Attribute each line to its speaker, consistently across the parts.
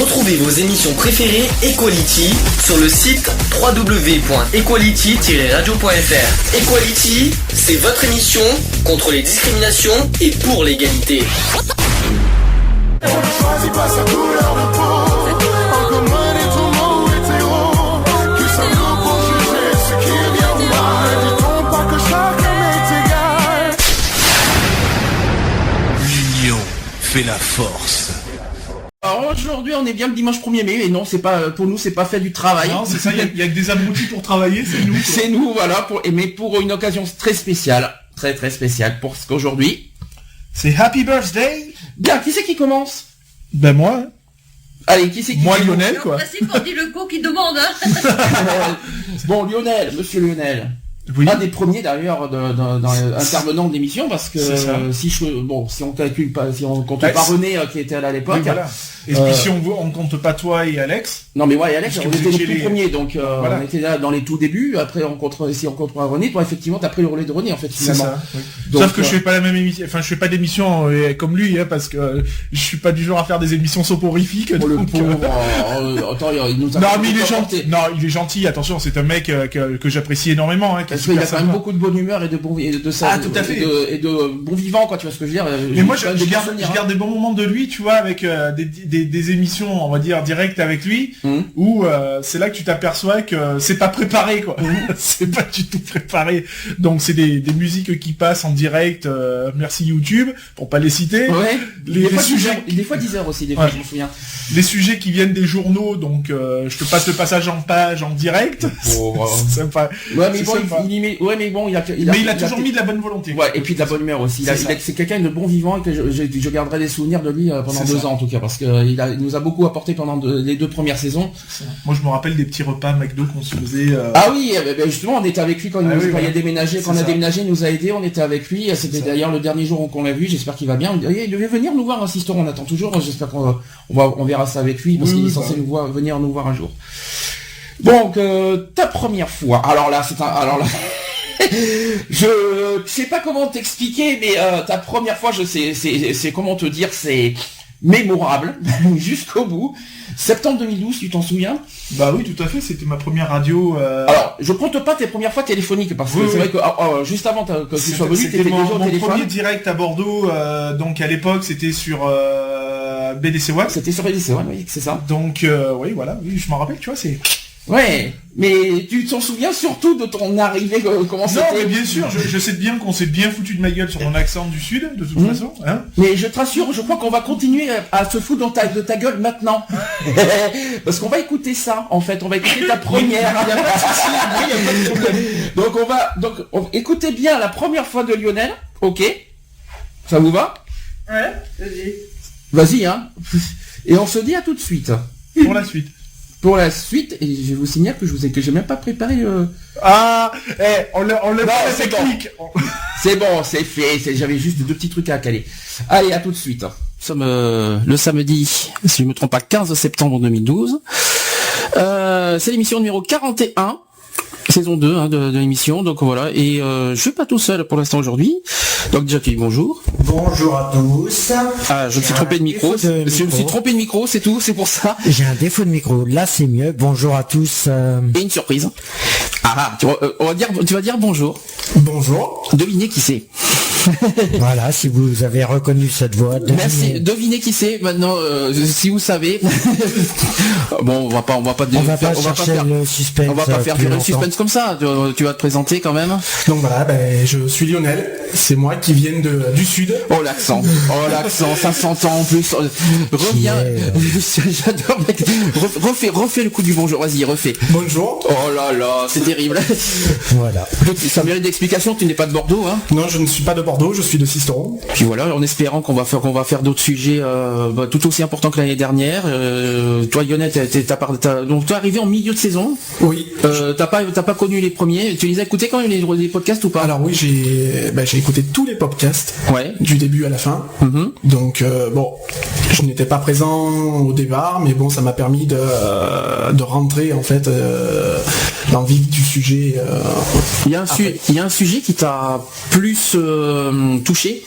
Speaker 1: Retrouvez vos émissions préférées Equality sur le site www.equality-radio.fr. Equality, c'est votre émission contre les discriminations et pour l'égalité.
Speaker 2: On ne choisit pas sa couleur de peau. En commun est ton mot hétéro. Qui sommes-nous pour juger ce qui est bien ou mal? Dit-on pas que chacun est égal?
Speaker 3: L'union fait la force.
Speaker 4: Alors aujourd'hui on est bien le dimanche 1er mai et non c'est pas pour nous c'est pas fait du travail.
Speaker 5: Non c'est ça, il y a que des abrutis pour travailler, c'est nous.
Speaker 4: C'est nous voilà mais pour une occasion très spéciale, très très spéciale pour ce qu'aujourd'hui.
Speaker 5: C'est Happy Birthday.
Speaker 4: Bien, qui c'est qui commence?
Speaker 5: Ben moi.
Speaker 4: Allez, qui c'est qui
Speaker 5: Moi
Speaker 4: commence?
Speaker 5: Lionel quoi.
Speaker 6: C'est quand dit le co qui demande hein.
Speaker 4: Bon Lionel, monsieur Lionel.
Speaker 5: Oui.
Speaker 4: Un des premiers d'ailleurs dans intervenant de l'émission parce que si on calcule pas, si on compte pas René qui était là à l'époque.
Speaker 5: Oui, voilà. Et puis si on compte pas toi et Alex.
Speaker 4: Non mais moi et Alex,
Speaker 5: parce
Speaker 4: on
Speaker 5: que
Speaker 4: était
Speaker 5: vous
Speaker 4: les
Speaker 5: étiez
Speaker 4: tout premiers, donc
Speaker 5: voilà.
Speaker 4: on était là dans les tout débuts. Après si on compte pas René, toi effectivement t'as pris le relais de René en fait finalement.
Speaker 5: C'est ça. Oui.
Speaker 4: Donc,
Speaker 5: sauf que je fais pas la même émission, enfin je fais pas d'émission comme lui hein, parce que je suis pas du genre à faire des émissions soporifiques.
Speaker 4: Pour le pauvre, attends, il nous a
Speaker 5: non mais il est gentil. Non, il est gentil. Attention, c'est un mec que j'apprécie énormément. Hein,
Speaker 4: parce qu'il a quand même beaucoup de bonne humeur et de bon et de ça.
Speaker 5: Ah, tout à fait.
Speaker 4: Et de bon vivant quoi, tu vois ce que je veux dire.
Speaker 5: Mais moi je garde des bons moments de lui, tu vois, avec des émissions, on va dire directes avec lui, où c'est là que tu t'aperçois que c'est pas préparé quoi. C'est pas du tout préparé. Donc c'est des musiques qui passent en direct. Merci YouTube pour pas les citer.
Speaker 4: Ouais.
Speaker 5: Les sujets.
Speaker 4: Des fois 10 heures aussi, des fois je me souviens.
Speaker 5: Les sujets qui viennent des journaux, donc je te passe le passage en page en direct. C'est sympa.
Speaker 4: Ouais mais bon, il a
Speaker 5: toujours mis de la bonne volonté.
Speaker 4: Ouais, et puis de la bonne humeur aussi. C'est quelqu'un de bon vivant et que je garderai des souvenirs de lui pendant 2 ans en tout cas, parce que il nous a beaucoup apporté pendant les 2 premières saisons.
Speaker 5: Moi je me rappelle des petits repas McDo qu'on se faisait.
Speaker 4: Ah oui, justement on était avec lui quand il a déménagé, quand on a déménagé, il nous a aidé, on était avec lui. C'était d'ailleurs le dernier jour qu'on l'a vu. J'espère qu'il va bien. Il devait venir nous voir, Sister, on attend toujours. J'espère qu'on verra ça avec lui parce qu'il est censé venir nous voir un jour. Donc ta première fois. Alors là. Je sais pas comment t'expliquer, mais ta première fois, je sais, c'est comment te dire, c'est mémorable jusqu'au bout. Septembre 2012, tu t'en souviens?
Speaker 5: Bah oui, tout à fait. C'était ma première radio.
Speaker 4: Alors, je compte pas tes premières fois téléphoniques parce que c'est vrai que juste avant que tu sois venu, t'étais déjà au téléphone.
Speaker 5: Mon premier direct à Bordeaux, donc à l'époque, c'était sur BDC One.
Speaker 4: C'était sur BDC One, oui, c'est ça.
Speaker 5: Donc oui, voilà, oui, je m'en rappelle, tu vois, c'est.
Speaker 4: Ouais, mais tu t'en souviens surtout de ton arrivée, comment c'était?
Speaker 5: Non, mais bien sûr, je sais bien qu'on s'est bien foutu de ma gueule sur mon accent du Sud, de toute façon. Hein,
Speaker 4: mais je te rassure, je crois qu'on va continuer à se foutre de ta gueule maintenant. Parce qu'on va écouter ça, en fait, on va écouter ta première. Donc écoutez bien la première fois de Lionel, ok? Ça vous va?
Speaker 6: Ouais, vas-y.
Speaker 4: Vas-y, hein. Et on se dit à tout de suite.
Speaker 5: Pour la suite.
Speaker 4: Pour la suite, et je vous signale que j'ai même pas préparé
Speaker 5: on l'a pas la technique.
Speaker 4: Bon. C'est bon, c'est fait, j'avais juste 2 petits trucs à caler. Allez, à tout de suite. Nous sommes le samedi, si je me trompe pas, 15 septembre 2012. C'est l'émission numéro 41. Saison 2 de l'émission, donc voilà, et je suis pas tout seul pour l'instant aujourd'hui, donc déjà tu dis bonjour.
Speaker 7: Bonjour à tous.
Speaker 4: Ah, je me suis trompé de micro, c'est tout, c'est pour ça.
Speaker 7: J'ai un défaut de micro, là c'est mieux, bonjour à tous.
Speaker 4: Et une surprise. Tu vas dire bonjour.
Speaker 7: Bonjour.
Speaker 4: Devinez qui c'est.
Speaker 7: Voilà, si vous avez reconnu cette voix.
Speaker 4: Merci, devinez qui c'est maintenant, si vous savez. Bon, on va pas faire
Speaker 7: le suspense.
Speaker 4: On va pas faire le suspense comme ça. Tu vas te présenter quand même.
Speaker 8: Donc voilà, je suis Lionel. C'est moi qui viens du sud.
Speaker 4: Oh l'accent, ça s'entend en plus. Reviens. J'adore. Refais le coup du bonjour. Vas-y, refais.
Speaker 8: Bonjour.
Speaker 4: Oh là là, c'est terrible.
Speaker 7: Voilà.
Speaker 4: Ça mérite d'explication. Tu n'es pas de Bordeaux, hein?
Speaker 8: Non, je ne suis pas de Bordeaux. Je suis de Sisteron.
Speaker 4: Puis voilà, en espérant qu'on va faire d'autres sujets tout aussi importants que l'année dernière. Toi, Lionel, donc toi arrivé en milieu de saison.
Speaker 8: Oui.
Speaker 4: T'as pas connu les premiers. Tu les as écoutés quand même les podcasts ou pas?
Speaker 8: Alors oui, j'ai écouté tous les podcasts.
Speaker 4: Ouais.
Speaker 8: Du début à la fin. Donc je n'étais pas présent au départ, mais bon, ça m'a permis de rentrer en fait dans le vif du sujet.
Speaker 4: Il y a un sujet qui t'a plus touché.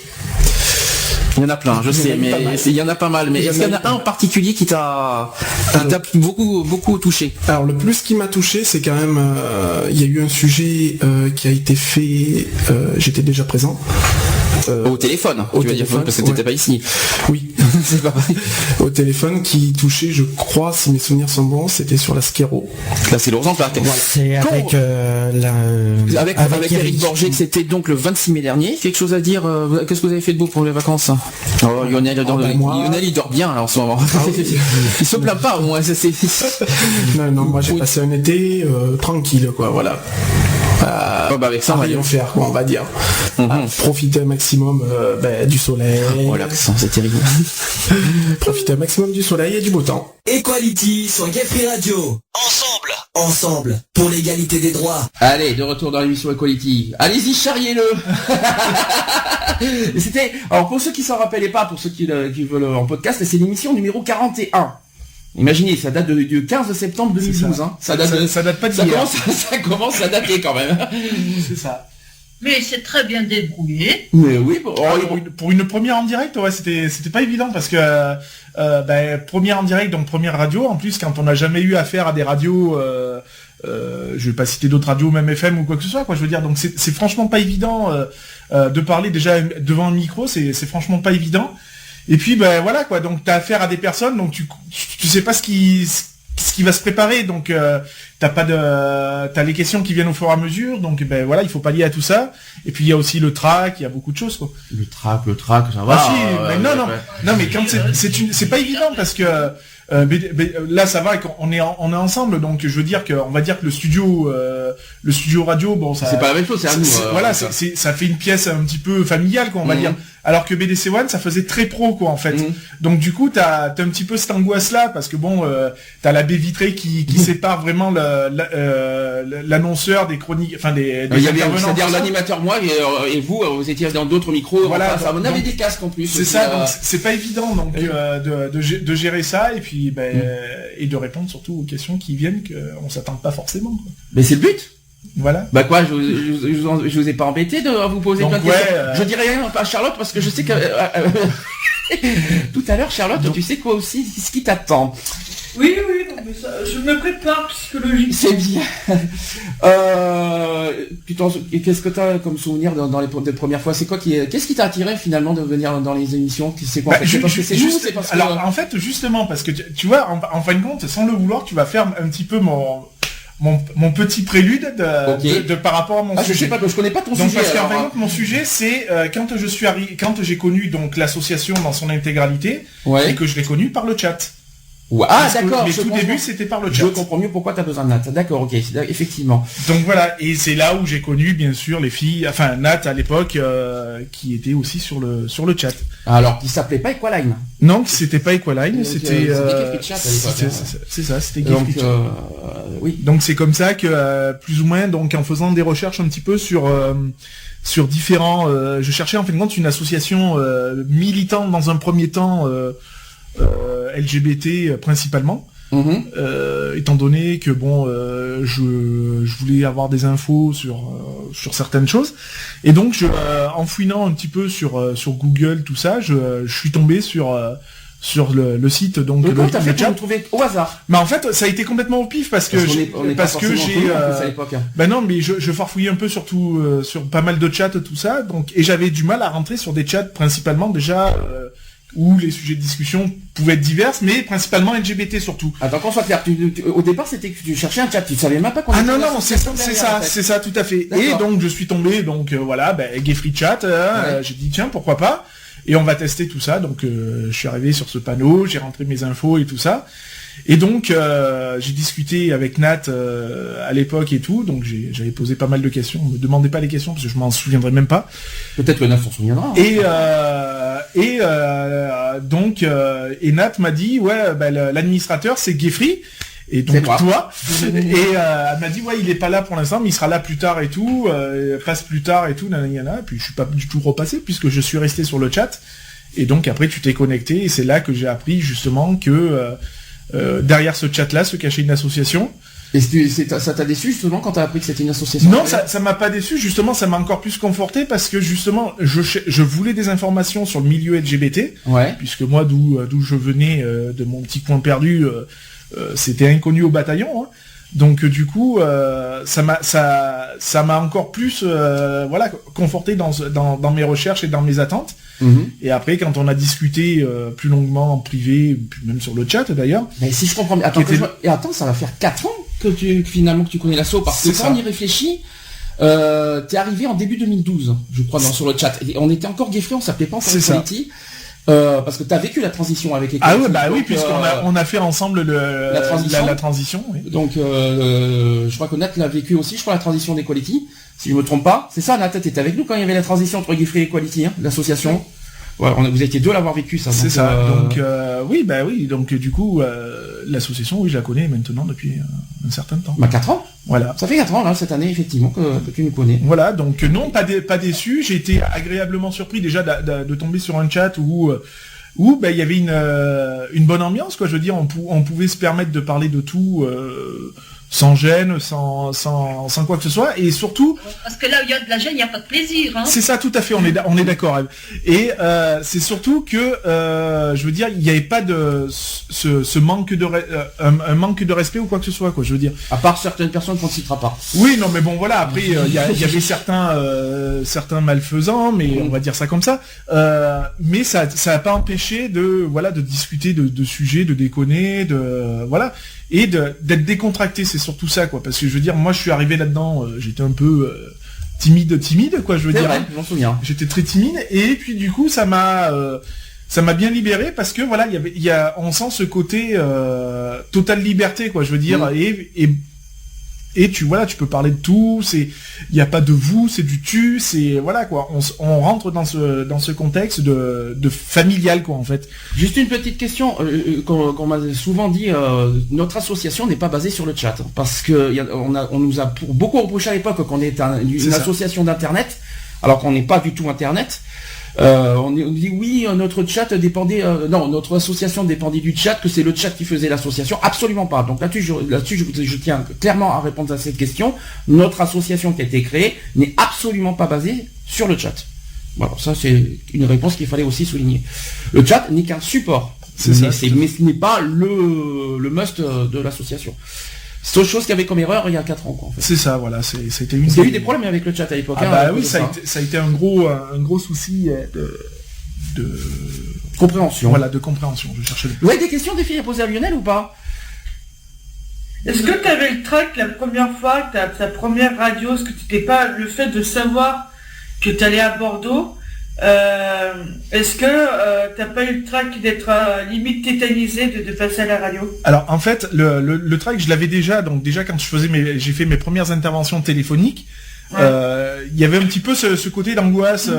Speaker 4: Il y en a plein, je sais, mais il y en a pas mal. Mais est-ce qu'il y en a un en particulier qui t'a beaucoup touché?
Speaker 8: Alors le plus qui m'a touché, c'est quand même, il y a eu un sujet qui a été fait, j'étais déjà présent.
Speaker 4: Au téléphone, tu vas dire, parce que t'étais pas ici.
Speaker 8: Oui, c'est pas vrai. Au téléphone qui touchait, je crois, si mes souvenirs sont bons, c'était sur la Scléro.
Speaker 4: Là, c'est l'ours en plaque.
Speaker 7: Voilà. C'est avec
Speaker 4: Eric Borgé, c'était donc le 26 mai dernier. Quelque chose à dire? Qu'est-ce que vous avez fait de beau pour les vacances? Lionel, il dort bien là, en ce moment. Il se plaint pas, au moins.
Speaker 8: Non, moi j'ai passé un été tranquille, quoi, voilà.
Speaker 4: Avec ça,
Speaker 8: rien faire, quoi, on va dire. Profiter un maximum du soleil.
Speaker 4: L'accent, c'est terrible.
Speaker 8: Profiter un maximum du soleil et du beau temps.
Speaker 1: Equality sur Gay Free Radio. Ensemble, pour l'égalité des droits.
Speaker 4: Allez, de retour dans l'émission Equality. Allez-y, charriez-le. C'était, alors pour ceux qui s'en rappelaient pas, pour ceux qui veulent en podcast, c'est l'émission numéro 41. Imaginez, ça date du 15 septembre 2012. Ça
Speaker 5: date pas d'hier.
Speaker 4: Ça commence à dater quand même.
Speaker 5: C'est ça.
Speaker 6: Mais c'est très bien débrouillé.
Speaker 4: Mais oui,
Speaker 5: pour une première en direct, ouais, c'était pas évident parce que première en direct, donc première radio. En plus, quand on n'a jamais eu affaire à des radios, je vais pas citer d'autres radios, même FM ou quoi que ce soit, quoi. Je veux dire, donc c'est franchement pas évident de parler déjà devant un micro. C'est franchement pas évident. Et puis voilà quoi, donc t'as affaire à des personnes, donc tu sais pas ce qui va se préparer, donc t'as les questions qui viennent au fur et à mesure, donc voilà, il faut pallier à tout ça. Et puis il y a aussi le track, il y a beaucoup de choses quoi.
Speaker 4: Le track, ça va.
Speaker 5: Non mais quand c'est pas évident parce que là ça va, on est ensemble, donc je veux dire on va dire que le studio radio, bon ça
Speaker 4: c'est pas la même chose, c'est à nous.
Speaker 5: Voilà, ça fait une pièce un petit peu familiale quoi, on va dire. Alors que BDC One, ça faisait très pro quoi en fait. Donc du coup t'as un petit peu cette angoisse là parce que bon t'as la baie vitrée qui sépare vraiment l'annonceur des chroniques, enfin des intervenants.
Speaker 4: C'est-à-dire l'animateur moi et vous étiez dans d'autres micros. Voilà, on avait des casques en plus.
Speaker 5: C'est ça, donc c'est pas évident donc de gérer ça et puis et de répondre surtout aux questions qui viennent qu'on s'attend pas forcément quoi.
Speaker 4: Mais c'est le but.
Speaker 5: Voilà.
Speaker 4: Bah quoi, je vous ai pas embêté de vous poser plein de questions. Je dirais rien à Charlotte parce que je sais que tout à l'heure Charlotte, tu sais quoi aussi, ce qui t'attend.
Speaker 6: Oui, donc, mais ça, je me prépare psychologiquement.
Speaker 4: C'est bien. Qu'est-ce que tu as comme souvenir dans les premières fois? C'est quoi qu'est-ce qui t'a attiré finalement de venir dans les émissions? C'est quoi en fait? C'est parce que c'est juste, c'est parce que...
Speaker 5: Alors en fait justement parce que tu vois en fin de compte sans le vouloir tu vas faire un petit peu mon petit prélude de par rapport à mon sujet.
Speaker 4: Je sais pas, je connais pas ton sujet.
Speaker 5: Parce qu'en fin de compte, mon sujet, c'est quand j'ai connu donc l'association dans son intégralité et que je l'ai connu par le chat.
Speaker 4: D'accord.
Speaker 5: Mais tout début, c'était par le chat.
Speaker 4: Je comprends mieux pourquoi tu as besoin de Nat. D'accord, ok, effectivement.
Speaker 5: Donc voilà, et c'est là où j'ai connu bien sûr les filles, enfin Nat à l'époque, qui était aussi sur le chat.
Speaker 4: Alors, qui s'appelait pas Equaline?
Speaker 5: Non, c'était pas Equaline, c'était
Speaker 4: Chat à l'époque.
Speaker 5: C'est ça, c'était Gay Free Chat.
Speaker 4: Oui.
Speaker 5: Donc c'est comme ça que plus ou moins, donc en faisant des recherches un petit peu sur différents, je cherchais en fin de compte une association militante dans un premier temps. LGBT principalement, étant donné que bon, je voulais avoir des infos sur certaines choses, et donc en fouinant un petit peu sur Google tout ça, je suis tombé sur le site donc
Speaker 4: le chat trouvé au hasard.
Speaker 5: Mais en fait ça a été complètement au pif parce que j'ai non mais je farfouillais un peu surtout sur pas mal de chats tout ça, donc et j'avais du mal à rentrer sur des chats principalement déjà où les sujets de discussion pouvaient être divers, mais principalement LGBT surtout.
Speaker 4: Attends, qu'on soit clair, au départ c'était que tu cherchais un chat, tu savais même pas qu'on
Speaker 5: était... non, c'est ça, tout à fait. Et donc je suis tombé, Gay Free Chat, j'ai dit tiens, pourquoi pas, et on va tester tout ça, donc je suis arrivé sur ce panneau, j'ai rentré mes infos et tout ça, et donc j'ai discuté avec Nat à l'époque et tout, donc j'avais posé pas mal de questions, me demandez pas les questions parce que je m'en souviendrai même pas.
Speaker 4: Peut-être que Nat s'en souviendra.
Speaker 5: Et Nat m'a dit l'administrateur c'est Gay Free et donc toi et elle m'a dit il est pas là pour l'instant mais il sera là plus tard et tout, passe plus tard et tout nanana, et puis je suis pas du tout repassé puisque je suis resté sur le chat et donc après tu t'es connecté et c'est là que j'ai appris justement que derrière ce chat là se cachait une association.
Speaker 4: Et ça t'a déçu justement quand t'as appris que c'était une association?
Speaker 5: Non, ça m'a pas déçu, justement, ça m'a encore plus conforté parce que justement, je voulais des informations sur le milieu LGBT, puisque moi, d'où je venais, de mon petit coin perdu, c'était inconnu au bataillon, hein. Donc du coup, ça m'a encore plus, conforté dans mes recherches et dans mes attentes. Et après, quand on a discuté plus longuement en privé, même sur le chat d'ailleurs.
Speaker 4: Mais si je comprends bien, attends, ça va faire 4 ans que tu connais l'asso, parce que quand on y réfléchit, t'es arrivé en début 2012, je crois, sur le chat. Et on était encore Geoffrey, on s'appelait pas encore Equality. Parce que t'as vécu la transition avec Equality.
Speaker 5: Ah oui, puisqu'on a fait ensemble la transition. Oui.
Speaker 4: Donc je crois que Nat l'a vécu aussi, je crois, la transition d'Equality, si je me trompe pas. C'est ça, Nat, t'étais avec nous quand il y avait la transition entre Geoffrey et Equality, hein, l'association. Ouais, vous étiez deux à l'avoir vécu, ça.
Speaker 5: C'est ça. Donc oui. Donc du coup, l'association, oui, je la connais maintenant depuis un certain temps.
Speaker 4: 4 ans. Voilà. Ça fait 4 ans là cette année effectivement que tu nous connais.
Speaker 5: Voilà. Donc non, pas déçu. J'ai été agréablement surpris déjà de tomber sur un chat où il y avait une bonne ambiance, quoi. Je veux dire, on pouvait se permettre de parler de tout. Sans gêne, sans quoi que ce soit, et surtout...
Speaker 6: Parce que là où il y a de la gêne, il n'y a pas de plaisir. Hein.
Speaker 5: C'est ça, tout à fait, on est d'accord. Et c'est surtout que, je veux dire, il n'y avait pas de ce manque de un manque de respect ou quoi que ce soit, quoi. Je veux dire.
Speaker 4: À part certaines personnes qu'on ne citera pas.
Speaker 5: Oui, non, mais bon, voilà. Après, il y avait certains malfaisants, mais on va dire ça comme ça. Mais ça n'a pas empêché de discuter de sujets, de déconner, et d'être décontracté, c'est surtout ça, quoi. Parce que je veux dire, moi je suis arrivé là-dedans, j'étais un peu timide, quoi, je veux dire.
Speaker 4: Vrai, j'en souviens.
Speaker 5: J'étais très timide, et puis du coup ça m'a bien libéré, parce que voilà, on sent ce côté totale liberté, quoi, je veux dire, et tu peux parler de tout, il n'y a pas de vous, c'est du tu, c'est voilà, quoi, on rentre dans ce contexte de familial, quoi, en fait.
Speaker 4: Juste une petite question qu'on m'a souvent dit, notre association n'est pas basée sur le chat, parce que on nous a beaucoup reproché à l'époque qu'on est une association d'internet, alors qu'on n'est pas du tout internet. On dit oui, notre chat dépendait, notre association dépendait du chat, que c'est le chat qui faisait l'association. Absolument pas. Donc là-dessus, je tiens clairement à répondre à cette question. Notre association qui a été créée n'est absolument pas basée sur le chat. Voilà, ça c'est une réponse qu'il fallait aussi souligner. Le chat n'est qu'un support, mais ce n'est pas le must de l'association. C'est autre chose qu'il y avait comme erreur il y a 4 ans, quoi, en fait.
Speaker 5: C'est ça, voilà. Ça a été
Speaker 4: il y a eu des problèmes avec le chat à l'époque.
Speaker 5: Ça a été un gros souci de
Speaker 4: compréhension.
Speaker 5: Voilà, de compréhension. Je cherchais
Speaker 4: des questions, des filles à poser à Lionel ou pas?
Speaker 6: Est-ce que tu avais le trac la première fois, ta première radio, est-ce que tu n'étais pas le fait de savoir que tu allais à Bordeaux? Est-ce que t'as pas eu le trac d'être limite tétanisé de passer à la radio?
Speaker 5: Alors en fait le trac je l'avais déjà, donc déjà quand j'ai fait mes premières interventions téléphoniques, il y avait un petit peu ce côté d'angoisse,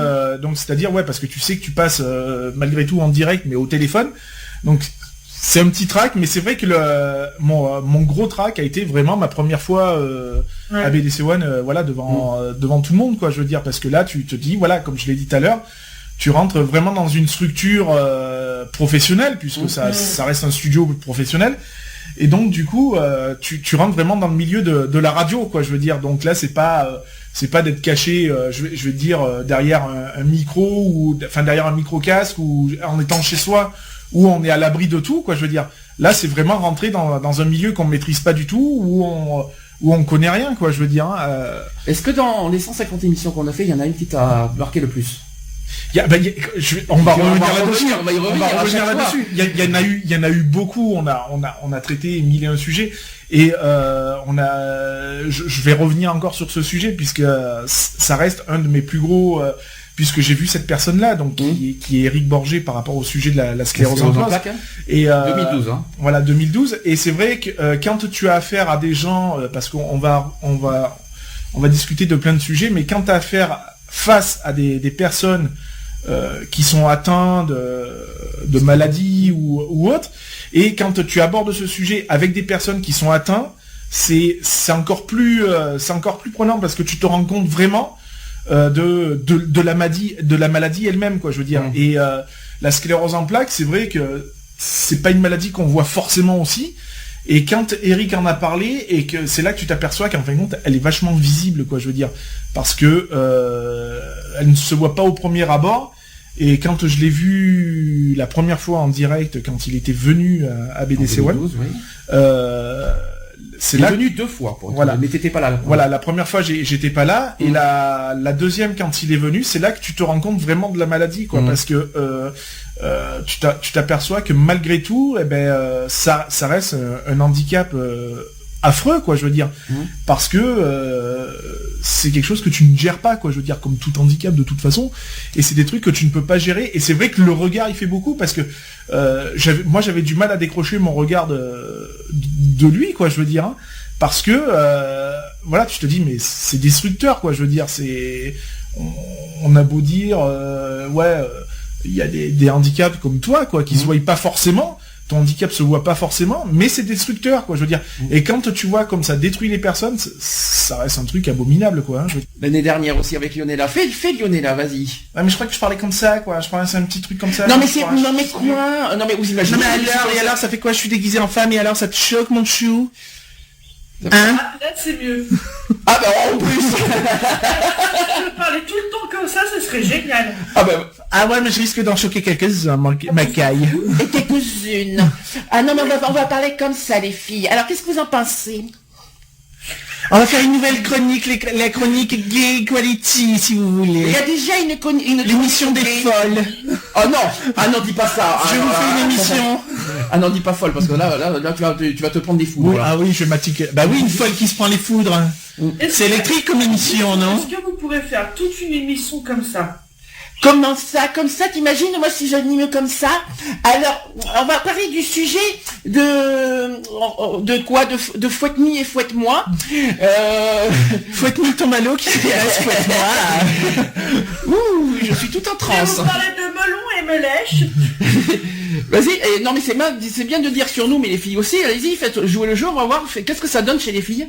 Speaker 5: donc c'est-à-dire parce que tu sais que tu passes malgré tout en direct mais au téléphone, donc c'est un petit trac, mais c'est vrai que mon gros trac a été vraiment ma première fois à BDC One, devant tout le monde, quoi, je veux dire, parce que là tu te dis, voilà, comme je l'ai dit tout à l'heure, tu rentres vraiment dans une structure professionnelle, puisque ça reste un studio professionnel, et donc du coup tu rentres vraiment dans le milieu de la radio, quoi, je veux dire, donc là c'est pas d'être caché, je vais dire, derrière un micro, ou enfin derrière un micro-casque, ou en étant chez soi, où on est à l'abri de tout, quoi, je veux dire. Là, c'est vraiment rentrer dans un milieu qu'on maîtrise pas du tout, où on connaît rien, quoi, je veux dire.
Speaker 4: Est-ce que dans les 150 émissions qu'on a fait, il y en a une qui t'a marqué le plus?
Speaker 5: On va revenir là-dessus. Il y en a eu beaucoup. On a traité 1001 sujets, et je vais revenir encore sur ce sujet, puisque ça reste un de mes plus gros. Puisque j'ai vu cette personne-là, donc qui est Eric Borgé, par rapport au sujet de la sclérose en plaques. Et
Speaker 4: 2012. Hein.
Speaker 5: Voilà, 2012. Et c'est vrai que quand tu as affaire à des gens, parce qu'on va discuter de plein de sujets, mais quand tu as affaire face à des personnes qui sont atteintes de maladies ou autres, et quand tu abordes ce sujet avec des personnes qui sont atteintes, c'est encore plus prenant, parce que tu te rends compte vraiment de la maladie elle-même, quoi, je veux dire. Et la sclérose en plaques, c'est vrai que c'est pas une maladie qu'on voit forcément aussi, Et quand Eric en a parlé, et que c'est là que tu t'aperçois qu'en fin de compte, elle est vachement visible, quoi, je veux dire. Parce que elle ne se voit pas au premier abord. Et quand je l'ai vu la première fois en direct, quand il était venu à BDC One, c'est là
Speaker 4: venu 2 fois, mais t'étais pas là.
Speaker 5: Voilà, la première fois j'étais pas là, et la deuxième quand il est venu, c'est là que tu te rends compte vraiment de la maladie, quoi, parce que tu t'aperçois que malgré tout, ça reste un handicap affreux, quoi, je veux dire, parce que c'est quelque chose que tu ne gères pas, quoi, je veux dire, comme tout handicap de toute façon, et c'est des trucs que tu ne peux pas gérer, et c'est vrai que le regard il fait beaucoup, parce que j'avais du mal à décrocher mon regard de lui, quoi, je veux dire, parce que voilà, tu te dis mais c'est destructeur, quoi, je veux dire, on a beau dire il y a des handicaps comme toi, quoi, qui se voient pas forcément. Ton handicap se voit pas forcément, mais c'est destructeur, quoi, je veux dire. Et quand tu vois comme ça détruit les personnes, ça reste un truc abominable, quoi.
Speaker 4: L'année dernière aussi avec Lionella. Fais Lionella, vas-y.
Speaker 5: Ah, mais je crois que je parlais comme ça, quoi. Je parlais c'est un petit truc comme ça.
Speaker 4: Non, mais quoi? Non, mais vous imaginez.
Speaker 5: Non, mais alors, ça fait quoi? Je suis déguisé en femme, et alors, ça te choque, mon chou?
Speaker 6: Hein? Là, c'est mieux.
Speaker 4: Ah, bah, en plus.
Speaker 6: Si je parlais tout le temps comme ça, ce serait génial.
Speaker 5: Ah ouais, mais je risque d'en choquer quelques-uns, ma caille.
Speaker 4: Et quelques-unes. Ah non, mais on va parler comme ça, les filles. Alors, qu'est-ce que vous en pensez?
Speaker 5: On va faire une nouvelle chronique, la chronique Gay Equality, si vous voulez.
Speaker 4: Il y a déjà une
Speaker 5: l'émission des folles.
Speaker 4: Oh non, ah non, dis pas ça.
Speaker 5: Je vous fais une émission.
Speaker 4: Ah non, dis pas folle, parce que là tu vas te prendre des foudres.
Speaker 5: Oui, ah oui, je vais m'attiquer. Bah oui, une folle qui se prend les foudres. C'est électrique comme émission, non?
Speaker 6: Est-ce que vous pourrez faire toute une émission comme ça?
Speaker 4: Comment ça? Comme ça, t'imagines, moi si j'anime comme ça? Alors, on va parler du sujet de quoi? De fouette-mi et fouette-moi.
Speaker 5: Fouette-mi ton malo qui s'intéresse, fouette-moi.
Speaker 4: Ouh, je suis tout en transe.
Speaker 6: Vous parlez de melon et melèche.
Speaker 4: Vas-y, non mais c'est bien de dire sur nous, mais les filles aussi, allez-y, faites jouer le jeu, on va voir, qu'est-ce que ça donne chez les filles?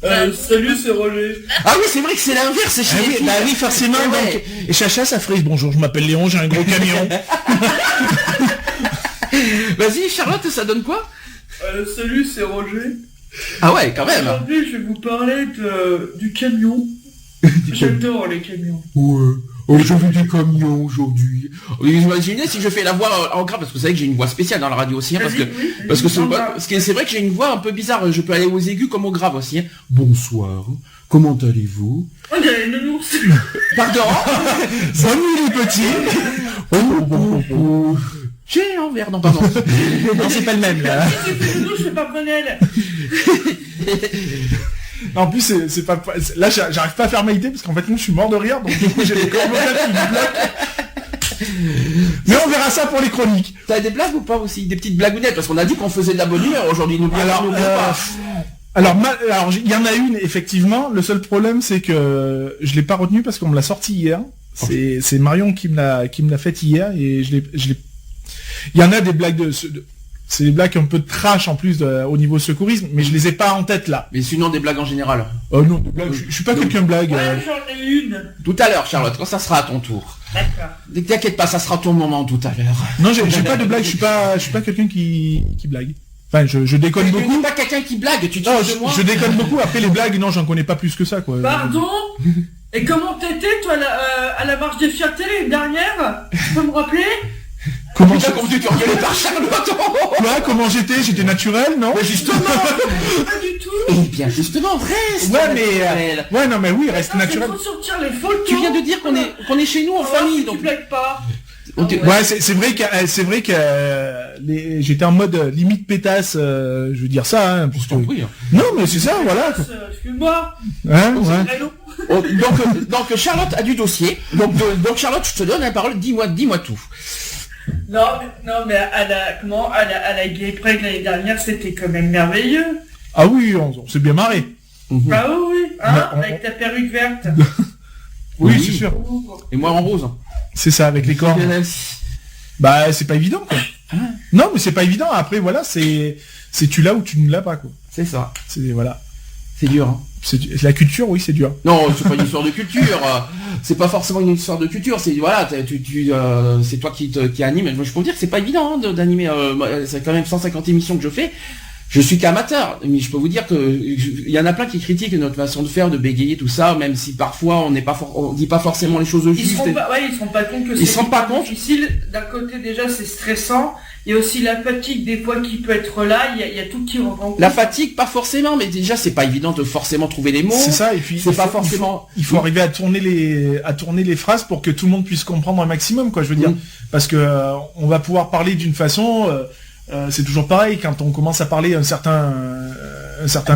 Speaker 6: Salut, c'est Roger.
Speaker 4: Ah oui, c'est vrai que c'est l'inverse chez les filles.
Speaker 5: Bah oui, forcément, donc. Et Chacha, ça ferait bonjour, je m'appelle Léon, j'ai un gros camion.
Speaker 4: Vas-y, Charlotte, ça donne quoi?
Speaker 6: Salut, c'est Roger.
Speaker 4: Ah ouais, quand même.
Speaker 6: Aujourd'hui, je vais vous parler du camion. J'adore les camions.
Speaker 4: Ouais. Oh, j'ai vu du camion aujourd'hui. Imaginez si je fais la voix en grave, parce que vous savez que j'ai une voix spéciale dans la radio aussi, hein, parce que c'est vrai que j'ai une voix un peu bizarre. Je peux aller aux aigus comme aux graves aussi. Hein. Bonsoir. Comment allez-vous?
Speaker 6: On dirait une nounours.
Speaker 4: Pardon.
Speaker 5: Salut les petits.
Speaker 4: Oh. J'ai l'envers, non pardon.
Speaker 5: Non, c'est pas le même là.
Speaker 6: Si tu fais une douche, c'est pas Brunel.
Speaker 5: En plus, c'est pas... Là, j'arrive pas à faire Maïté, parce qu'en fait, moi, je suis mort de rire, donc du coup, j'ai des cordes vocales qui me bloquent. Mais on verra ça pour les chroniques.
Speaker 4: T'as des blagues ou pas aussi? Des petites blagounettes, parce qu'on a dit qu'on faisait de la bonne humeur aujourd'hui,
Speaker 5: Alors, il y en a une, effectivement. Le seul problème, c'est que je l'ai pas retenue parce qu'on me l'a sorti hier. C'est Marion qui me l'a faite hier, et je l'ai... Il y en a des blagues c'est des blagues un peu de trash en plus au niveau secourisme, mais je les ai pas en tête là.
Speaker 4: Mais sinon des blagues en général.
Speaker 5: Non, des blagues, je suis pas quelqu'un de blague.
Speaker 6: Ouais, j'en ai une.
Speaker 4: Tout à l'heure, Charlotte, quand ça sera à ton tour.
Speaker 6: D'accord.
Speaker 4: T'inquiète pas, ça sera ton moment tout à l'heure.
Speaker 5: Non, j'ai pas de blague, je suis pas quelqu'un qui blague. Enfin, je déconne beaucoup.
Speaker 4: Tu n'es pas quelqu'un qui blague, tu te
Speaker 5: Non,
Speaker 4: de moi.
Speaker 5: je déconne beaucoup. Après les blagues, non, j'en connais pas plus que ça, quoi.
Speaker 6: Pardon? Et comment t'étais, toi, à la marche des fiertés l'année dernière? Tu peux me rappeler?
Speaker 5: Comment
Speaker 4: tu t'es engueulé par Charlotte?
Speaker 5: Quoi? Comment j'étais naturel, non?
Speaker 4: Mais justement.
Speaker 6: Pas du tout.
Speaker 4: Eh bien, justement, reste.
Speaker 5: Ouais, non, mais oui, reste naturel.
Speaker 6: Il faut sortir les photos.
Speaker 4: Tu viens de dire qu'on est chez nous en famille, donc.
Speaker 6: Tu blagues pas.
Speaker 5: Ouais, c'est vrai que j'étais en mode limite pétasse, je veux dire ça, hein, parce que... Non, mais c'est ça, voilà.
Speaker 6: Excuse-moi.
Speaker 5: Hein, ouais.
Speaker 4: Donc Charlotte a du dossier. Donc Charlotte, je te donne la parole. Dis-moi tout.
Speaker 6: Non, mais à la Gay Pride l'année dernière, c'était quand même merveilleux.
Speaker 5: Ah oui, on s'est bien marré.
Speaker 6: Ah oui, hein, avec ta perruque verte.
Speaker 5: Oui, c'est sûr.
Speaker 4: Et moi en rose.
Speaker 5: C'est ça, avec les cornes. Bah, c'est pas évident, quoi. Non, mais c'est pas évident. Après, voilà, c'est tu l'as ou tu ne l'as pas, quoi.
Speaker 4: C'est ça.
Speaker 5: Voilà.
Speaker 4: C'est dur, hein.
Speaker 5: La culture, oui, c'est dur.
Speaker 4: Non, c'est pas une histoire de culture. C'est pas forcément une histoire de culture. C'est voilà, c'est toi qui anime. Je peux vous dire que c'est pas évident d'animer. C'est quand même 150 émissions que je fais. Je suis qu'amateur, mais je peux vous dire que il y en a plein qui critiquent notre façon de faire, de bégayer tout ça, même si parfois on dit pas forcément les choses justes.
Speaker 6: Ils se rendent pas compte que c'est difficile. D'un côté déjà c'est stressant. Il y a aussi la fatigue des fois qui peut être là. Il y a tout qui rentre en compte.
Speaker 4: La fatigue, pas forcément, mais déjà c'est pas évident de forcément trouver les mots.
Speaker 5: C'est ça, et puis
Speaker 4: c'est pas forcément.
Speaker 5: Il faut arriver à tourner les phrases pour que tout le monde puisse comprendre un maximum, quoi. Je veux dire, parce que on va pouvoir parler d'une façon. C'est toujours pareil quand on commence à parler un certain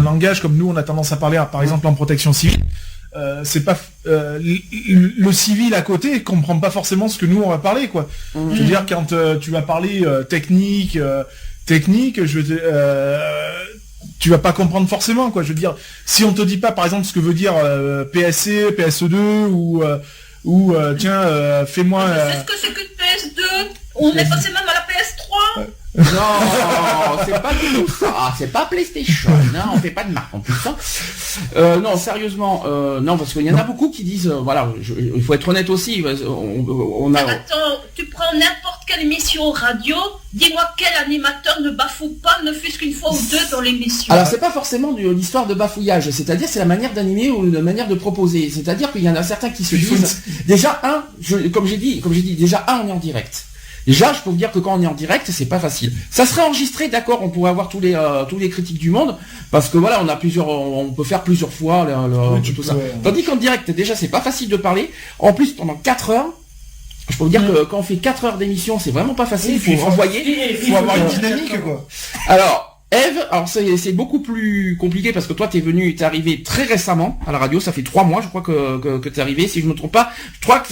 Speaker 5: langage, comme nous on a tendance à parler, par exemple en protection civile. C'est pas le civil à côté comprend pas forcément ce que nous on va parler, quoi. Je veux dire, quand tu vas parler technique, tu vas pas comprendre forcément, quoi. Je veux dire, si on te dit pas par exemple ce que veut dire PSC, PSE2 ou tiens fais-moi.
Speaker 9: C'est ce que c'est que PS2. On est passé même à la PS3.
Speaker 4: Non, c'est pas du tout ça. C'est pas PlayStation. Non, on fait pas de marque en plus. Non, sérieusement, non, parce qu'il y en a beaucoup qui disent, voilà, il faut être honnête aussi. On a.
Speaker 9: Attends, tu prends n'importe quelle émission radio. Dis-moi quel animateur ne bafoue pas, ne fût-ce qu'une fois ou deux dans l'émission.
Speaker 4: Alors c'est pas forcément l'histoire de bafouillage, c'est-à-dire c'est la manière d'animer ou la manière de proposer. C'est-à-dire qu'il y en a certains qui se disent, déjà comme j'ai dit, déjà on est en direct. Déjà, je peux vous dire que quand on est en direct, c'est pas facile. Ça serait enregistré, d'accord, on pourrait avoir tous les critiques du monde, parce que voilà, on peut faire plusieurs fois tout ça. Tandis qu'en direct, déjà, c'est pas facile de parler. En plus, pendant 4 heures, je peux vous dire que quand on fait 4 heures d'émission, c'est vraiment pas facile. Il faut renvoyer.
Speaker 5: Il faut avoir une dynamique, quoi.
Speaker 4: Alors, Eve, alors c'est beaucoup plus compliqué parce que toi t'es arrivé très récemment à la radio, ça fait 3 mois je crois que t'es arrivé, si je me trompe pas. Je crois que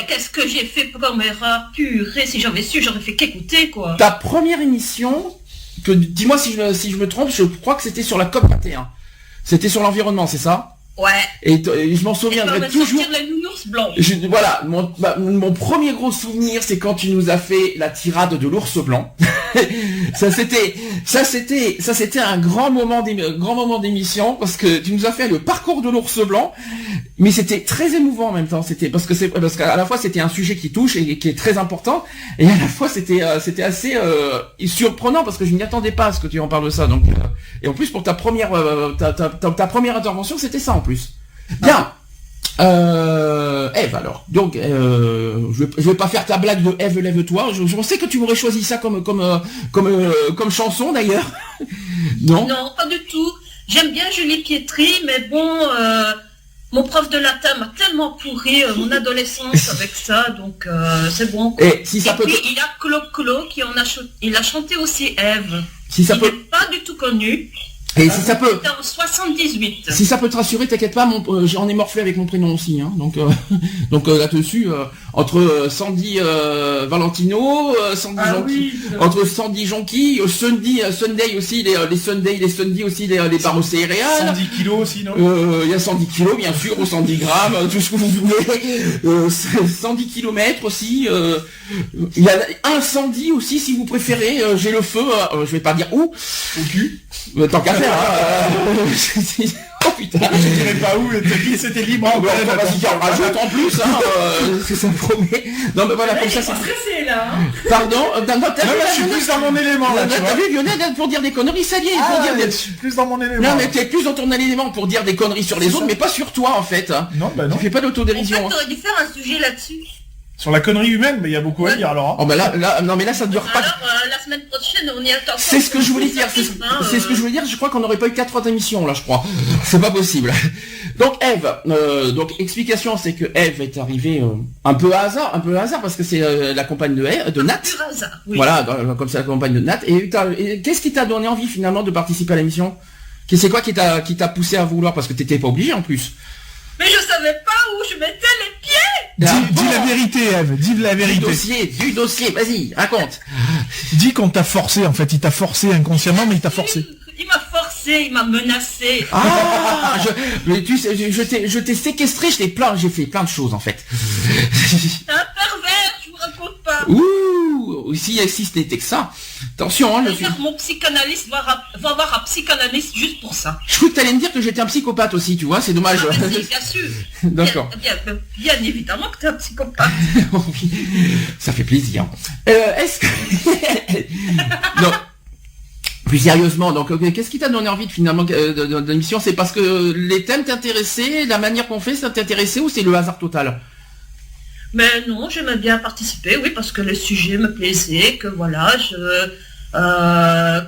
Speaker 9: qu'est-ce que j'ai fait comme erreur purée, si j'avais su, j'aurais fait qu'écouter, quoi.
Speaker 4: Ta première émission, dis-moi si je me trompe, je crois que c'était sur la COP 21. C'était sur l'environnement, c'est ça?
Speaker 9: Ouais.
Speaker 4: Et je m'en souviendrai toujours. Voilà, mon premier gros souvenir, c'est quand tu nous as fait la tirade de l'ours blanc. ça c'était un grand moment d'émission parce que tu nous as fait le parcours de l'ours blanc, mais c'était très émouvant en même temps. Parce qu'à la fois c'était un sujet qui touche et qui est très important, et à la fois c'était assez surprenant parce que je m'y attendais pas à ce que tu en parles de ça. Donc et en plus pour ta première première intervention, c'était ça en plus. Bien. Eve alors. Donc je vais pas faire ta blague de Eve lève-toi. Je sais que tu m'aurais choisi ça comme chanson d'ailleurs. Non.
Speaker 9: Non, pas du tout. J'aime bien Julie Pietri, mais bon, mon prof de latin m'a tellement pourri mon adolescence avec ça, donc c'est bon.
Speaker 4: Et si ça peut.
Speaker 9: Puis il y a Clo il a chanté aussi Eve.
Speaker 4: Si ça peut.
Speaker 9: Il n'est pas du tout connu.
Speaker 4: Et si ça peut.
Speaker 9: C'était en 78.
Speaker 4: Si ça peut te rassurer, t'inquiète pas, j'en ai morflé avec mon prénom aussi, hein. Donc là-dessus, entre Sandy Valentino, Sandy Jonqui, entre Sandy Jonqui, Sunday aussi, les Sunday aussi, les barres céréales.
Speaker 5: 110 kilos aussi, non?
Speaker 4: Il y a 110 kilos, bien sûr, ou 110 grammes, tout ce que vous voulez. 110 kilomètres aussi. Il y a un Sandy aussi, si vous préférez. J'ai le feu, je vais pas dire où. Au cul. Tant qu'à faire, oh putain.
Speaker 5: Je dirais pas où, c'était libre.
Speaker 4: On rajoute en plus, c'est ça promet. Non mais voilà, comme ça c'est
Speaker 6: stressé là.
Speaker 4: Pardon,
Speaker 5: je suis plus dans mon élément là.
Speaker 4: T'as vu Lionel pour dire des conneries, ça y est,
Speaker 5: je suis plus dans mon élément.
Speaker 4: Non mais t'es plus dans ton élément pour dire des conneries sur les autres, mais pas sur toi en fait.
Speaker 5: Non, bah non.
Speaker 4: Tu fais pas d'autodérision.
Speaker 9: En fait, t'aurais dû faire un sujet là-dessus.
Speaker 5: Sur la connerie humaine, mais il y a beaucoup à dire alors.
Speaker 4: Oh bah là, non mais là ça dure pas.
Speaker 9: Alors la semaine prochaine, on y attend.
Speaker 4: C'est ce que je voulais dire. C'est ce que je voulais dire. Je crois qu'on n'aurait pas eu 4 d'émission là, je crois. C'est pas possible. Donc Eve, donc explication, c'est que Eve est arrivée un peu à hasard parce que c'est la compagne de Nat.
Speaker 9: Oui.
Speaker 4: Voilà, comme c'est la compagne de Nat. Et qu'est-ce qui t'a donné envie finalement de participer à l'émission? C'est quoi qui t'a poussé à vouloir, parce que t'étais pas obligé en plus.
Speaker 9: Mais je savais pas où je mettais les pieds.
Speaker 5: Dis la vérité, Eve, dis la vérité.
Speaker 4: Du dossier, vas-y, raconte.
Speaker 5: Dis qu'on t'a forcé, en fait, il t'a forcé inconsciemment, mais il t'a forcé.
Speaker 9: Il m'a forcé, il m'a menacé.
Speaker 4: Ah, tu sais, je t'ai séquestré, j'ai fait plein de choses en fait.
Speaker 9: T'es un pervers, je vous raconte pas.
Speaker 4: Ouh, si ce n'était que ça. Attention, hein, je suis...
Speaker 9: Mon psychanalyste va avoir un psychanalyste juste pour ça.
Speaker 4: Je crois que t'allais me dire que j'étais un psychopathe aussi, tu vois, c'est dommage.
Speaker 9: Ah, si, bien sûr.
Speaker 4: D'accord.
Speaker 9: Bien évidemment que t'es un psychopathe.
Speaker 4: Ça fait plaisir. Est-ce que... non. Plus sérieusement, donc qu'est-ce qui t'a donné envie de finalement de l'émission? C'est parce que les thèmes t'intéressaient, la manière qu'on fait ça t'intéressait, ou c'est le hasard total?
Speaker 9: Mais non, j'aimais bien participer, oui, parce que le sujet me plaisait, que voilà,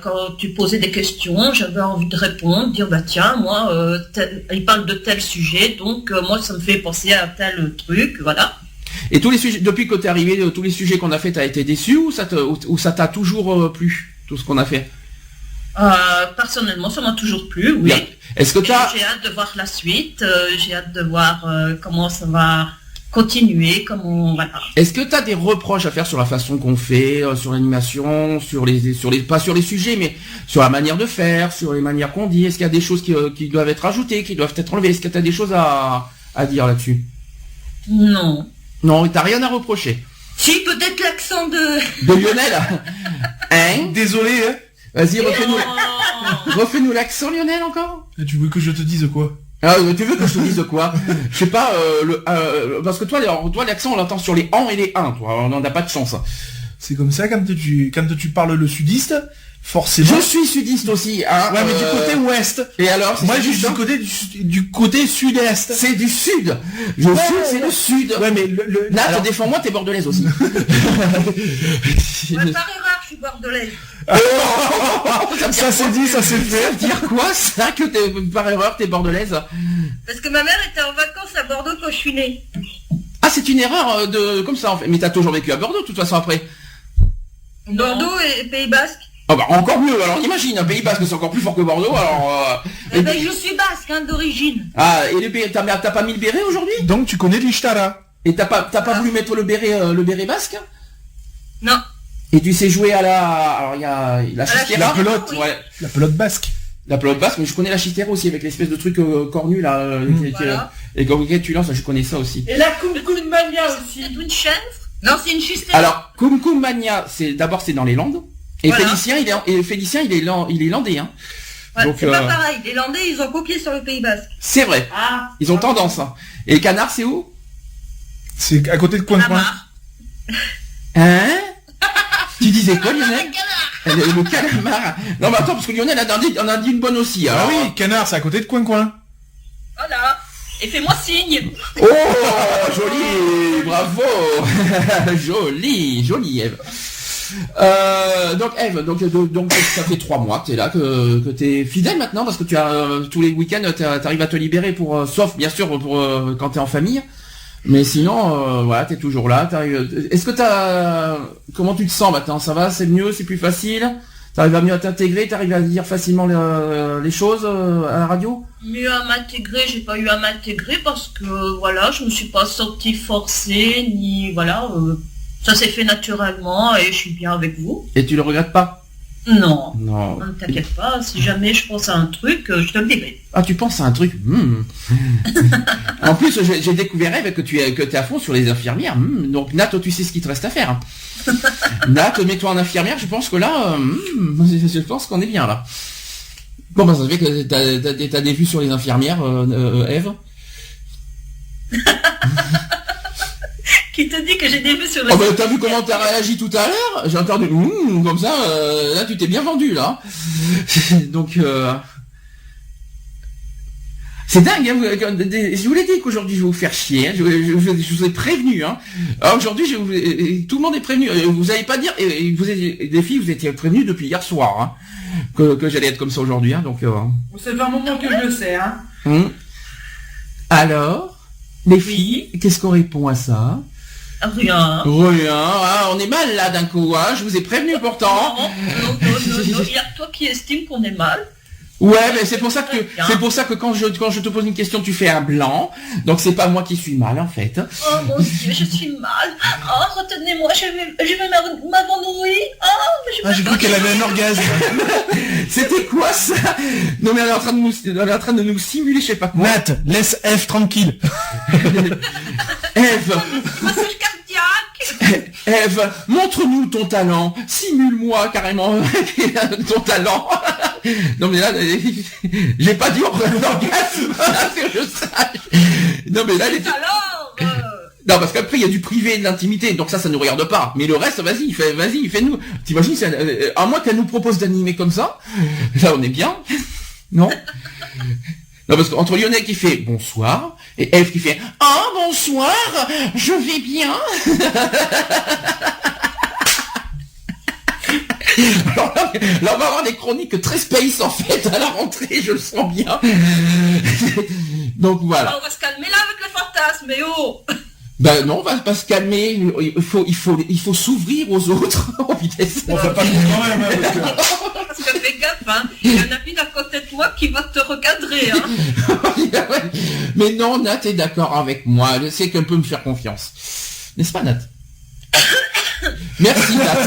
Speaker 9: quand tu posais des questions, j'avais envie de répondre, dire bah tiens, moi, il parle de tel sujet, donc moi ça me fait penser à tel truc, voilà.
Speaker 4: Et tous les sujets, depuis que t'es arrivé, tous les sujets qu'on a fait, t'as été déçu ou ça t'a toujours plu, tout ce qu'on a fait?
Speaker 9: Personnellement, ça m'a toujours plu, oui.
Speaker 4: Bien. Est-ce que j'ai
Speaker 9: hâte de voir la suite, j'ai hâte de voir comment ça va continuer, comment voilà.
Speaker 4: Est-ce que tu as des reproches à faire sur la façon qu'on fait, sur l'animation, pas sur les sujets, mais sur la manière de faire, sur les manières qu'on dit? Est-ce qu'il y a des choses qui doivent être ajoutées, qui doivent être enlevées? Est-ce que tu as des choses à dire là-dessus?
Speaker 9: Non.
Speaker 4: Non, t'as rien à reprocher.
Speaker 9: Si, peut-être l'accent de
Speaker 4: Lionel. Hein?
Speaker 5: Désolé, hein.
Speaker 4: Vas-y, refais-nous l'accent, Lionel, encore.
Speaker 5: Tu veux que je te dise quoi?
Speaker 4: Ah, tu veux que je te dise quoi? Je sais pas, parce que toi l'accent on l'entend sur les an et les 1, toi, on n'en a pas de chance.
Speaker 5: C'est comme ça quand tu parles le sudiste, forcément.
Speaker 4: Je suis sudiste aussi, hein.
Speaker 5: Ouais, mais du côté ouest.
Speaker 4: Et alors?
Speaker 5: Moi, je suis du côté sud-est.
Speaker 4: C'est du sud. Sud, c'est le sud.
Speaker 5: Ouais, mais
Speaker 4: Nat, défends-moi, t'es bordelaise aussi.
Speaker 9: Ouais, par erreur, je suis bordelaise.
Speaker 5: Ça c'est dit, ça c'est fait.
Speaker 4: Ça veut dire quoi, ça, que par erreur, t'es bordelaise?
Speaker 9: Parce que ma mère était en vacances à Bordeaux quand je suis née.
Speaker 4: Ah, c'est une erreur comme ça, en fait. Mais t'as toujours vécu à Bordeaux, de toute façon, après.
Speaker 9: Bordeaux et Pays Basque.
Speaker 4: Ah bah, encore mieux, alors imagine, un Pays Basque, c'est encore plus fort que Bordeaux, alors...
Speaker 9: Eh ben, je suis basque, hein, d'origine.
Speaker 4: Ah, et t'as pas mis le béret aujourd'hui?
Speaker 5: Donc, tu connais l'Ishtara.
Speaker 4: Et t'as pas voulu mettre le béret basque?
Speaker 9: Non.
Speaker 4: Et tu sais jouer alors il y a la chistera.
Speaker 5: La pelote,
Speaker 9: oui.
Speaker 5: Ouais. La pelote basque.
Speaker 4: La pelote basque, mais je connais la chistera aussi, avec l'espèce de truc cornu, là,
Speaker 9: voilà.
Speaker 4: et quand tu lances, je connais ça aussi.
Speaker 6: Et la Kumkum Mania aussi.
Speaker 9: C'est une chèvre? Non, c'est une chistera.
Speaker 4: Alors, Kumkum Mania, c'est dans les Landes. Et voilà. Félicien, il est landais, hein.
Speaker 9: Ouais, donc, c'est pas pareil. Les Landais, ils ont copié sur le Pays Basque.
Speaker 4: C'est vrai.
Speaker 6: Ah,
Speaker 4: ils ont tendance, hein. Et le canard, c'est où?
Speaker 5: C'est à côté de Coin-Coin.
Speaker 4: Hein? Tu disais quoi, Lionel? Le calamar. Non, mais attends, parce que Lionel en a dit une bonne aussi. Alors...
Speaker 5: Ah oui, canard, c'est à côté de Coin-Coin.
Speaker 9: Voilà. Et fais-moi signe.
Speaker 4: Oh, joli, bravo. Joli, Ève. Donc Ève, donc ça fait 3 mois que t'es là, que t'es fidèle maintenant, parce que tu as tous les week-ends t'arrives à te libérer sauf bien sûr pour quand t'es en famille, mais sinon voilà, t'es toujours là. Est-ce que comment tu te sens maintenant? Ça va, c'est mieux, c'est plus facile? T'arrives à mieux à t'intégrer, t'arrives à dire facilement les choses à la radio?
Speaker 9: Mieux à m'intégrer, j'ai pas eu à m'intégrer parce que voilà, je me suis pas sentie forcée ni voilà. Ça s'est fait naturellement et je suis bien avec vous.
Speaker 4: Et tu le regrettes pas?
Speaker 9: Non.
Speaker 4: Non.
Speaker 9: Ne t'inquiète pas, si jamais je pense à un truc, je te le dirai.
Speaker 4: Ah, tu penses à un truc? En plus, j'ai découvert Ève que tu es à fond sur les infirmières. Donc Nat, tu sais ce qu'il te reste à faire. Nat, mets-toi en infirmière, je pense que là, je pense qu'on est bien là. Bon, bah ça se fait que t'as des vues sur les infirmières, Ève?
Speaker 9: Qui te dit que j'ai des vues sur le...
Speaker 4: Oh bah t'as vu comment t'as réagi tout à l'heure? J'ai entendu comme ça, là tu t'es bien vendu là. Donc c'est dingue, hein, je vous l'ai dit qu'aujourd'hui je vais vous faire chier, hein, je vous ai prévenu. Hein. Alors aujourd'hui tout le monde est prévenu, vous allez pas dire, les filles vous étiez prévenus depuis hier soir hein, que j'allais être comme ça aujourd'hui. Hein, donc
Speaker 6: ça fait un moment que je le sais. Hein.
Speaker 4: Alors, les filles, qu'est-ce qu'on répond à ça?
Speaker 9: Rien.
Speaker 4: Ah, on est mal là d'un coup, hein. Je vous ai prévenu pourtant.
Speaker 9: Non, il y a toi qui estime qu'on est mal.
Speaker 4: Ouais, mais c'est pour ça que quand je te pose une question, tu fais un blanc. Donc c'est pas moi qui suis mal en fait.
Speaker 9: Oh mon Dieu, je suis mal. Oh, retenez-moi, je vais m'abandonner. Oh,
Speaker 5: j'ai cru qu'elle avait un orgasme.
Speaker 4: C'était quoi ça? Non mais elle est en train de nous simuler, je sais pas quoi.
Speaker 5: Nat, laisse Ève tranquille.
Speaker 4: Ève.
Speaker 9: Massage cardiaque.
Speaker 4: Eve, montre-nous ton talent, simule-moi carrément ton talent. Non mais là, j'ai pas dit orgasme, que je sache. Non mais là, non, parce qu'après, il y a du privé et de l'intimité, donc ça nous regarde pas. Mais le reste, vas-y, fais-nous. T'imagines, à moins qu'elle nous propose d'animer comme ça, là, on est bien. Non? Non, parce qu'entre Lionel qui fait bonsoir, et Eve qui fait bonsoir, je vais bien. Alors là, on va avoir des chroniques très space, en fait, à la rentrée, je le sens bien. Donc voilà.
Speaker 9: On va se calmer là avec le fantasme, mais oh!
Speaker 4: Ben non, on va pas se calmer. Il faut s'ouvrir aux autres. Oh putain,
Speaker 5: on fait pas quand même.
Speaker 9: Parce que fais gaffe, hein. Il y en a une à côté de moi qui va te recadrer, hein.
Speaker 4: Mais non, Nat est d'accord avec moi. Je sais qu'elle peut me faire confiance. N'est-ce pas, Nat? Merci, Nat.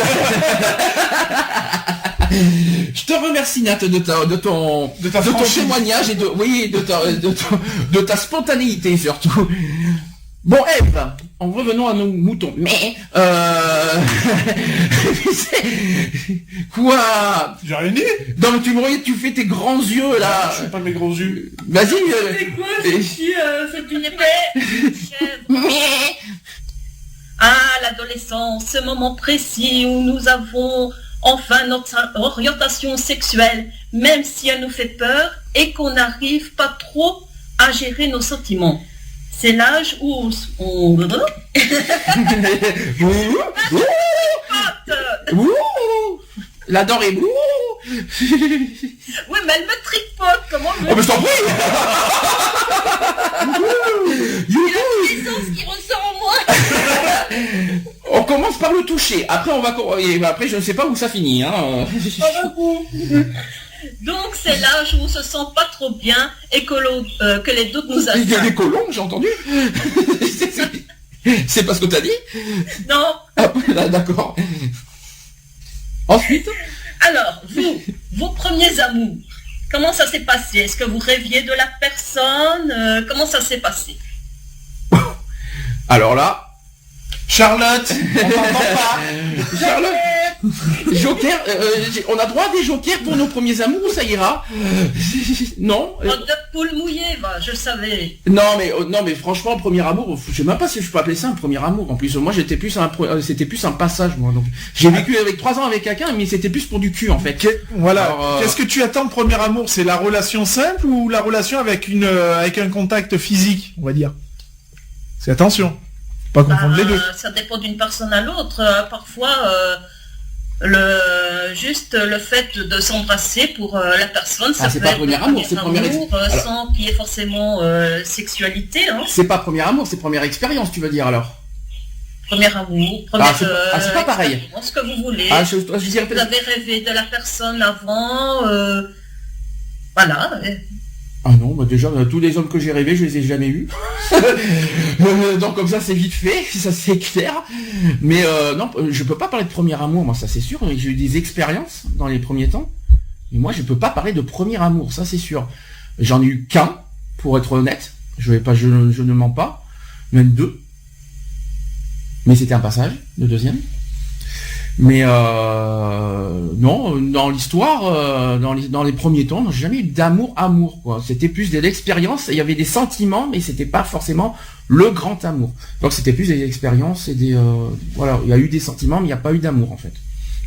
Speaker 4: Je te remercie, Nat, de ton témoignage et de ta spontanéité surtout. Bon, Eve, en revenons à nos moutons. Mais, quoi?
Speaker 5: J'ai rien dit.
Speaker 4: Non, mais tu me regardes, tu fais tes grands yeux, là.
Speaker 5: Je fais pas mes gros yeux.
Speaker 4: Vas-y.
Speaker 6: C'est quoi, c'est une
Speaker 9: épée. Ah, l'adolescence, ce moment précis où nous avons enfin notre orientation sexuelle, même si elle nous fait peur et qu'on n'arrive pas trop à gérer nos sentiments. C'est l'âge où on...
Speaker 4: La dent est...
Speaker 9: Oui, mais elle me tripote, comment
Speaker 4: oh, mais je t'en prie.
Speaker 9: Il y a l'essence qui ressort en moi.
Speaker 4: On commence par le toucher. Après, après, je ne sais pas où ça finit. Hein.
Speaker 9: Donc c'est l'âge où on se sent pas trop bien et que les doutes nous attaquent.
Speaker 4: Il y a des colons, j'ai entendu. C'est pas ce que t'as dit?
Speaker 9: Non.
Speaker 4: Ah, d'accord. Ensuite?
Speaker 9: Alors, vos premiers amours, comment ça s'est passé? Est-ce que vous rêviez de la personne? Comment ça s'est passé?
Speaker 4: Alors là...
Speaker 5: Charlotte, on t'entend pas.
Speaker 4: Charlotte, Joker, on a droit à des jokers pour nos premiers amours ou ça ira? Non.
Speaker 9: De poule mouillée, bah, je savais.
Speaker 4: Non mais franchement, premier amour, je sais même pas si je peux appeler ça un premier amour. En plus, moi c'était plus un passage, moi. Donc j'ai vécu avec 3 ans avec quelqu'un, mais c'était plus pour du cul en fait.
Speaker 5: Voilà. Alors, qu'est-ce que tu attends de premier amour? C'est la relation simple ou la relation avec un contact physique, on va dire? C'est attention. Pas confondre les deux.
Speaker 9: Ça dépend d'une personne à l'autre. Parfois, juste le fait de s'embrasser pour la personne, ça peut être premier amour, c'est premier amour, sans qu'il y ait forcément sexualité. Hein.
Speaker 4: C'est pas premier amour, c'est première expérience, tu veux dire alors?
Speaker 9: Premier amour,
Speaker 4: c'est pas pareil.
Speaker 9: Ce que vous voulez.
Speaker 4: Vous
Speaker 9: avez rêvé de la personne avant, voilà.
Speaker 4: Ah non, bah déjà, tous les hommes que j'ai rêvés, je les ai jamais eus. Donc comme ça, c'est vite fait, ça c'est clair. Mais non, je peux pas parler de premier amour, moi ça c'est sûr. J'ai eu des expériences dans les premiers temps. Mais moi, je peux pas parler de premier amour, ça c'est sûr. J'en ai eu qu'un, pour être honnête. Je ne mens pas. Même 2. Mais c'était un passage, le deuxième. Mais non, dans l'histoire, dans les premiers temps, j'ai jamais eu d'amour quoi. C'était plus de l'expérience. Il y avait des sentiments, mais c'était pas forcément le grand amour. Donc c'était plus des expériences et des voilà. Il y a eu des sentiments, mais il n'y a pas eu d'amour en fait.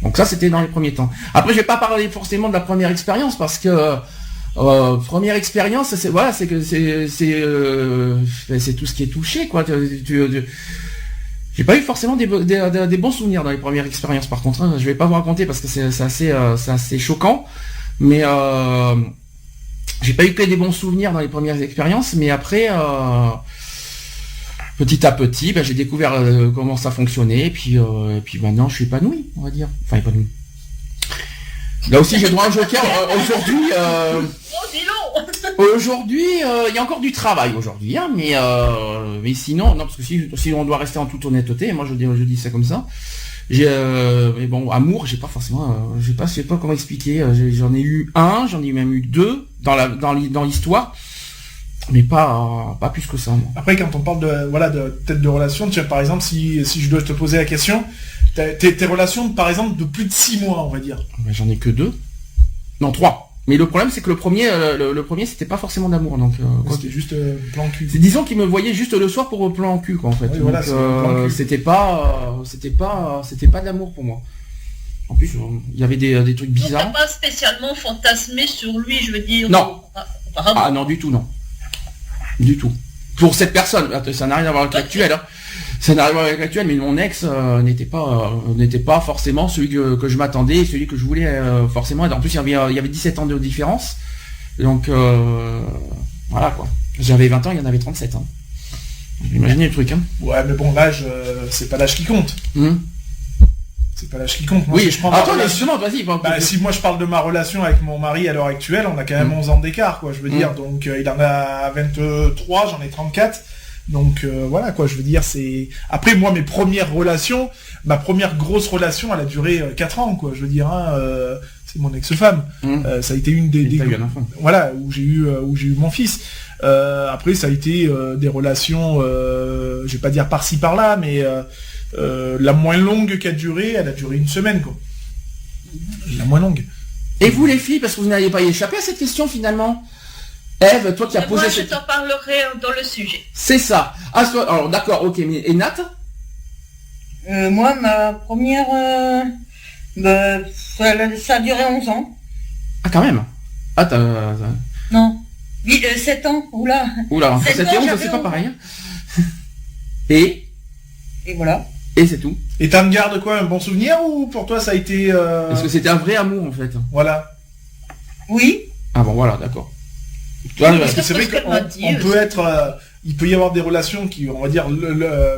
Speaker 4: Donc ça c'était dans les premiers temps. Après je vais pas parler forcément de la première expérience parce que première expérience, c'est voilà, c'est que c'est tout ce qui est touché quoi. J'ai pas eu forcément des bons souvenirs dans les premières expériences par contre, hein. Je vais pas vous raconter parce que c'est assez choquant, mais j'ai pas eu que des bons souvenirs dans les premières expériences, mais après petit à petit j'ai découvert comment ça fonctionnait et puis maintenant je suis épanoui, on va dire, enfin épanoui. Là aussi j'ai droit à un joker aujourd'hui. Aujourd'hui, il y a encore du travail aujourd'hui, hein, mais sinon, non, parce que si on doit rester en toute honnêteté, moi je dis ça comme ça. Mais bon, amour, j'ai pas forcément, je sais pas comment expliquer. J'en ai eu un, j'en ai même eu 2 dans l'histoire. Mais pas plus que ça. Moi.
Speaker 5: Après, quand on parle de relation, tu vois, par exemple, si je dois te poser la question, tes relations, par exemple, de plus de 6 mois, on va dire.
Speaker 4: Mais j'en ai que 2. Non, 3. Mais le problème, c'est que le premier, c'était pas forcément d'amour, donc.
Speaker 5: C'était juste plan cul.
Speaker 4: Disons qu'il me voyait juste le soir pour plan cul, quoi, en fait.
Speaker 5: Oui,
Speaker 4: donc,
Speaker 5: voilà, plan cul.
Speaker 4: c'était pas d'amour pour moi. En plus, il y avait des trucs bizarres.
Speaker 9: Donc, t'as pas spécialement fantasmé sur lui, je veux dire.
Speaker 4: Non. Ah non, du tout, non. Du tout. Pour cette personne, ça n'a rien à voir avec l'actuel. Hein. Ça n'a rien à voir avec l'actuel, mais mon ex n'était pas forcément celui que je m'attendais, celui que je voulais forcément. En plus, il y avait 17 ans de différence. Donc, voilà quoi. J'avais 20 ans, il y en avait 37. Hein. Imaginez le truc. Hein.
Speaker 5: Ouais, mais bon, l'âge, c'est pas l'âge qui compte. C'est pas l'âge qui compte. Moi,
Speaker 4: oui,
Speaker 5: si je prends
Speaker 4: justement, vas-y.
Speaker 5: Si moi je parle de ma relation avec mon mari à l'heure actuelle, on a quand même 11 ans d'écart, quoi, je veux dire. Donc il en a 23, j'en ai 34. Donc voilà, quoi, je veux dire, c'est... Après, moi, mes premières relations, ma première grosse relation, elle a duré 4 ans, quoi, je veux dire, hein, c'est mon ex-femme. Ça a été une des... Voilà, où j'ai eu mon fils. Après, ça a été des relations, je vais pas dire par-ci, par-là, mais... la moins longue qui a duré, elle a duré 1 semaine, quoi. La moins longue.
Speaker 4: Et vous les filles, parce que vous n'allez pas y échapper à cette question finalement. Ève, toi qui as posé
Speaker 9: moi, je t'en parlerai dans le sujet.
Speaker 4: C'est ça. Alors d'accord, ok, mais et Nat?
Speaker 10: Moi, ma première... ça a duré 11 ans.
Speaker 4: Ah quand même. Ah
Speaker 10: Non. 7 ans, oula.
Speaker 4: 7 et 11, c'est pas pareil. Et
Speaker 10: voilà.
Speaker 4: Et c'est tout.
Speaker 5: Et t'en gardes quoi, un bon souvenir, ou pour toi ça a été...
Speaker 4: Est-ce que c'était un vrai amour en fait?
Speaker 5: Voilà.
Speaker 10: Oui.
Speaker 4: Ah bon, voilà, d'accord.
Speaker 5: Parce que c'est vrai qu'on peut être... il peut y avoir des relations qui, on va dire,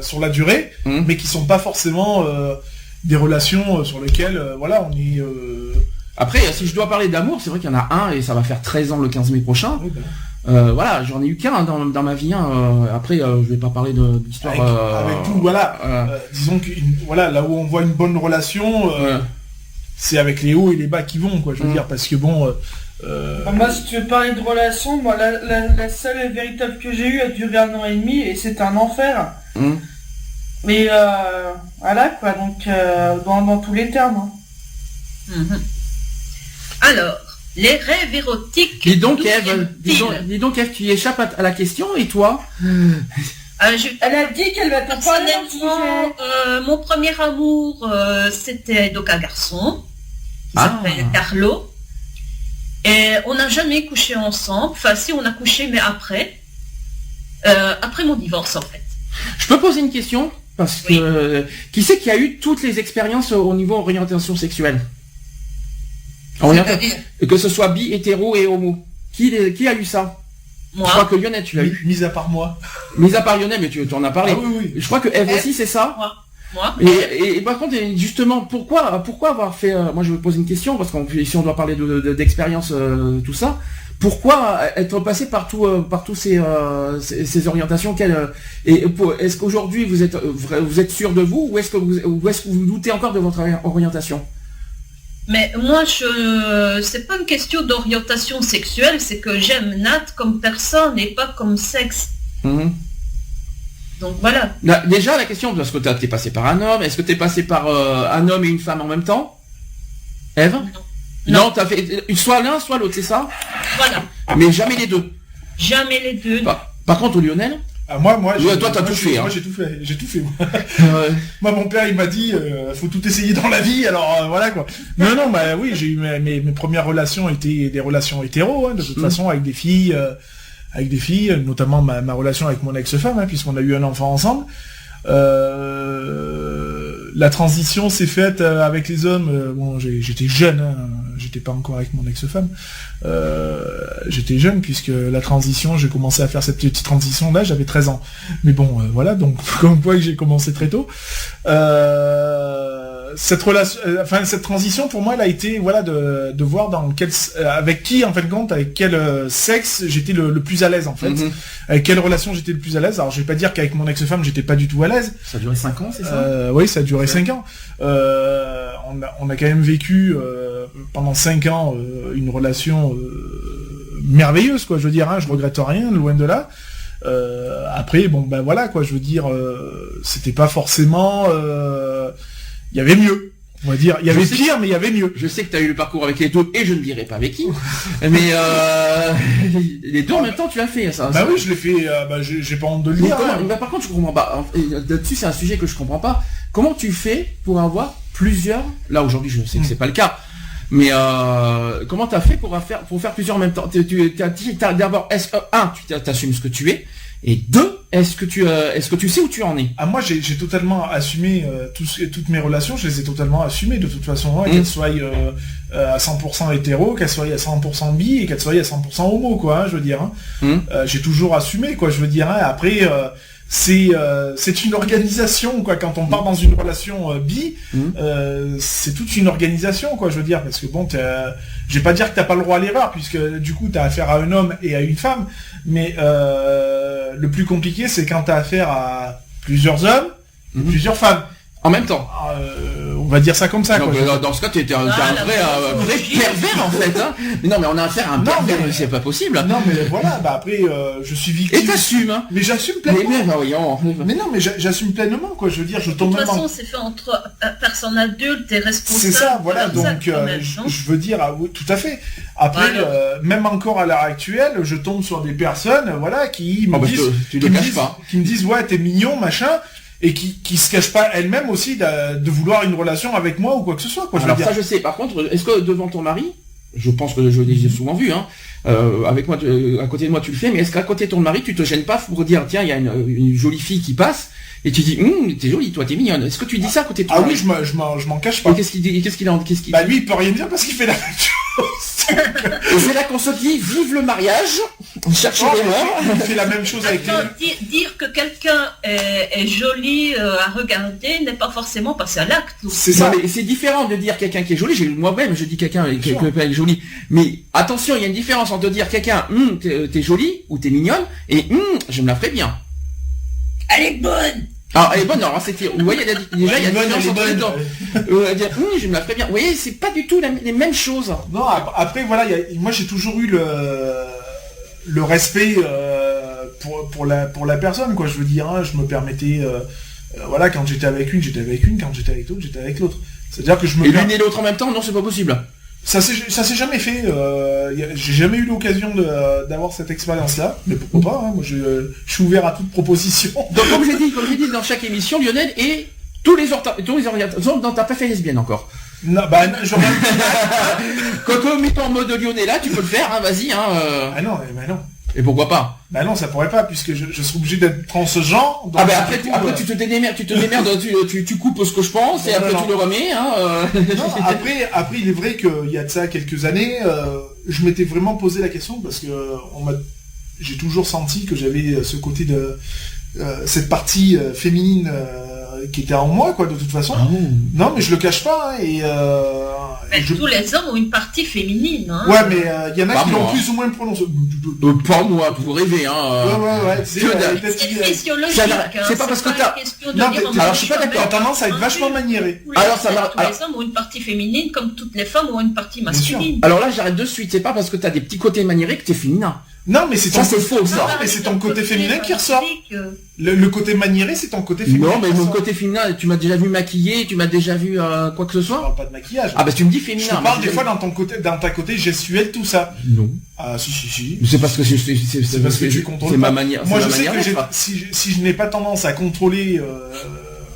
Speaker 5: sur la durée, mais qui sont pas forcément des relations sur lesquelles, voilà, on est...
Speaker 4: Après, si je dois parler d'amour, c'est vrai qu'il y en a un, et ça va faire 13 ans le 15 mai prochain. Oui, voilà, j'en ai eu qu'un dans ma vie. Après, je vais pas parler d'histoire.
Speaker 5: Avec tout, voilà. Disons que voilà, là où on voit une bonne relation, c'est avec les hauts et les bas qui vont, quoi. Je veux dire, parce que bon.
Speaker 6: Moi, si tu veux parler de relation, moi, la seule véritable que j'ai eue a duré 1 an et demi et c'était un enfer. Mais voilà, quoi. Donc, dans tous les termes. Hein.
Speaker 9: Alors. Les rêves érotiques.
Speaker 4: Dis donc Ève, tu échappes à la question, et toi?
Speaker 6: Elle a dit qu'elle va te parler.
Speaker 9: Mon premier amour, c'était donc un garçon. Il s'appelle Carlo. Et on n'a jamais couché ensemble. Enfin, si, on a couché, mais après. Après mon divorce, en fait.
Speaker 4: Je peux poser une question? Parce que qui c'est qui a eu toutes les expériences au niveau orientation sexuelle? Que ce soit bi, hétéro et homo. Qui a eu ça?
Speaker 9: Moi.
Speaker 4: Je crois que Lionel, tu l'as eu.
Speaker 5: Mis à part moi.
Speaker 4: Mis à part Lionel, mais tu en as parlé.
Speaker 5: Ah, oui.
Speaker 4: Je crois que Ève aussi, c'est ça.
Speaker 9: Moi.
Speaker 4: Et par contre, justement, pourquoi avoir fait... moi, je vais poser une question, parce que si on doit parler d'expérience, tout ça, pourquoi être passé par tous ces orientations est-ce qu'aujourd'hui, vous êtes sûr de vous, ou est-ce que vous doutez encore de votre orientation?
Speaker 9: Mais moi, c'est pas une question d'orientation sexuelle, c'est que j'aime Nat comme personne et pas comme sexe. Donc voilà.
Speaker 4: Déjà, la question, parce que t'es passé par un homme, est-ce que t'es passé par un homme et une femme en même temps? Ève? Non, t'as fait soit l'un, soit l'autre, c'est ça?
Speaker 9: Voilà.
Speaker 4: Mais jamais les deux?
Speaker 9: Jamais les deux.
Speaker 4: Par contre, au Lionel?
Speaker 5: Moi,
Speaker 4: toi, t'as tout fait.
Speaker 5: Moi, j'ai tout fait. Moi, mon père, il m'a dit, faut tout essayer dans la vie, alors voilà, quoi. Non, bah oui, j'ai eu mes premières relations étaient des relations hétéros, hein, de toute façon, avec des filles, notamment ma relation avec mon ex-femme, hein, puisqu'on a eu un enfant ensemble. La transition s'est faite avec les hommes. Bon, j'étais jeune, hein, j'étais pas encore avec mon ex-femme. J'étais jeune puisque la transition, j'ai commencé à faire cette petite transition là, j'avais 13 ans. Mais bon, voilà, donc comme quoi j'ai commencé très tôt. Cette relation, cette transition pour moi, elle a été voilà de voir avec qui en fin de compte, avec quel sexe j'étais le plus à l'aise en fait, avec quelle relation j'étais le plus à l'aise. Alors je vais pas dire qu'avec mon ex-femme j'étais pas du tout à l'aise.
Speaker 4: Ça a duré 5 ans, c'est ça?
Speaker 5: Oui, ça a duré 5 ans. On a quand même vécu pendant 5 ans une relation merveilleuse, quoi. Je veux dire, hein, je regrette rien, loin de là. Après, bon, ben voilà, quoi. Je veux dire, c'était pas forcément. Il y avait mieux. On va dire, il y avait pire, mais il y avait mieux.
Speaker 4: Je sais que tu as eu le parcours avec les deux, et je ne dirai pas avec qui. Mais les deux en même temps, tu l'as fait, ça.
Speaker 5: Bah oui, je l'ai fait. J'ai pas honte de le dire.
Speaker 4: Par contre, je comprends pas. Là-dessus, c'est un sujet que je comprends pas. Comment tu fais pour avoir plusieurs? Là, aujourd'hui, je sais que c'est pas le cas. Mais comment t'as fait pour faire plusieurs en même temps? T'as d'abord, tu t'assumes ce que tu es, et deux, est-ce que tu sais où tu en es?
Speaker 5: Ah, moi, j'ai totalement assumé toutes mes relations, je les ai totalement assumées de toute façon, qu'elles soient à 100% hétéro, qu'elles soient à 100% bi et qu'elles soient à 100% homo, quoi, hein, je veux dire. Hein. J'ai toujours assumé, quoi, je veux dire. Hein. Après, c'est une organisation, quoi. Quand on part dans une relation bi, c'est toute une organisation, quoi, je veux dire, parce que bon, je vais pas dire que t'as pas le droit à l'erreur, puisque du coup t'as affaire à un homme et à une femme, mais le plus compliqué, c'est quand t'as affaire à plusieurs hommes et plusieurs femmes.
Speaker 4: En même temps.
Speaker 5: On va dire ça comme ça.
Speaker 4: Non, quoi. Dans ce cas, tu étais un vrai pervers, en fait. Hein. Mais non, mais on a affaire à un pervers, c'est pas possible.
Speaker 5: Non, mais voilà, après, je suis victime.
Speaker 4: Et t'assumes, hein.
Speaker 5: Mais j'assume pleinement. Mais non, mais j'assume pleinement, quoi. Je veux dire, je tombe
Speaker 9: même. De toute façon, c'est fait entre personnes adultes et responsables.
Speaker 5: C'est ça, voilà. Donc, je veux dire, oui, tout à fait. Après, même encore à l'heure actuelle, je tombe sur des personnes, voilà, qui me disent, ouais, t'es mignon, machin. Et qui se cache pas elle-même aussi de vouloir une relation avec moi ou quoi que ce soit, quoi.
Speaker 4: Alors ça, je sais. Par contre, est-ce que devant ton mari, je pense que je l'ai souvent vu, hein, avec moi, à côté de moi, tu le fais, mais est-ce qu'à côté de ton mari, tu te gênes pas pour dire, tiens, il y a une jolie fille qui passe, et tu dis, t'es jolie, toi, t'es mignonne. Est-ce que tu dis ça à côté de ton mari?
Speaker 5: Ah oui, je m'en cache pas.
Speaker 4: Et qu'est-ce qu'il en
Speaker 5: Bah lui, il peut rien dire parce qu'il fait la même chose.
Speaker 4: Et c'est là qu'on se dit, vive le mariage, cherchez les morts.
Speaker 5: Il fait la même chose avec lui.
Speaker 9: Dire que quelqu'un est joli à regarder n'est pas forcément passer à l'acte.
Speaker 4: C'est ça. Mais c'est différent de dire quelqu'un qui est joli. Moi-même, je dis quelqu'un qui est joli. Mais attention, il y a une différence entre dire quelqu'un, t'es jolie ou t'es mignonne, et je me la ferai bien.
Speaker 10: Elle est bonne.
Speaker 4: Ah, elle est bonne, alors c'est, vous voyez, déjà, il y a une différence entre les deux. Dire, je me la ferai bien. Vous voyez, c'est pas du tout les mêmes choses.
Speaker 5: Non, après, voilà, moi, j'ai toujours eu le respect pour la personne, quoi. Je veux dire, hein, je me permettais, voilà, quand j'étais avec une, quand j'étais avec l'autre, j'étais avec l'autre. C'est-à-dire que je me...
Speaker 4: Et l'une et l'autre en même temps, non, c'est pas possible.
Speaker 5: Ça s'est jamais fait. J'ai jamais eu l'occasion d'avoir cette expérience-là, mais pourquoi pas, hein, moi je suis ouvert à toute proposition.
Speaker 4: Donc comme j'ai dit dans chaque émission, Lionel, et tous les orientations dans ta préférée lesbienne encore.
Speaker 5: Non, bah j'aurais...
Speaker 4: Coco, mets-toi en mode Lionel là, tu peux le faire, hein, vas-y. Hein,
Speaker 5: Ah non, bah non.
Speaker 4: Et pourquoi pas?
Speaker 5: Bah non, ça pourrait pas, puisque je serais obligé d'être transgenre.
Speaker 4: Ah bah après tu te démerdes, tu coupes ce que je pense, et après tu le remets, hein.
Speaker 5: Non, après il est vrai qu'il y a de ça quelques années, je m'étais vraiment posé la question, parce que j'ai toujours senti que j'avais ce côté de cette partie féminine qui était en moi, quoi, de toute façon.
Speaker 4: Ah,
Speaker 5: non, mais je le cache pas, hein,
Speaker 9: tous les hommes ont une partie féminine, hein.
Speaker 5: Ouais, mais il y en a qui l'ont plus ou moins prononcé.
Speaker 4: Pas moi, vous rêvez, hein.
Speaker 5: Ouais.
Speaker 9: C'est physiologique, hein.
Speaker 4: C'est pas parce que t'as...
Speaker 5: Non, alors je suis pas d'accord, t'as tendance à être vachement maniéré.
Speaker 9: Alors ça va. Tous les hommes ont une partie féminine, comme toutes les femmes ont une partie masculine.
Speaker 4: Alors là, j'arrête de suite, c'est pas parce que t'as des petits côtés maniérés que t'es féminin.
Speaker 5: Non, mais c'est
Speaker 4: faux, ça.
Speaker 5: Non, mais c'est ton côté féminin qui ressort. Le côté maniéré, c'est ton côté féminin.
Speaker 4: Non, mais mon côté féminin, tu m'as déjà vu maquillé, tu m'as déjà vu quoi que ce soit.
Speaker 5: Je parle pas de maquillage.
Speaker 4: Ah bah tu me dis féminin.
Speaker 5: Je parle des fois dans ta côté gestuelle, tout ça.
Speaker 4: Non.
Speaker 5: Ah si.
Speaker 4: C'est parce que
Speaker 5: c'est parce que tu contrôles.
Speaker 4: C'est ma manière.
Speaker 5: Moi je sais que si je n'ai pas tendance à contrôler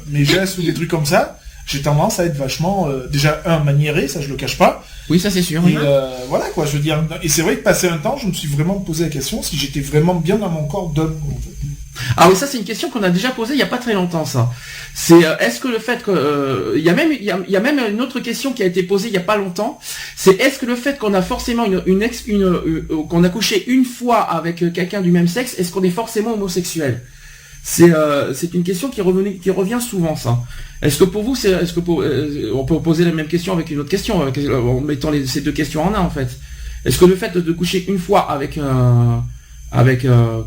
Speaker 5: mes gestes ou des trucs comme ça, j'ai tendance à être vachement déjà maniéré, ça je le cache pas.
Speaker 4: Oui, ça c'est sûr.
Speaker 5: Et voilà quoi, je veux dire. Et c'est vrai que passé un temps, je me suis vraiment posé la question si j'étais vraiment bien dans mon corps d'homme. En fait.
Speaker 4: Ah oui, ça c'est une question qu'on a déjà posée il y a pas très longtemps, ça. C'est est-ce que le fait que il y a même une autre question qui a été posée il y a pas longtemps, c'est est-ce que le fait qu'on a forcément qu'on a couché une fois avec quelqu'un du même sexe, est-ce qu'on est forcément homosexuel? C'est une question qui revient souvent, ça. Est-ce que pour vous, on peut poser la même question avec une autre question, en mettant ces deux questions en un, en fait. Est-ce que le fait de coucher une fois avec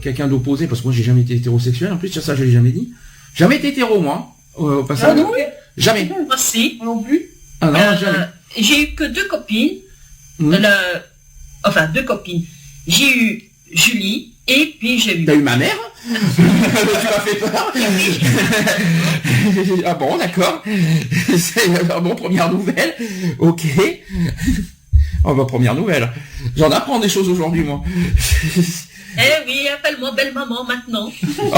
Speaker 4: quelqu'un d'opposé, parce que moi j'ai jamais été hétérosexuel, en plus ça je l'ai jamais dit, jamais été hétéro moi, au passage.
Speaker 10: Ah non,
Speaker 4: jamais.
Speaker 9: Moi si.
Speaker 10: Non plus.
Speaker 4: Ah non, jamais.
Speaker 9: J'ai eu que deux copines, deux copines. J'ai eu Julie, et puis j'ai eu...
Speaker 4: T'as eu ma mère? Tu m'as fait peur. Ah bon, d'accord. C'est bon, première nouvelle. Ok. Oh bah, première nouvelle. J'en apprends des choses aujourd'hui, moi.
Speaker 9: Eh oui, appelle-moi belle maman maintenant.
Speaker 4: Oh,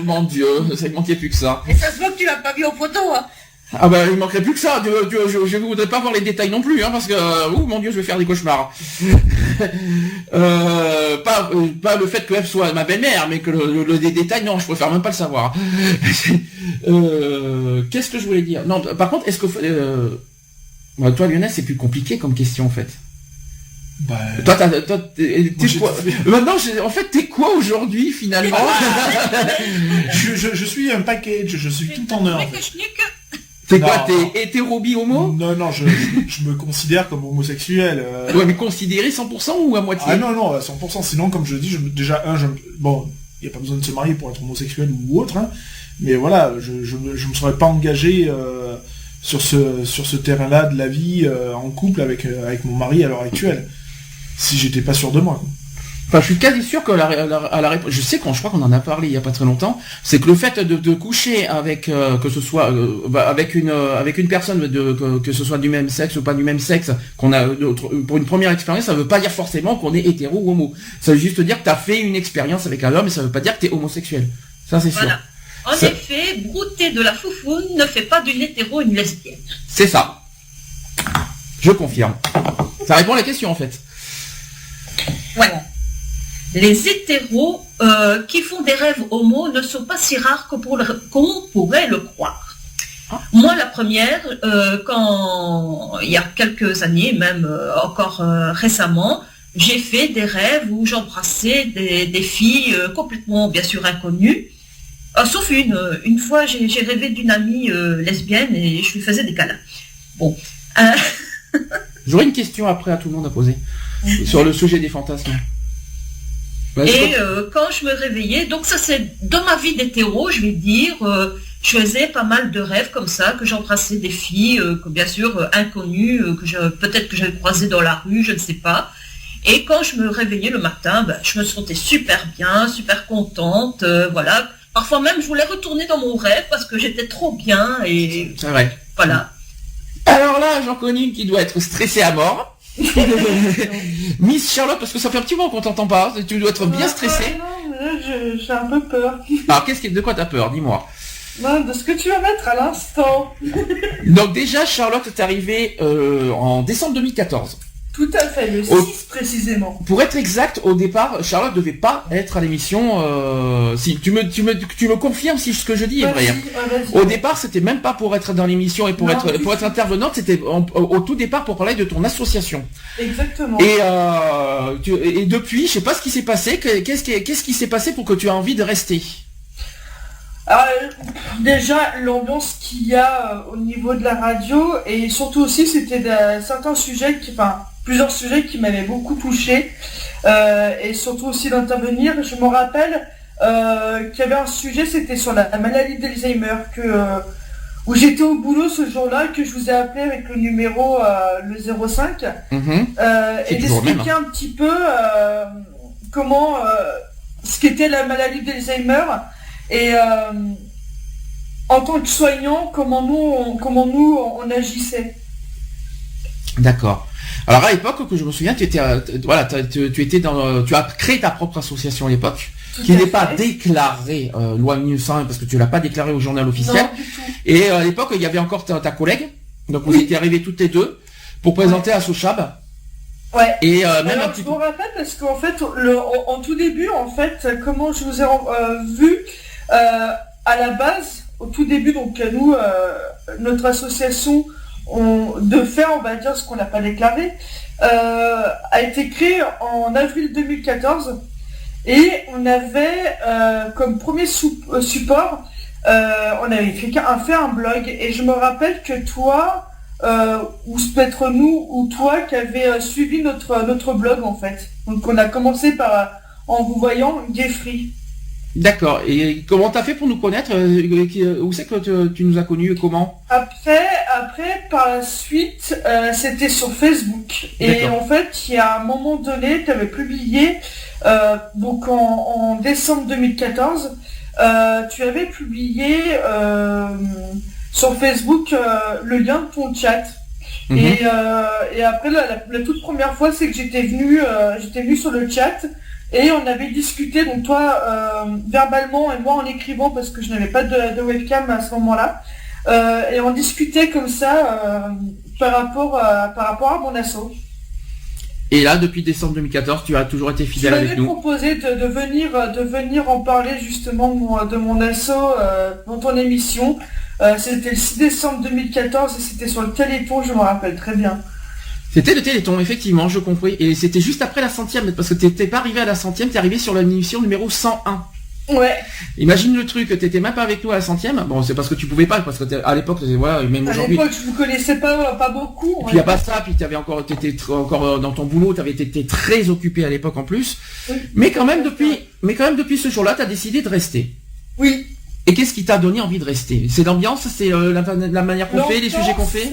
Speaker 4: mon Dieu, ça ne manquait plus que ça.
Speaker 10: Et ça se voit que tu l'as pas vu en photo, hein.
Speaker 4: Ah bah il manquerait plus que ça, je ne voudrais pas voir les détails non plus, hein, parce que, mon Dieu, je vais faire des cauchemars. Pas le fait qu'elle soit ma belle-mère, mais que les détails, non, je préfère même pas le savoir. Qu'est-ce que je voulais dire? Non, par contre, est-ce que... toi, Lionel, c'est plus compliqué comme question, en fait.
Speaker 5: Bah,
Speaker 4: toi, t'es quoi maintenant, en fait, t'es quoi aujourd'hui, finalement?
Speaker 5: je suis un package, je suis tout en heure.
Speaker 4: T'es quoi, t'es hétéro-bi-homo?
Speaker 5: Non, je me considère comme homosexuel.
Speaker 4: Ouais, mais considéré 100% ou à moitié?
Speaker 5: Ah non, à 100%, sinon, comme je dis, bon, il n'y a pas besoin de se marier pour être homosexuel ou autre, hein, mais voilà, je me serais pas engagé sur ce terrain-là de la vie en couple avec mon mari à l'heure actuelle, si j'étais pas sûr de moi, quoi.
Speaker 4: Enfin, je suis quasi sûr que à la réponse, je sais je crois qu'on en a parlé il y a pas très longtemps, c'est que le fait de coucher avec que ce soit avec une personne que ce soit du même sexe ou pas du même sexe, qu'on a pour une première expérience, ça veut pas dire forcément qu'on est hétéro ou homo. Ça veut juste dire que t'as fait une expérience avec un homme, et ça veut pas dire que t'es homosexuel. Ça c'est sûr.
Speaker 9: Voilà. En effet, brouter de la foufoune ne fait pas d'une hétéro une lesbienne.
Speaker 4: C'est ça. Je confirme. Ça répond à la question en fait.
Speaker 9: Voilà. Les hétéros qui font des rêves homo ne sont pas si rares qu'on pourrait le croire. Moi, la première, quand il y a quelques années, même encore récemment, j'ai fait des rêves où j'embrassais des filles complètement, bien sûr, inconnues. Sauf une fois, j'ai rêvé d'une amie lesbienne et je lui faisais des câlins. Bon.
Speaker 4: J'aurais une question après à tout le monde à poser sur le sujet des fantasmes.
Speaker 9: Et quand je me réveillais, donc ça c'est dans ma vie d'hétéro, je vais dire, je faisais pas mal de rêves comme ça, que j'embrassais des filles, que bien sûr inconnues, peut-être que j'avais croisées dans la rue, je ne sais pas. Et quand je me réveillais le matin, je me sentais super bien, super contente, voilà. Parfois même je voulais retourner dans mon rêve parce que j'étais trop bien et
Speaker 4: c'est vrai.
Speaker 9: Voilà.
Speaker 4: Alors là, j'en connais une qui doit être stressée à mort. Miss Charlotte, parce que ça fait un petit moment qu'on t'entend pas, tu dois être bien stressée.
Speaker 6: Non, j'ai un peu peur.
Speaker 4: Alors de quoi t'as peur, dis-moi.
Speaker 6: Non, de ce que tu vas mettre à l'instant.
Speaker 4: Donc déjà, Charlotte est arrivée en décembre 2014.
Speaker 6: Tout à fait, le 6 précisément.
Speaker 4: Pour être exact, au départ, Charlotte devait pas être à l'émission. Si tu me confirmes si ce que je dis est vrai. Au départ, c'était même pas pour être dans l'émission et pour être intervenante, c'était au tout départ pour parler de ton association.
Speaker 6: Exactement.
Speaker 4: Et depuis, je sais pas ce qui s'est passé. Qu'est-ce qui s'est passé pour que tu aies envie de rester?
Speaker 6: Alors, déjà, l'ambiance qu'il y a au niveau de la radio, et surtout aussi, c'était certains sujets plusieurs sujets qui m'avaient beaucoup touché, et surtout aussi d'intervenir. Je me rappelle qu'il y avait un sujet, c'était sur la maladie d'Alzheimer, où j'étais au boulot ce jour-là, que je vous ai appelé avec le numéro le 05, et d'expliquer un petit peu comment ce qu'était la maladie d'Alzheimer, et en tant que soignant, comment nous on agissait.
Speaker 4: D'accord. Alors à l'époque, que je me souviens, tu as créé ta propre association à l'époque, qui n'est pas déclarée loi 1901 parce que tu l'as pas déclarée au journal officiel.
Speaker 6: Non, du tout.
Speaker 4: Et à l'époque, il y avait encore ta collègue, donc vous étiez arrivés toutes les deux pour présenter à Sochab.
Speaker 6: Ouais.
Speaker 4: Et même
Speaker 6: alors,
Speaker 4: un petit
Speaker 6: je vous rappelle parce qu'en fait, en tout début, en fait, comment je vous ai vu à la base, au tout début, donc nous, notre association de faire, on va dire, ce qu'on n'a pas déclaré, a été créée en avril 2014 et on avait comme premier support, on avait fait un blog, et je me rappelle que toi, ou peut-être nous ou toi qui avez suivi notre blog en fait. Donc on a commencé en vous voyant Gayfree.
Speaker 4: D'accord. Et comment t'as fait pour nous connaître? Où c'est que tu nous as connus? Comment?
Speaker 6: Après, par la suite, c'était sur Facebook. Et
Speaker 4: D'accord.
Speaker 6: en fait, il y a un moment donné, tu avais publié, donc en décembre 2014, tu avais publié sur Facebook le lien de ton chat.
Speaker 4: Mhm.
Speaker 6: Et après, la toute première fois, c'est que j'étais venu sur le chat. Et on avait discuté, donc toi verbalement et moi en écrivant parce que je n'avais pas de webcam à ce moment-là. Et on discutait comme ça par rapport à mon asso.
Speaker 4: Et là, depuis décembre 2014, tu as toujours été fidèle avec nous.
Speaker 6: Tu m'avais proposé de venir en parler justement de mon asso dans ton émission. C'était le 6 décembre 2014 et c'était sur le Téléthon, je me rappelle très bien.
Speaker 4: C'était le Téléthon, effectivement, je compris. Et c'était juste après la 100e, parce que t'étais pas arrivé à la 100e, t'es arrivé sur l'émission numéro 101.
Speaker 6: Ouais.
Speaker 4: Imagine le truc, t'étais même pas avec nous à la 100e. Bon, c'est parce que tu pouvais pas, parce que à l'époque, voilà, même aujourd'hui.
Speaker 6: À l'époque, je vous connaissais pas beaucoup.
Speaker 4: Puis y a pas ça, puis t'étais encore dans ton boulot, t'étais très occupé à l'époque en plus.
Speaker 6: Oui.
Speaker 4: Mais quand même depuis ce jour-là, t'as décidé de rester.
Speaker 6: Oui.
Speaker 4: Et qu'est-ce qui t'a donné envie de rester? C'est l'ambiance, c'est la manière qu'on fait, les sujets qu'on fait?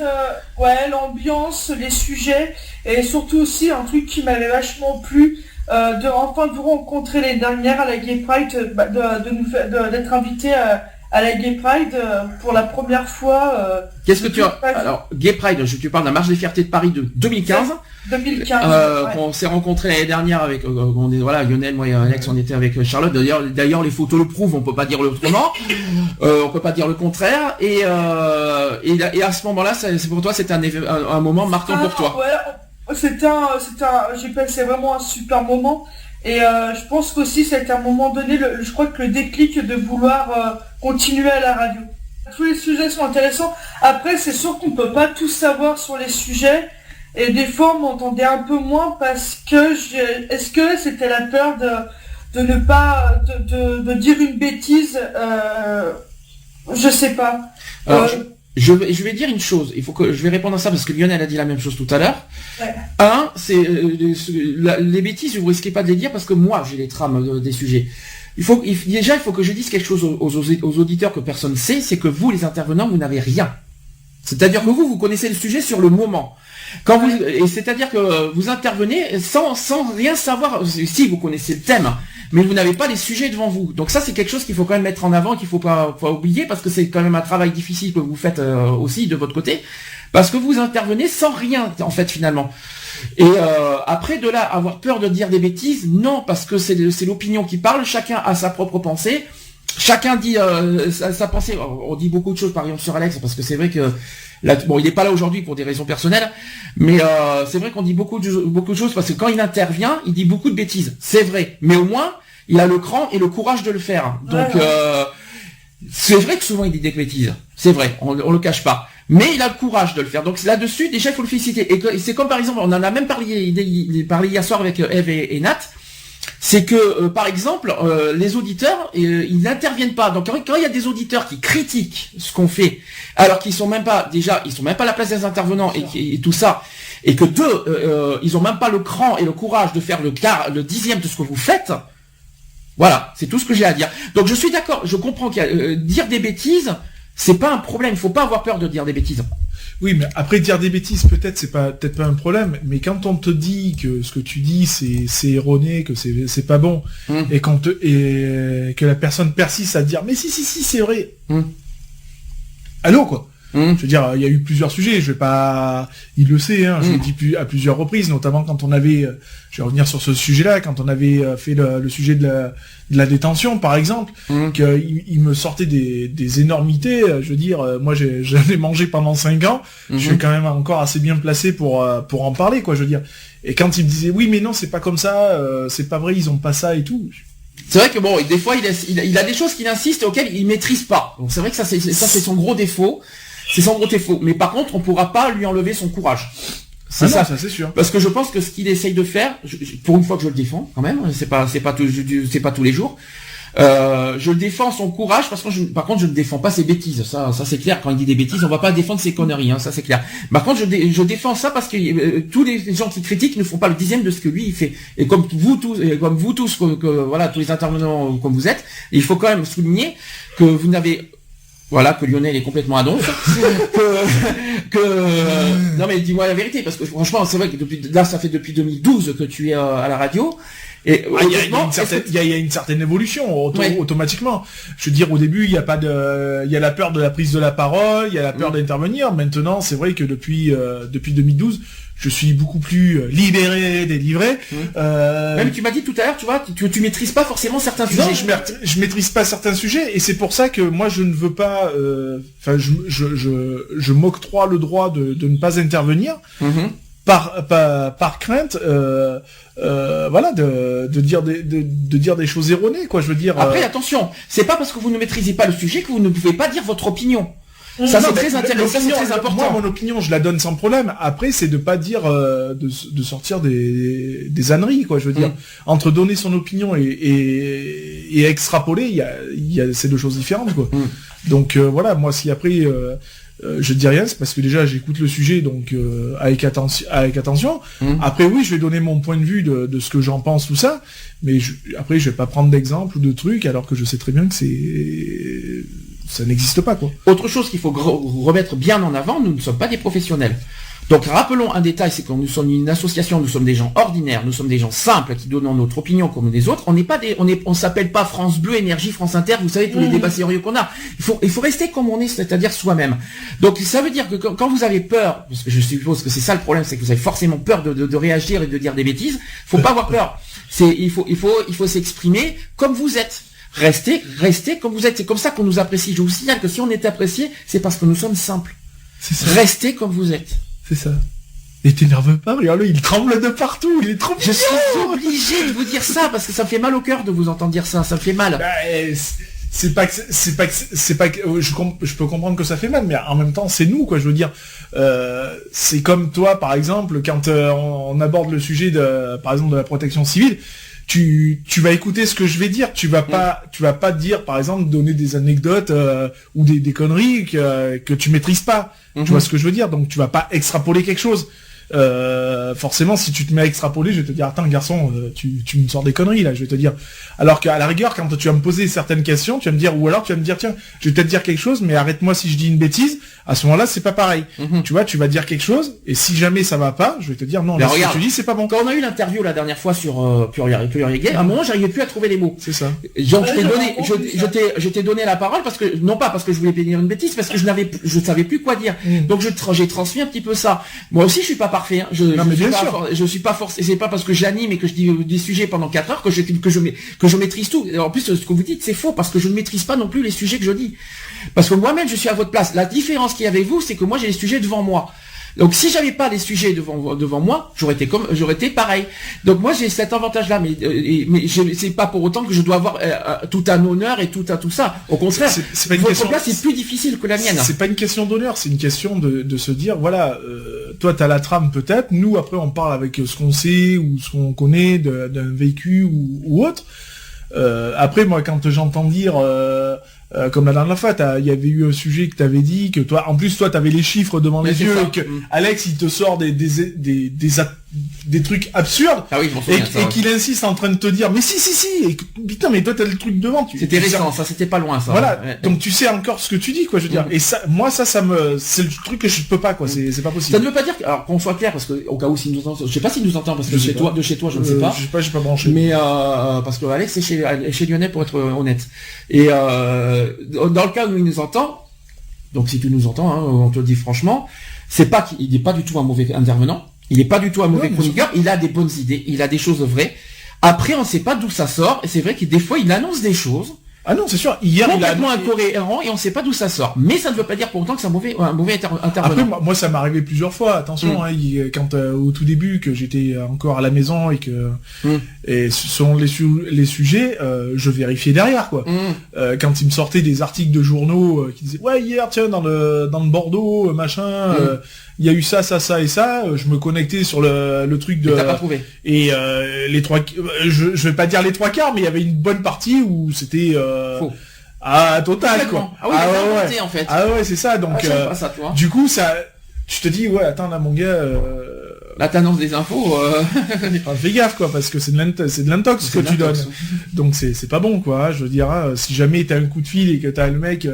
Speaker 6: Ouais, l'ambiance, les sujets, et surtout aussi un truc qui m'avait vachement plu, de vous rencontrer les dernières à la Gay Pride, d'être invité à la Gay Pride pour la première fois.
Speaker 4: Qu'est-ce que tu as? Alors, Gay Pride, tu parles de la marche des fiertés de Paris de 2015.
Speaker 6: 2015.
Speaker 4: Ouais. On s'est rencontrés l'année dernière avec, Lionel, moi et Alex, on était avec Charlotte. D'ailleurs, les photos le prouvent, on peut pas dire l'autrement. On peut pas dire le contraire. Et à ce moment-là, c'est pour toi, c'était un moment marquant pour toi.
Speaker 6: Ouais, j'ai passé vraiment un super moment. Et je pense qu'aussi, c'était à un moment donné, je crois que le déclic de vouloir continuer à la radio. Tous les sujets sont intéressants. Après, c'est sûr qu'on peut pas tout savoir sur les sujets. Et des fois, on m'entendait un peu moins parce que est-ce que c'était la peur de ne pas de dire une bêtise, je sais pas.
Speaker 4: Alors, je vais dire une chose. Je vais répondre à ça parce que Lionel a dit la même chose tout à l'heure.
Speaker 6: Ouais.
Speaker 4: C'est les bêtises, vous risquez pas de les dire parce que moi j'ai les trames des sujets. Il faut que je dise quelque chose aux auditeurs que personne ne sait, c'est que vous, les intervenants, vous n'avez rien. C'est-à-dire que vous connaissez le sujet sur le moment. Et c'est-à-dire que vous intervenez sans rien savoir. Si vous connaissez le thème, mais vous n'avez pas les sujets devant vous. Donc ça, c'est quelque chose qu'il faut quand même mettre en avant, qu'il faut pas oublier, parce que c'est quand même un travail difficile que vous faites aussi de votre côté, parce que vous intervenez sans rien, en fait, finalement. Et après, de là, avoir peur de dire des bêtises, non, parce que c'est l'opinion qui parle, chacun a sa propre pensée, chacun dit sa pensée. On dit beaucoup de choses, par exemple, sur Alex, parce que c'est vrai que il n'est pas là aujourd'hui pour des raisons personnelles, mais c'est vrai qu'on dit beaucoup de choses, parce que quand il intervient, il dit beaucoup de bêtises. C'est vrai, mais au moins, il a le cran et le courage de le faire. Donc, c'est vrai que souvent il dit des bêtises. C'est vrai, on le cache pas. Mais il a le courage de le faire. Donc là-dessus, déjà, il faut le féliciter. Et c'est comme par exemple, on en a même parlé hier soir avec Eve et Nat. C'est que, par exemple, les auditeurs, ils n'interviennent pas. Donc quand il y a des auditeurs qui critiquent ce qu'on fait, alors qu'ils sont même pas à la place des intervenants et tout ça, et que ils ont même pas le cran et le courage de faire le dixième de ce que vous faites. Voilà, c'est tout ce que j'ai à dire. Donc je suis d'accord, je comprends qu'il dire des bêtises, c'est pas un problème. Il faut pas avoir peur de dire des bêtises.
Speaker 5: Oui, mais après dire des bêtises, peut-être pas un problème. Mais quand on te dit que ce que tu dis c'est erroné, que c'est pas bon, et que la personne persiste à dire mais si c'est vrai. Allô quoi. Je veux dire, il y a eu plusieurs sujets, il le sait, je l'ai dit à plusieurs reprises, notamment quand on avait, je vais revenir sur ce sujet-là, quand on avait fait le sujet de la détention, par exemple, qu'il me sortait des énormités, je veux dire, moi j'en ai mangé pendant 5 ans, je suis quand même encore assez bien placé pour en parler, quoi, je veux dire. Et quand il me disait, oui mais non, c'est pas comme ça, c'est pas vrai, ils ont pas ça et tout.
Speaker 4: C'est vrai que bon, des fois il a des choses qu'il insiste auxquelles il maîtrise pas. Donc c'est vrai que ça c'est son gros défaut. C'est son gros défaut. Mais par contre, on pourra pas lui enlever son courage.
Speaker 5: C'est ça c'est sûr.
Speaker 4: Parce que je pense que ce qu'il essaye de faire, pour une fois que je le défends, quand même, c'est pas tous les jours. Je défends son courage parce que par contre je ne défends pas ses bêtises. Ça c'est clair. Quand il dit des bêtises, on va pas défendre ses conneries. Ça c'est clair. Par contre je défends ça parce que tous les gens qui critiquent ne font pas le dixième de ce que lui il fait. Et comme vous tous, voilà, tous les intervenants comme vous êtes, il faut quand même souligner que vous n'avez que Lionel est complètement à donf. Non mais dis-moi la vérité, parce que franchement c'est vrai que ça fait depuis 2012 que tu es à la radio. Et
Speaker 5: il y a une certaine évolution automatiquement. Je veux dire, au début, il y a la peur de la prise de la parole, il y a la peur d'intervenir. Maintenant, c'est vrai que depuis 2012, je suis beaucoup plus libéré, délivré.
Speaker 4: Même tu m'as dit tout à l'heure, tu vois, tu maîtrises pas forcément certains sujets.
Speaker 5: Non, je maîtrise pas certains sujets, et c'est pour ça que moi je ne veux pas. Je m'octroie le droit de ne pas intervenir. Par crainte, de dire des choses erronées, quoi. Je veux dire.
Speaker 4: Après, attention, c'est pas parce que vous ne maîtrisez pas le sujet que vous ne pouvez pas dire votre opinion. Ça c'est très intéressant, c'est très important.
Speaker 5: Moi, mon opinion, je la donne sans problème. Après, c'est de pas dire de sortir des âneries, quoi. Je veux dire, entre donner son opinion et extrapoler, il y a ces deux choses différentes, quoi. Donc voilà, moi si après je dis rien, c'est parce que déjà j'écoute le sujet donc avec attention. Après oui, je vais donner mon point de vue de ce que j'en pense, tout ça, mais après je vais pas prendre d'exemple ou de trucs alors que je sais très bien que ça n'existe pas, quoi.
Speaker 4: Autre chose qu'il faut remettre bien en avant, nous ne sommes pas des professionnels. Donc rappelons un détail, c'est que nous sommes une association, nous sommes des gens ordinaires, nous sommes des gens simples qui donnent notre opinion comme les autres. On s'appelle pas France Bleu, Énergie, France Inter, vous savez tous les débats sérieux qu'on a. Il faut rester comme on est, c'est-à-dire soi-même. Donc ça veut dire que quand vous avez peur, parce que je suppose que c'est ça le problème, c'est que vous avez forcément peur de réagir et de dire des bêtises. Faut pas avoir peur. Il faut s'exprimer comme vous êtes. Restez comme vous êtes. C'est comme ça qu'on nous apprécie. Je vous signale que si on est apprécié, c'est parce que nous sommes simples. Restez comme vous êtes.
Speaker 5: C'est ça. Et t'énerve pas, regarde-le, il tremble de partout, il est trop
Speaker 4: mignon. Je suis obligé de vous dire ça parce que ça me fait mal au cœur de vous entendre dire ça, ça me fait mal.
Speaker 5: C'est pas que je peux comprendre que ça fait mal, mais en même temps c'est nous, quoi. Je veux dire, c'est comme toi par exemple quand on aborde le sujet par exemple de la protection civile. Tu vas écouter ce que je vais dire, tu vas pas dire par exemple donner des anecdotes ou des conneries que tu maîtrises pas. Tu vois ce que je veux dire, donc tu vas pas extrapoler quelque chose. Forcément si tu te mets à extrapoler, je vais te dire attends garçon, tu me sors des conneries là, je vais te dire. Alors qu'à la rigueur quand tu vas me poser certaines questions, tu vas me dire, ou alors tu vas me dire tiens, je vais peut-être dire quelque chose, mais arrête-moi si je dis une bêtise. À ce moment-là c'est pas pareil. Tu vois, tu vas dire quelque chose et si jamais ça va pas, je vais te dire non, là, regarde, ce que tu dis c'est pas bon.
Speaker 4: Quand on a eu l'interview la dernière fois sur Pluriel, à un moment j'arrivais plus à trouver les mots.
Speaker 5: C'est ça.
Speaker 4: Donc je t'ai donné la parole parce que non pas parce que je voulais dire une bêtise, parce que je savais plus quoi dire. Donc j'ai transmis un petit peu ça. Moi aussi je suis pas parfait. Hein. Je suis pas forcé. C'est pas parce que j'anime et que je dis des sujets pendant 4 heures que je maîtrise tout. En plus, ce que vous dites, c'est faux parce que je ne maîtrise pas non plus les sujets que je dis. Parce que moi-même, je suis à votre place. La différence qu'il y a avec vous, c'est que moi, j'ai les sujets devant moi. Donc, si j'avais pas les sujets devant moi, j'aurais été pareil. Donc, moi, j'ai cet avantage-là, mais c'est pas pour autant que je dois avoir tout un honneur et tout ça. Au contraire,
Speaker 5: c'est pas une question.
Speaker 4: Votre place est plus difficile que la mienne.
Speaker 5: C'est pas une question d'honneur, c'est une question de se dire, voilà, toi, t'as la trame peut-être. Nous, après, on parle avec ce qu'on sait ou ce qu'on connaît d'un vécu ou autre. Après, moi, quand j'entends dire, comme la dernière fois, il y avait eu un sujet que t'avais dit, que toi, en plus, toi, t'avais les chiffres devant les yeux, et que Alex, il te sort des trucs absurdes, et qu'il insiste en train de te dire, mais si, et putain, mais toi, t'as le truc devant.
Speaker 4: C'était récent, ça, c'était pas loin, ça.
Speaker 5: Voilà. Donc, tu sais encore ce que tu dis, quoi, je veux dire. Et ça, moi, c'est le truc que je peux pas, quoi, c'est pas possible.
Speaker 4: Ça ne veut pas dire alors, qu'on soit clair, parce que, au cas où s'il nous entend, je sais pas s'il nous entend, parce que de chez toi, je ne sais pas.
Speaker 5: Je sais pas, j'ai pas branché.
Speaker 4: Mais, parce que Alex est chez Lionel, pour être honnête. Et, dans le cas où il nous entend, donc si tu nous entends, hein, on te le dit franchement, c'est pas qu'il n'est pas du tout un mauvais intervenant, il n'est pas du tout un mauvais chroniqueur, il a des bonnes idées, il a des choses vraies. Après, on ne sait pas d'où ça sort, et c'est vrai que des fois, il annonce des choses.
Speaker 5: Ah non, c'est sûr. Hier,
Speaker 4: complètement incohérent et on ne sait pas d'où ça sort. Mais ça ne veut pas dire pour autant que c'est un mauvais intervenant.
Speaker 5: Après, moi, ça m'est arrivé plusieurs fois. Attention, quand au tout début que j'étais encore à la maison et que et selon les sujets, je vérifiais derrière, quoi. Quand ils me sortaient des articles de journaux qui disaient ouais hier tiens dans le Bordeaux machin. il y a eu ça, et ça. Je me connectais sur le truc de.
Speaker 4: Et t'as pas trouvé.
Speaker 5: Et les je vais pas dire les 3/4, mais il y avait une bonne partie où c'était.
Speaker 4: Faux.
Speaker 5: Total quoi.
Speaker 4: Ah oui, inventé, en fait.
Speaker 5: Ah ouais, c'est ça. Donc
Speaker 4: pas ça, toi.
Speaker 5: du coup ça, tu te dis ouais, attends là mon gars.
Speaker 4: Là t'annonces des infos.
Speaker 5: Fais gaffe quoi, parce que c'est de l'intox que tu donnes. Donc c'est pas bon quoi. Je veux dire, si jamais t'as un coup de fil et que t'as le mec,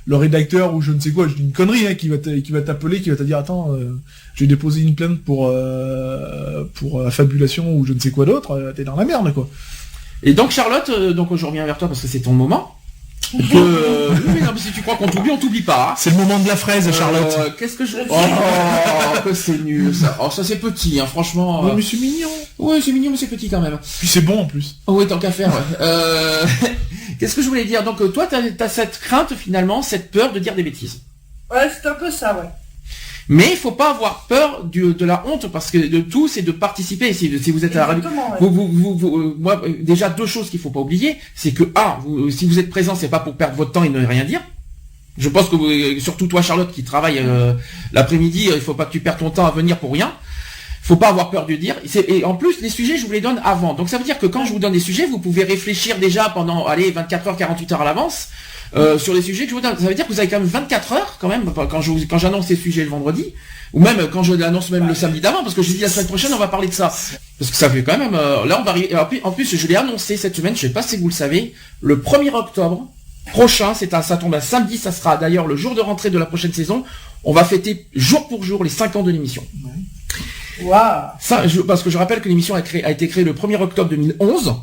Speaker 5: le rédacteur ou je ne sais quoi, je dis une connerie, qui va t'appeler, qui va te dire attends, j'ai déposé une plainte pour affabulation ou je ne sais quoi d'autre. T'es dans la merde quoi.
Speaker 4: Et donc Charlotte, donc je reviens vers toi parce que c'est ton moment. Oui, mais non, mais si tu crois qu'on t'oublie, on t'oublie pas. Hein.
Speaker 5: C'est le moment de la fraise, Charlotte.
Speaker 4: Qu'est-ce que je... Oh, que c'est nul, ça. Oh, ça c'est petit, hein, franchement.
Speaker 5: Ouais, mais c'est mignon.
Speaker 4: Ouais, c'est mignon, mais c'est petit quand même.
Speaker 5: Puis c'est bon en plus.
Speaker 4: Oh, oui, tant qu'à faire, ouais. Qu'est-ce que je voulais dire? Donc, toi, t'as cette crainte, finalement, cette peur de dire des bêtises.
Speaker 6: Ouais, c'est un peu ça, ouais.
Speaker 4: Mais il faut pas avoir peur de la honte, parce que de tout, c'est de participer. Si vous êtes à la radio,
Speaker 6: ouais.
Speaker 4: moi, déjà 2 choses qu'il faut pas oublier, c'est que si vous êtes présent, c'est pas pour perdre votre temps et ne rien dire. Je pense que surtout toi, Charlotte, qui travaille l'après-midi, il faut pas que tu perdes ton temps à venir pour rien. Faut pas avoir peur de dire. Et en plus, les sujets, je vous les donne avant. Donc ça veut dire que quand je vous donne des sujets, vous pouvez réfléchir déjà pendant 24 heures, 48 heures à l'avance. Sur les sujets que je vous donne. Ça veut dire que vous avez quand même 24 heures quand même quand j'annonce ces sujets le vendredi, ou même quand je l'annonce même le samedi d'avant, parce que je dis la semaine prochaine on va parler de ça. Parce que ça fait quand même là on va arriver. En plus je l'ai annoncé cette semaine, je sais pas si vous le savez, le 1er octobre prochain, ça tombe un samedi, ça sera d'ailleurs le jour de rentrée de la prochaine saison. On va fêter jour pour jour les 5 ans de l'émission.
Speaker 6: Waouh.
Speaker 4: Parce que je rappelle que l'émission a été créée le 1er octobre 2011.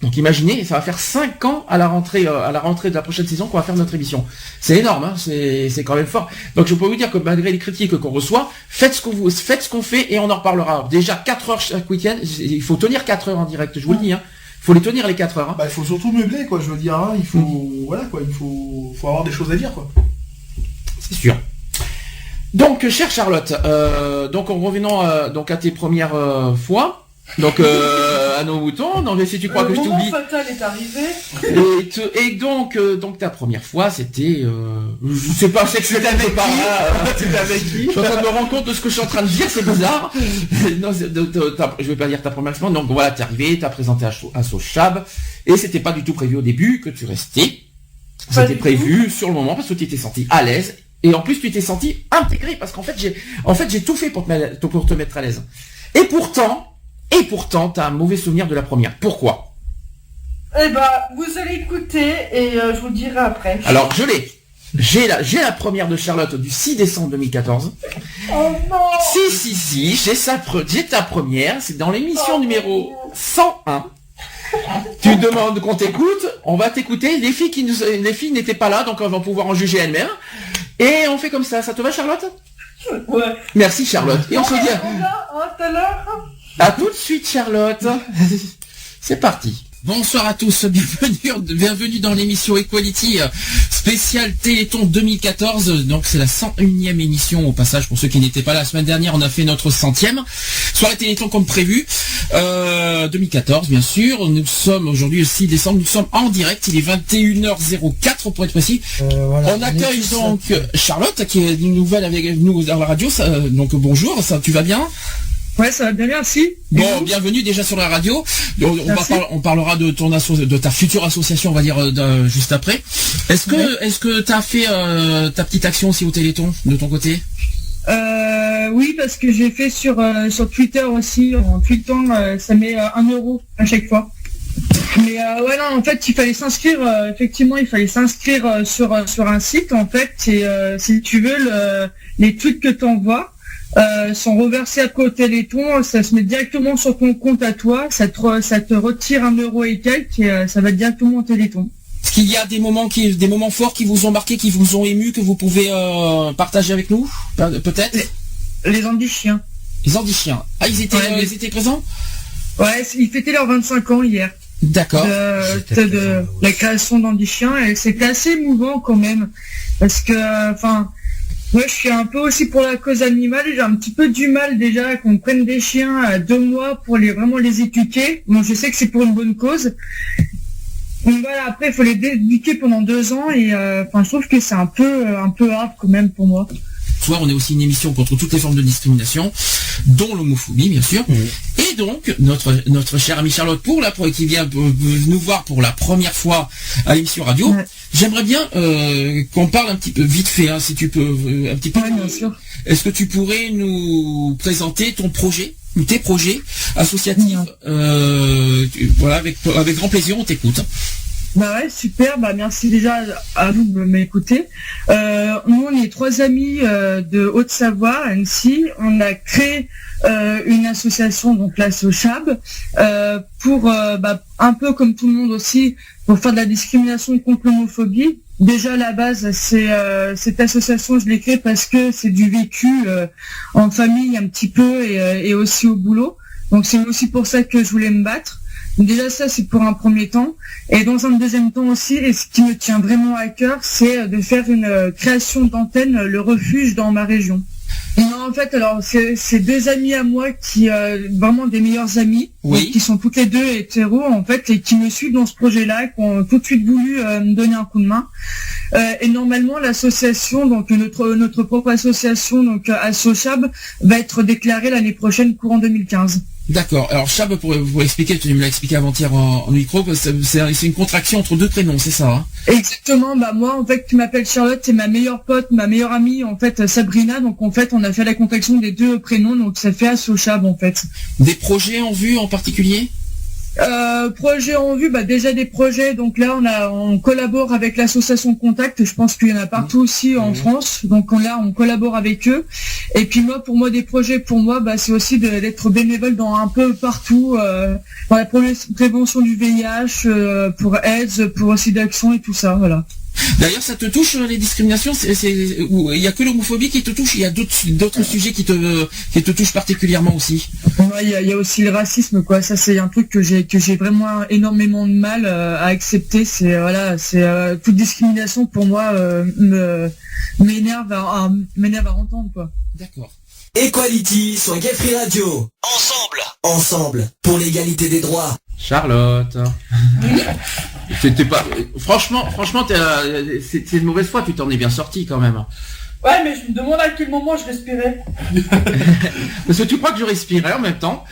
Speaker 4: Donc imaginez, ça va faire 5 ans à la rentrée de la prochaine saison qu'on va faire notre émission. C'est énorme, hein, c'est quand même fort. Donc je peux vous dire que malgré les critiques qu'on reçoit, faites ce qu'on fait et on en reparlera. Déjà 4 heures chaque week-end, il faut tenir 4 heures en direct, je vous le dis. Hein. Il faut les tenir les 4 heures. Hein.
Speaker 5: Bah il faut surtout meubler quoi, je veux dire. Hein. Il faut voilà quoi, il faut avoir des choses à dire quoi.
Speaker 4: C'est sûr. Donc chère Charlotte, donc en revenant donc à tes premières fois. Donc à nos moutons, non mais si tu crois que je t'oublie.
Speaker 6: Le moment fatal est arrivé.
Speaker 4: Et donc ta première fois c'était je sais pas, c'est que c'était avec qui. C'était avec qui. Je suis en train de me rendre compte de ce que je suis en train de dire, c'est bizarre. Non, je vais pas dire ta première expérience. Donc voilà, t'es arrivé, t'as présenté à Sochab et c'était pas du tout prévu au début que tu restais. C'était prévu sur le moment parce que tu t'étais senti à l'aise et en plus tu t'es senti intégré parce qu'en fait j'ai tout fait pour te mettre à l'aise. Et pourtant, t'as un mauvais souvenir de la première. Pourquoi?
Speaker 6: Eh ben, vous allez écouter et je vous le dirai après.
Speaker 4: Alors, j'ai la première de Charlotte du 6 décembre 2014.
Speaker 6: Oh non.
Speaker 4: Si, j'ai ta première. C'est dans l'émission numéro 101. Tu demandes qu'on t'écoute, on va t'écouter. Les filles n'étaient pas là, donc elles vont pouvoir en juger elles-mêmes. Et on fait comme ça. Ça te va, Charlotte?
Speaker 6: Ouais.
Speaker 4: Merci, Charlotte. Et on se dit
Speaker 6: tout à l'heure.
Speaker 4: À tout de suite, Charlotte. C'est parti. Bonsoir à tous, bienvenue dans l'émission Equality spéciale Téléthon 2014, donc c'est la 101e émission au passage pour ceux qui n'étaient pas là la semaine dernière, on a fait notre 100e soirée Téléthon comme prévu, 2014 bien sûr, nous sommes aujourd'hui le 6 décembre, nous sommes en direct, il est 21h04 pour être précis, voilà, on accueille donc Charlotte qui est nouvelle avec nous dans la radio, donc bonjour, tu vas bien ?
Speaker 6: Ouais, ça va bien, merci.
Speaker 4: Bon, bienvenue déjà sur la radio. On parlera de de ta future association, on va dire juste après. Est-ce que t'as fait ta petite action aussi au Téléthon de ton côté?
Speaker 6: Oui, parce que j'ai fait sur Twitter aussi, en tweetant, ça met 1 € à chaque fois. Mais ouais non, en fait il fallait s'inscrire, effectivement il fallait s'inscrire sur un site en fait, et si tu veux les tweets que tu envoies sont reversés après au Téléthon, ça se met directement sur ton compte à toi, ça te retire 1 € et quelques et ça va directement au Téléthon.
Speaker 4: Est-ce qu'il y a des moments forts qui vous ont marqué, qui vous ont ému, que vous pouvez partager avec nous, peut-être?
Speaker 6: Les Andichiens.
Speaker 4: Les Andichiens. Ah, ils étaient présents?
Speaker 6: Ouais, ils fêtaient leurs 25 ans hier.
Speaker 4: D'accord.
Speaker 6: De la création d'Andichiens, et c'était assez émouvant quand même, parce que, enfin, moi je suis un peu aussi pour la cause animale, j'ai un petit peu du mal déjà qu'on prenne des chiens à 2 mois pour vraiment les éduquer. Bon, je sais que c'est pour une bonne cause. Donc voilà, après il faut les éduquer pendant 2 ans et je trouve que c'est un peu hard quand même pour moi.
Speaker 4: soir, on est aussi une émission contre toutes les formes de discrimination, dont l'homophobie, bien sûr. Et donc, notre chère amie Charlotte, qui vient nous voir pour la première fois à l'émission radio, j'aimerais bien qu'on parle un petit peu, vite fait, hein, si tu peux, un petit peu.
Speaker 6: Oui, bien sûr.
Speaker 4: Est-ce que tu pourrais nous présenter ton projet ou tes projets associatifs voilà, avec grand plaisir, on t'écoute.
Speaker 6: Bah ouais, super, bah merci déjà à vous de m'écouter. Nous, on est 3 amis de Haute-Savoie, Annecy. On a créé une association, donc la SOCHAB, pour, un peu comme tout le monde aussi, pour faire de la discrimination contre l'homophobie. Déjà à la base, cette association, je l'ai créée parce que c'est du vécu en famille un petit peu et aussi au boulot. Donc c'est aussi pour ça que je voulais me battre. Déjà ça, c'est pour un premier temps. Et dans un deuxième temps aussi, et ce qui me tient vraiment à cœur, c'est de faire une création d'antenne, le refuge dans ma région. Non, en fait, alors c'est 2 amis à moi qui vraiment des meilleurs amis, qui sont toutes les 2 hétéros en fait, et qui me suivent dans ce projet-là, qui ont tout de suite voulu me donner un coup de main. Et normalement, l'association, donc notre propre association, donc ASSOCHAB, va être déclarée l'année prochaine, courant 2015.
Speaker 4: D'accord. Alors Chab, pour vous expliquer, tu me l'as expliqué avant-hier en micro, c'est une contraction entre 2 prénoms, c'est ça, hein?
Speaker 6: Exactement. Bah moi, en fait, tu m'appelles Charlotte, c'est ma meilleure pote, ma meilleure amie, en fait, Sabrina. Donc en fait, on a fait la contraction des 2 prénoms, donc ça fait ASSOCHAB en fait. Des
Speaker 4: projets en vue en particulier?
Speaker 6: Projets en vue, déjà des projets. Donc là, on collabore avec l'association Contact. Je pense qu'il y en a partout aussi en France. Donc on collabore avec eux. Et puis pour moi, des projets pour moi, c'est aussi d'être bénévole dans un peu partout, dans la prévention du VIH, pour AIDS, pour aussi d'action et tout ça, voilà.
Speaker 4: D'ailleurs, ça te touche les discriminations? Il y a que l'homophobie qui te touche? Il y a d'autres sujets qui te touchent particulièrement aussi?
Speaker 6: Il y a aussi le racisme, quoi. Ça, c'est un truc que j'ai vraiment énormément de mal à accepter. C'est toute discrimination pour moi m'énerve à entendre, quoi.
Speaker 4: D'accord.
Speaker 1: Equality sur Gay Free Radio. Ensemble pour l'égalité des droits.
Speaker 4: Charlotte. C'était pas. Franchement, c'est de mauvaise foi. Tu t'en es bien sorti quand même.
Speaker 6: Ouais, mais je me demande à quel moment je respirais.
Speaker 4: Parce que tu crois que je respirais en même temps?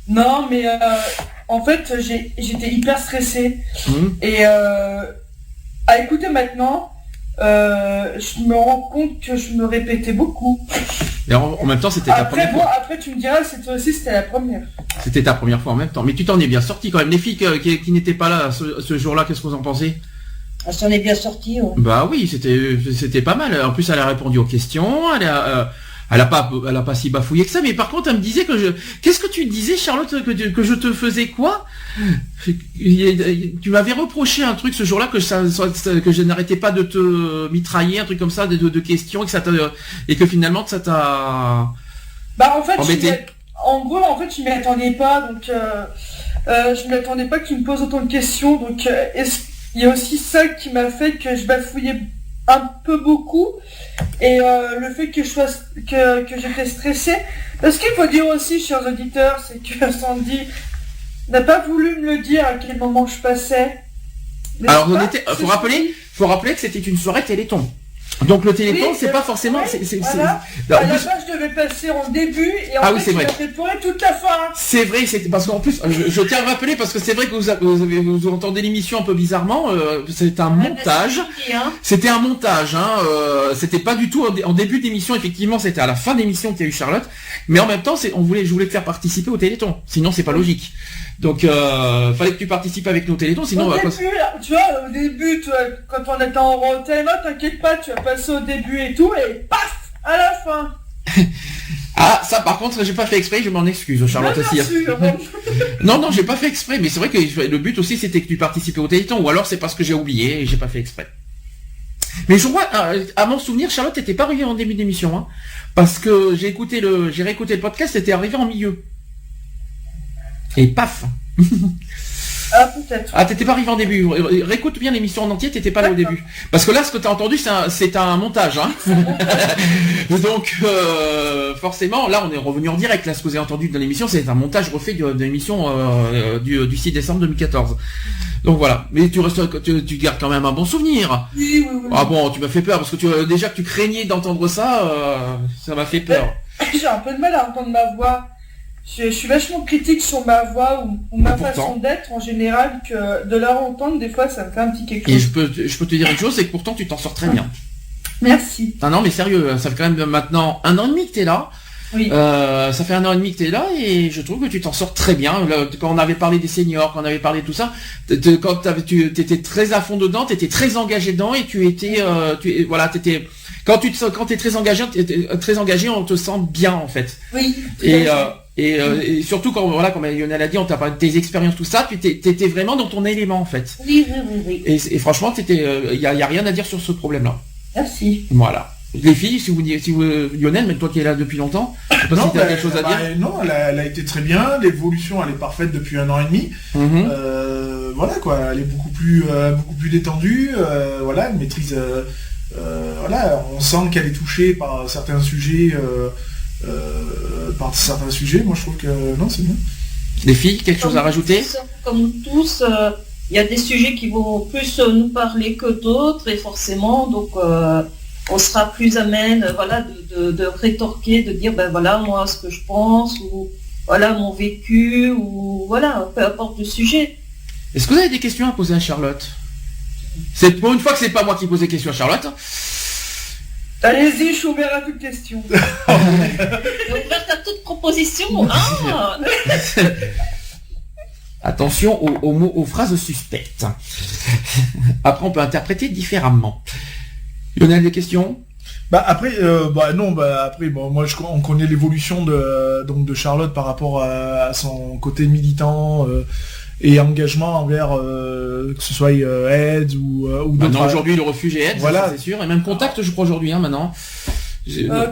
Speaker 6: Non, mais en fait, j'étais hyper stressé. Et à écouter maintenant, je me rends compte que je me répétais beaucoup.
Speaker 4: Et en même temps, c'était ta première fois.
Speaker 6: Après, tu me diras, c'était la première.
Speaker 4: C'était ta première fois en même temps. Mais tu t'en es bien sorti quand même. Les filles qui n'étaient pas là ce jour-là, qu'est-ce que vous en pensez?
Speaker 10: Elle s'en est bien sortie. Ouais.
Speaker 4: Bah oui, c'était pas mal. En plus, elle a répondu aux questions. Elle a pas si bafouillé que ça. Mais par contre, elle me disait qu'est-ce que tu disais, Charlotte, que je te faisais quoi? Tu m'avais reproché un truc ce jour-là que je n'arrêtais pas de te mitrailler, un truc comme ça, de questions, et que finalement ça t'a.
Speaker 6: En fait,
Speaker 4: embêté.
Speaker 6: En gros, je m'y attendais pas, donc je m'attendais pas que tu me poses autant de questions, donc il y a aussi ça qui m'a fait que je bafouillais un peu beaucoup, et le fait que j'étais stressée, parce qu'il faut dire aussi, chers auditeurs, c'est que Sandy n'a pas voulu me le dire à quel moment je passais.
Speaker 4: Alors faut rappeler que c'était une soirée Téléthon. Donc le Téléthon, c'est pas forcément.
Speaker 6: Voilà. À la base, je devais passer en début et en fait, j'ai fait pleurer toute la fin.
Speaker 4: C'est vrai, c'est parce qu'en plus, je tiens à rappeler parce que c'est vrai que vous entendez l'émission un peu bizarrement. C'est un montage. C'était un montage. C'était pas du tout en début d'émission. Effectivement, c'était à la fin d'émission que tu as eu Charlotte. Mais en même temps, je voulais te faire participer au Téléthon. Sinon, c'est pas logique. Donc, fallait que tu participes avec nos Télétons, sinon
Speaker 6: au début, quand on était en antenne, t'inquiète pas, tu vas passer au début et tout, et paf, à la fin.
Speaker 4: Ah, ça par contre, j'ai pas fait exprès, je m'en excuse, Charlotte aussi. Non, j'ai pas fait exprès, mais c'est vrai que le but aussi c'était que tu participais au Téléthon, ou alors c'est parce que j'ai oublié et j'ai pas fait exprès. Mais je crois, à mon souvenir, Charlotte n'était pas arrivée en début d'émission, hein, parce que j'ai réécouté le podcast, c'était arrivé en milieu. Et paf.
Speaker 6: Ah, peut-être.
Speaker 4: Ah, t'étais pas arrivé en début. Réécoute bien l'émission en entier, t'étais pas là au début. Parce que là, ce que t'as entendu, c'est un montage. Hein. Donc, forcément, là, on est revenu en direct. Là, ce que vous avez entendu dans l'émission, c'est un montage refait de l'émission du 6 décembre 2014. Donc voilà. Mais tu gardes quand même un bon souvenir.
Speaker 6: Oui.
Speaker 4: Ah bon, tu m'as fait peur parce que déjà que tu craignais d'entendre ça, ça m'a fait peur.
Speaker 6: J'ai un peu de mal à entendre ma voix. Je suis vachement critique sur ma voix ou ma façon d'être en général, que de la entendre des fois ça me fait un petit quelque chose.
Speaker 4: Et je peux te dire une chose, c'est que pourtant tu t'en sors très bien.
Speaker 6: Merci.
Speaker 4: Non mais sérieux, ça fait quand même maintenant 1 an et demi que t'es là.
Speaker 6: Oui.
Speaker 4: Ça fait 1 an et demi que t'es là et je trouve que tu t'en sors très bien. Quand on avait parlé des seniors, quand on avait parlé de tout ça, quand tu étais très à fond dedans, t'étais très engagé dedans et tu étais, quand t'es très engagé, on te sent bien en fait.
Speaker 6: Oui.
Speaker 4: Et surtout comme Lionel a dit, on t'a parlé de tes expériences, tout ça, tu t'étais vraiment dans ton élément en fait.
Speaker 6: Oui.
Speaker 4: Et franchement, y a rien à dire sur ce problème-là.
Speaker 6: Merci.
Speaker 4: Voilà. Les filles, si vous Lionel, mais toi qui es là depuis longtemps, je sais pas si tu as quelque chose à dire.
Speaker 5: Non, elle a été très bien, l'évolution elle est parfaite depuis 1 an et demi. Voilà quoi, elle est beaucoup plus détendue, voilà, elle maîtrise, voilà, on sent qu'elle est touchée par certains sujets, moi je trouve que non, c'est bien.
Speaker 4: Les filles, quelque chose à rajouter?
Speaker 9: Comme tous, il y a des sujets qui vont plus nous parler que d'autres et forcément, donc on sera plus amène, voilà, de rétorquer, de dire, ben voilà, moi, ce que je pense, ou voilà, mon vécu, ou voilà, peu importe le sujet.
Speaker 4: Est-ce que vous avez des questions à poser à Charlotte? C'est pour une fois que c'est pas moi qui pose des questions à Charlotte.
Speaker 6: Allez-y, je suis ouvert à toute question.
Speaker 9: Ouverte à toute proposition. Ah
Speaker 4: Attention aux mots, aux phrases suspectes. Après, on peut interpréter différemment. Lionel, des questions?
Speaker 5: Après, moi on connaît l'évolution de Charlotte par rapport à son côté militant et engagement envers que ce soit AIDS ou
Speaker 4: d'autres. Aujourd'hui, le refuge et AIDS,
Speaker 5: voilà,
Speaker 4: c'est sûr, et même Contact, je crois aujourd'hui, maintenant.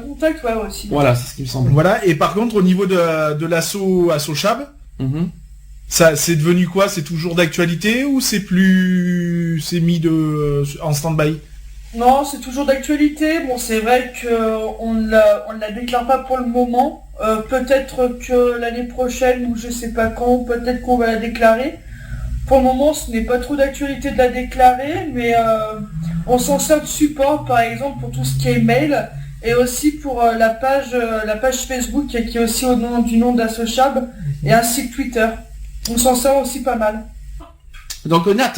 Speaker 6: Contact, ouais, aussi.
Speaker 4: Voilà, c'est ce qui me semble.
Speaker 5: Voilà, et par contre, au niveau de l'assaut Chab, ça, c'est devenu quoi? C'est toujours d'actualité ou c'est mis en stand-by?
Speaker 6: Non, c'est toujours d'actualité. Bon, c'est vrai qu'on ne la déclare pas pour le moment. Peut-être que l'année prochaine, ou je sais pas quand, peut-être qu'on va la déclarer. Pour le moment, ce n'est pas trop d'actualité de la déclarer, mais on s'en sert de support, par exemple, pour tout ce qui est mail, et aussi pour la page Facebook, qui est aussi du nom d'Assochab, et un site Twitter. On s'en sert aussi pas mal.
Speaker 4: Donc Nat,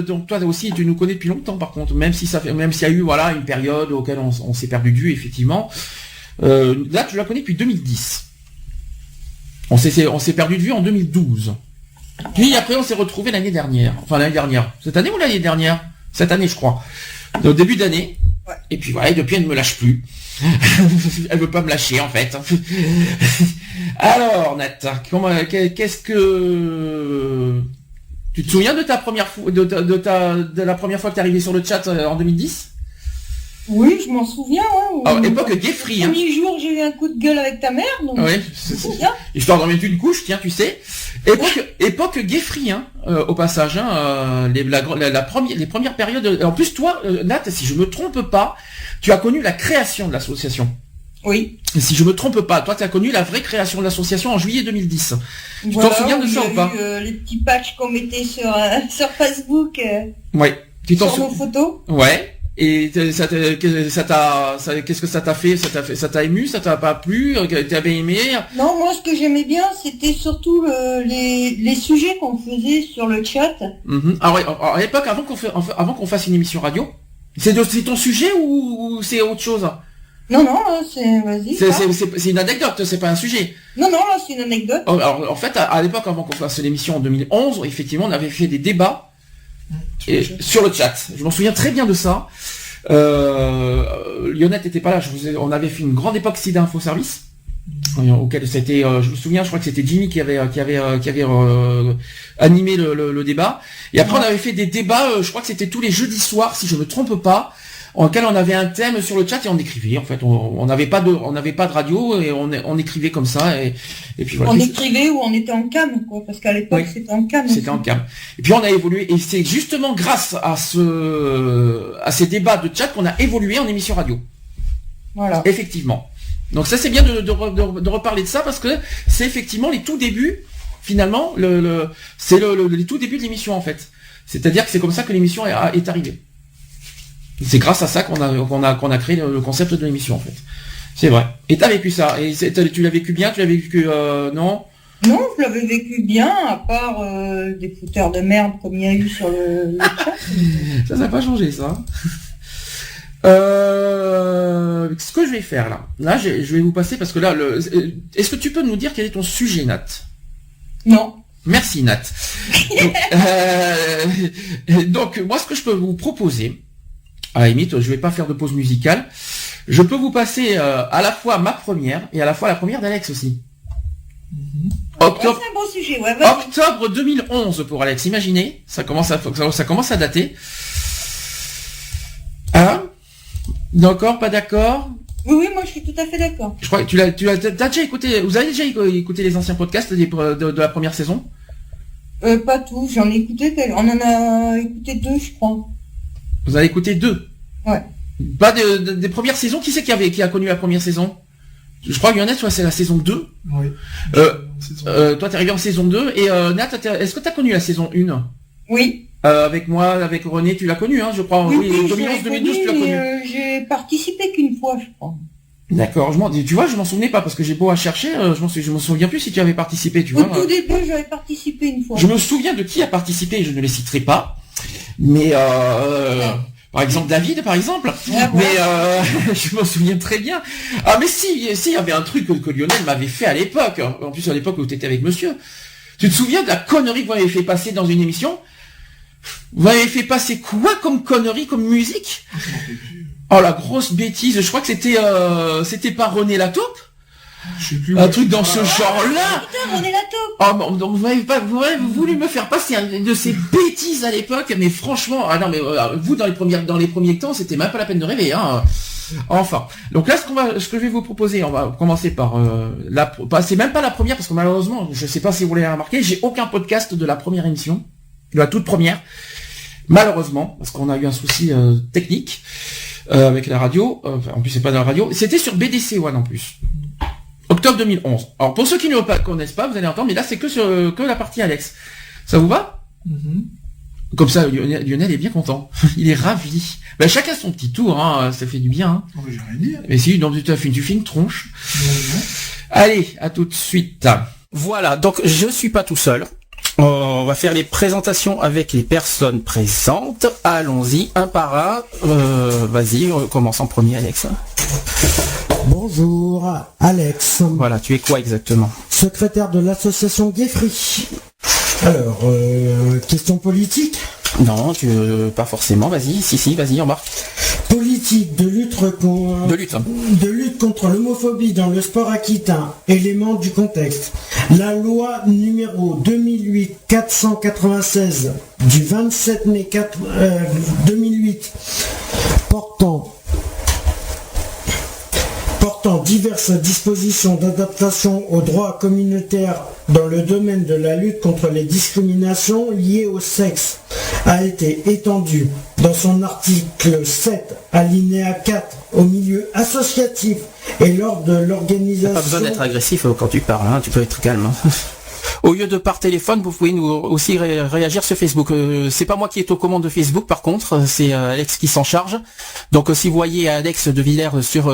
Speaker 4: donc toi aussi tu nous connais depuis longtemps par contre, même s'il y a eu voilà une période auquel on s'est perdu de vue effectivement. Là tu la connais depuis 2010. On s'est perdu de vue en 2012. Puis après on s'est retrouvé l'année dernière. Cette année ou l'année dernière? Cette année je crois. Au début d'année. Ouais. Et puis voilà, et depuis elle ne me lâche plus. Elle veut pas me lâcher en fait. Alors Nat, qu'est-ce que tu te souviens de ta première fois, de la première fois que tu es arrivé sur le chat en 2010?
Speaker 10: Oui, je m'en souviens.
Speaker 4: Époque Geoffrey.
Speaker 10: Le premier jour, j'ai eu un coup de gueule avec ta mère, donc
Speaker 4: oui,
Speaker 10: c'est bien.
Speaker 4: Histoire d'en mettre une couche, tiens, tu sais. Époque Geoffrey, au passage, les premières périodes. En plus, toi, Nat, si je me trompe pas, tu as connu la création de l'association.
Speaker 10: Oui.
Speaker 4: Si je me trompe pas, toi, tu as connu la vraie création de l'association en juillet 2010. Tu t'en souviens de ça ou pas?
Speaker 10: Les petits patchs qu'on mettait sur Facebook.
Speaker 4: Ouais.
Speaker 10: Sur nos photos.
Speaker 4: Ouais. Et qu'est-ce que ça t'a fait? Ça t'a ému? Ça t'a pas plu? T'avais aimé?
Speaker 10: Non, moi, ce que j'aimais bien, c'était surtout les sujets qu'on faisait sur le chat.
Speaker 4: Ah ouais. À l'époque, avant qu'on fasse une émission radio, c'est ton sujet ou c'est autre chose?
Speaker 10: Non, vas-y.
Speaker 4: C'est une anecdote, c'est pas un sujet.
Speaker 10: Non, c'est une anecdote.
Speaker 4: Alors, en fait, à l'époque, avant qu'on fasse l'émission en 2011, effectivement, on avait fait des débats sur le chat. Je m'en souviens très bien de ça. Lionel n'était pas là. On avait fait une grande époque SIDA Info Service, auquel c'était, je me souviens, je crois que c'était Jimmy qui avait animé le débat. Et après, on avait fait des débats. Je crois que c'était tous les jeudis soirs, si je me trompe pas, en lequel on avait un thème sur le chat et on écrivait. En fait, on n'avait pas de radio et on écrivait comme ça et puis voilà.
Speaker 10: On écrivait ou on était en cam, quoi, parce qu'à l'époque c'était en cam.
Speaker 4: C'était en cam. Et puis on a évolué et c'est justement grâce à ces débats de chat qu'on a évolué en émission radio.
Speaker 10: Voilà.
Speaker 4: Effectivement. Donc ça c'est bien de reparler de ça parce que c'est effectivement les tout débuts. Finalement, c'est les tout débuts de l'émission en fait. C'est-à-dire que c'est comme ça que l'émission est arrivée. C'est grâce à ça qu'on a créé le concept de l'émission en fait. C'est vrai. Et t'as vécu ça. Et tu l'as vécu bien, tu l'as vécu non?
Speaker 10: Non, je l'avais vécu bien, à part des fouteurs de merde comme il y a eu sur le chat.
Speaker 4: Ça n'a pas changé ça. Ce que je vais faire là, je vais vous passer parce que là, est-ce que tu peux nous dire quel est ton sujet, Nat?
Speaker 10: Non.
Speaker 4: Merci, Nat. Donc, moi, ce que je peux vous proposer, à la limite, je vais pas faire de pause musicale. Je peux vous passer à la fois ma première et à la fois la première d'Alex aussi. Octobre,
Speaker 10: c'est un bon sujet, ouais, vas-y.
Speaker 4: Octobre 2011 pour Alex. Imaginez, ça commence à dater. Hein? D'accord, pas d'accord?
Speaker 10: Oui, moi je suis tout à fait d'accord.
Speaker 4: Je crois que t'as déjà écouté, vous avez déjà écouté les anciens podcasts de la première saison?
Speaker 10: Pas tout, j'en ai écouté, on en a écouté 2, je crois.
Speaker 4: Vous avez écouté 2?
Speaker 10: Ouais.
Speaker 4: Pas des premières saisons, qui c'est qui a connu la première saison? Je crois que Lionel, c'est la saison 2.
Speaker 5: Oui.
Speaker 4: Toi, t'es arrivé en saison 2, et Nat, est-ce que t'as connu la saison 1?
Speaker 10: Oui.
Speaker 4: Avec moi, avec René, tu l'as connu, hein, je crois. Oui, 2011-2012, tu l'as connu.
Speaker 10: J'ai participé qu'une fois, je crois.
Speaker 4: D'accord, tu vois, je m'en souvenais pas, parce que j'ai beau à chercher, je me souviens plus si tu avais participé, tu vois.
Speaker 10: Au tout début, j'avais participé une fois.
Speaker 4: Je me souviens de qui a participé, je ne les citerai pas, mais par exemple David, par exemple, ouais. Mais je me souviens très bien. Ah mais si, il y avait un truc que Lionel m'avait fait à l'époque, en plus à l'époque où tu étais avec monsieur. Tu te souviens de la connerie que vous m'avez fait passer dans une émission? Vous m'avez fait passer quoi comme connerie, comme musique? Oh la grosse bêtise, je crois que c'était pas René Lataupe? Je sais plus. Un truc dans ce genre-là.
Speaker 10: Putain, René Lataupe.
Speaker 4: Oh, donc vous avez voulu me faire passer une de ces bêtises à l'époque, mais franchement, ah non mais vous dans les premiers temps, c'était même pas la peine de rêver, hein. Enfin, donc là ce que je vais vous proposer, on va commencer par c'est même pas la première parce que malheureusement, je sais pas si vous l'avez remarqué, j'ai aucun podcast de la première émission, de la toute première, malheureusement, parce qu'on a eu un souci technique avec la radio. En plus c'est pas dans la radio, c'était sur BDC One en plus. Octobre 2011. Alors pour ceux qui ne connaissent pas, vous allez entendre, mais là c'est que la partie Alex. Ça vous va? Comme ça, Lionel est bien content. Il est ravi. Ben, chacun son petit tour, hein. Ça fait du bien. Hein.
Speaker 5: Oh, j'ai rien dit.
Speaker 4: Mais si, donc tu fais une tronche. Allez, à tout de suite. Voilà, donc je suis pas tout seul. On va faire les présentations avec les personnes présentes. Allons-y, un par un. Vas-y, on commence en premier, Alex.
Speaker 7: Bonjour, Alex.
Speaker 4: Voilà, tu es quoi exactement?
Speaker 7: Secrétaire de l'association Guéfry. Alors, question politique?
Speaker 4: Non, pas forcément, vas-y, si, vas-y, embarque.
Speaker 7: Politique de lutte contre l'homophobie dans le sport aquitain, élément du contexte. La loi numéro 2008-496 du 27 mai 2008 portant diverses dispositions d'adaptation au droit communautaire dans le domaine de la lutte contre les discriminations liées au sexe a été étendue dans son article 7, alinéa 4, au milieu associatif et lors de l'organisation...
Speaker 4: Pas besoin d'être agressif quand tu parles, hein, tu peux être calme. Hein. Au lieu de par téléphone, vous pouvez nous aussi réagir sur Facebook. C'est pas moi qui est aux commandes de Facebook, par contre, c'est Alex qui s'en charge. Donc si vous voyez Alex de Villers sur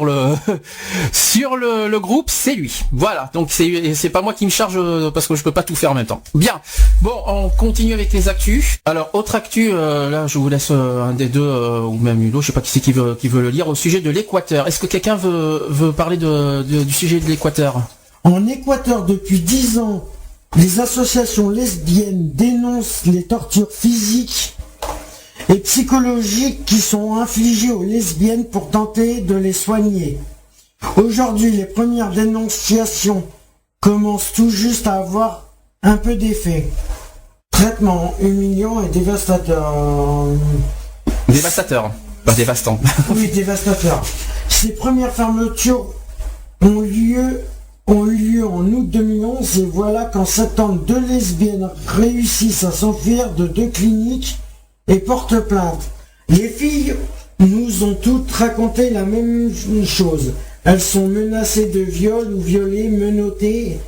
Speaker 4: le groupe, c'est lui. Voilà. Donc c'est pas moi qui me charge parce que je peux pas tout faire en même temps. Bien. Bon, on continue avec les actus. Alors autre actu, là je vous laisse un des deux ou même une autre, je sais pas qui c'est qui veut le lire au sujet de l'Équateur. Est-ce que quelqu'un veut parler du sujet de l'Équateur?
Speaker 7: En Équateur, depuis 10 ans, les associations lesbiennes dénoncent les tortures physiques et psychologiques qui sont infligées aux lesbiennes pour tenter de les soigner. Aujourd'hui, les premières dénonciations commencent tout juste à avoir un peu d'effet. Traitement humiliant et dévastateur.
Speaker 4: Dévastateur, pas dévastant.
Speaker 7: Oui, dévastateur. Ces premières fermetures ont eu lieu en août 2011 et voilà qu'en septembre, 2 lesbiennes réussissent à s'enfuir de 2 cliniques et portent plainte. Les filles nous ont toutes raconté la même chose. Elles sont menacées de viol ou violées, menottées,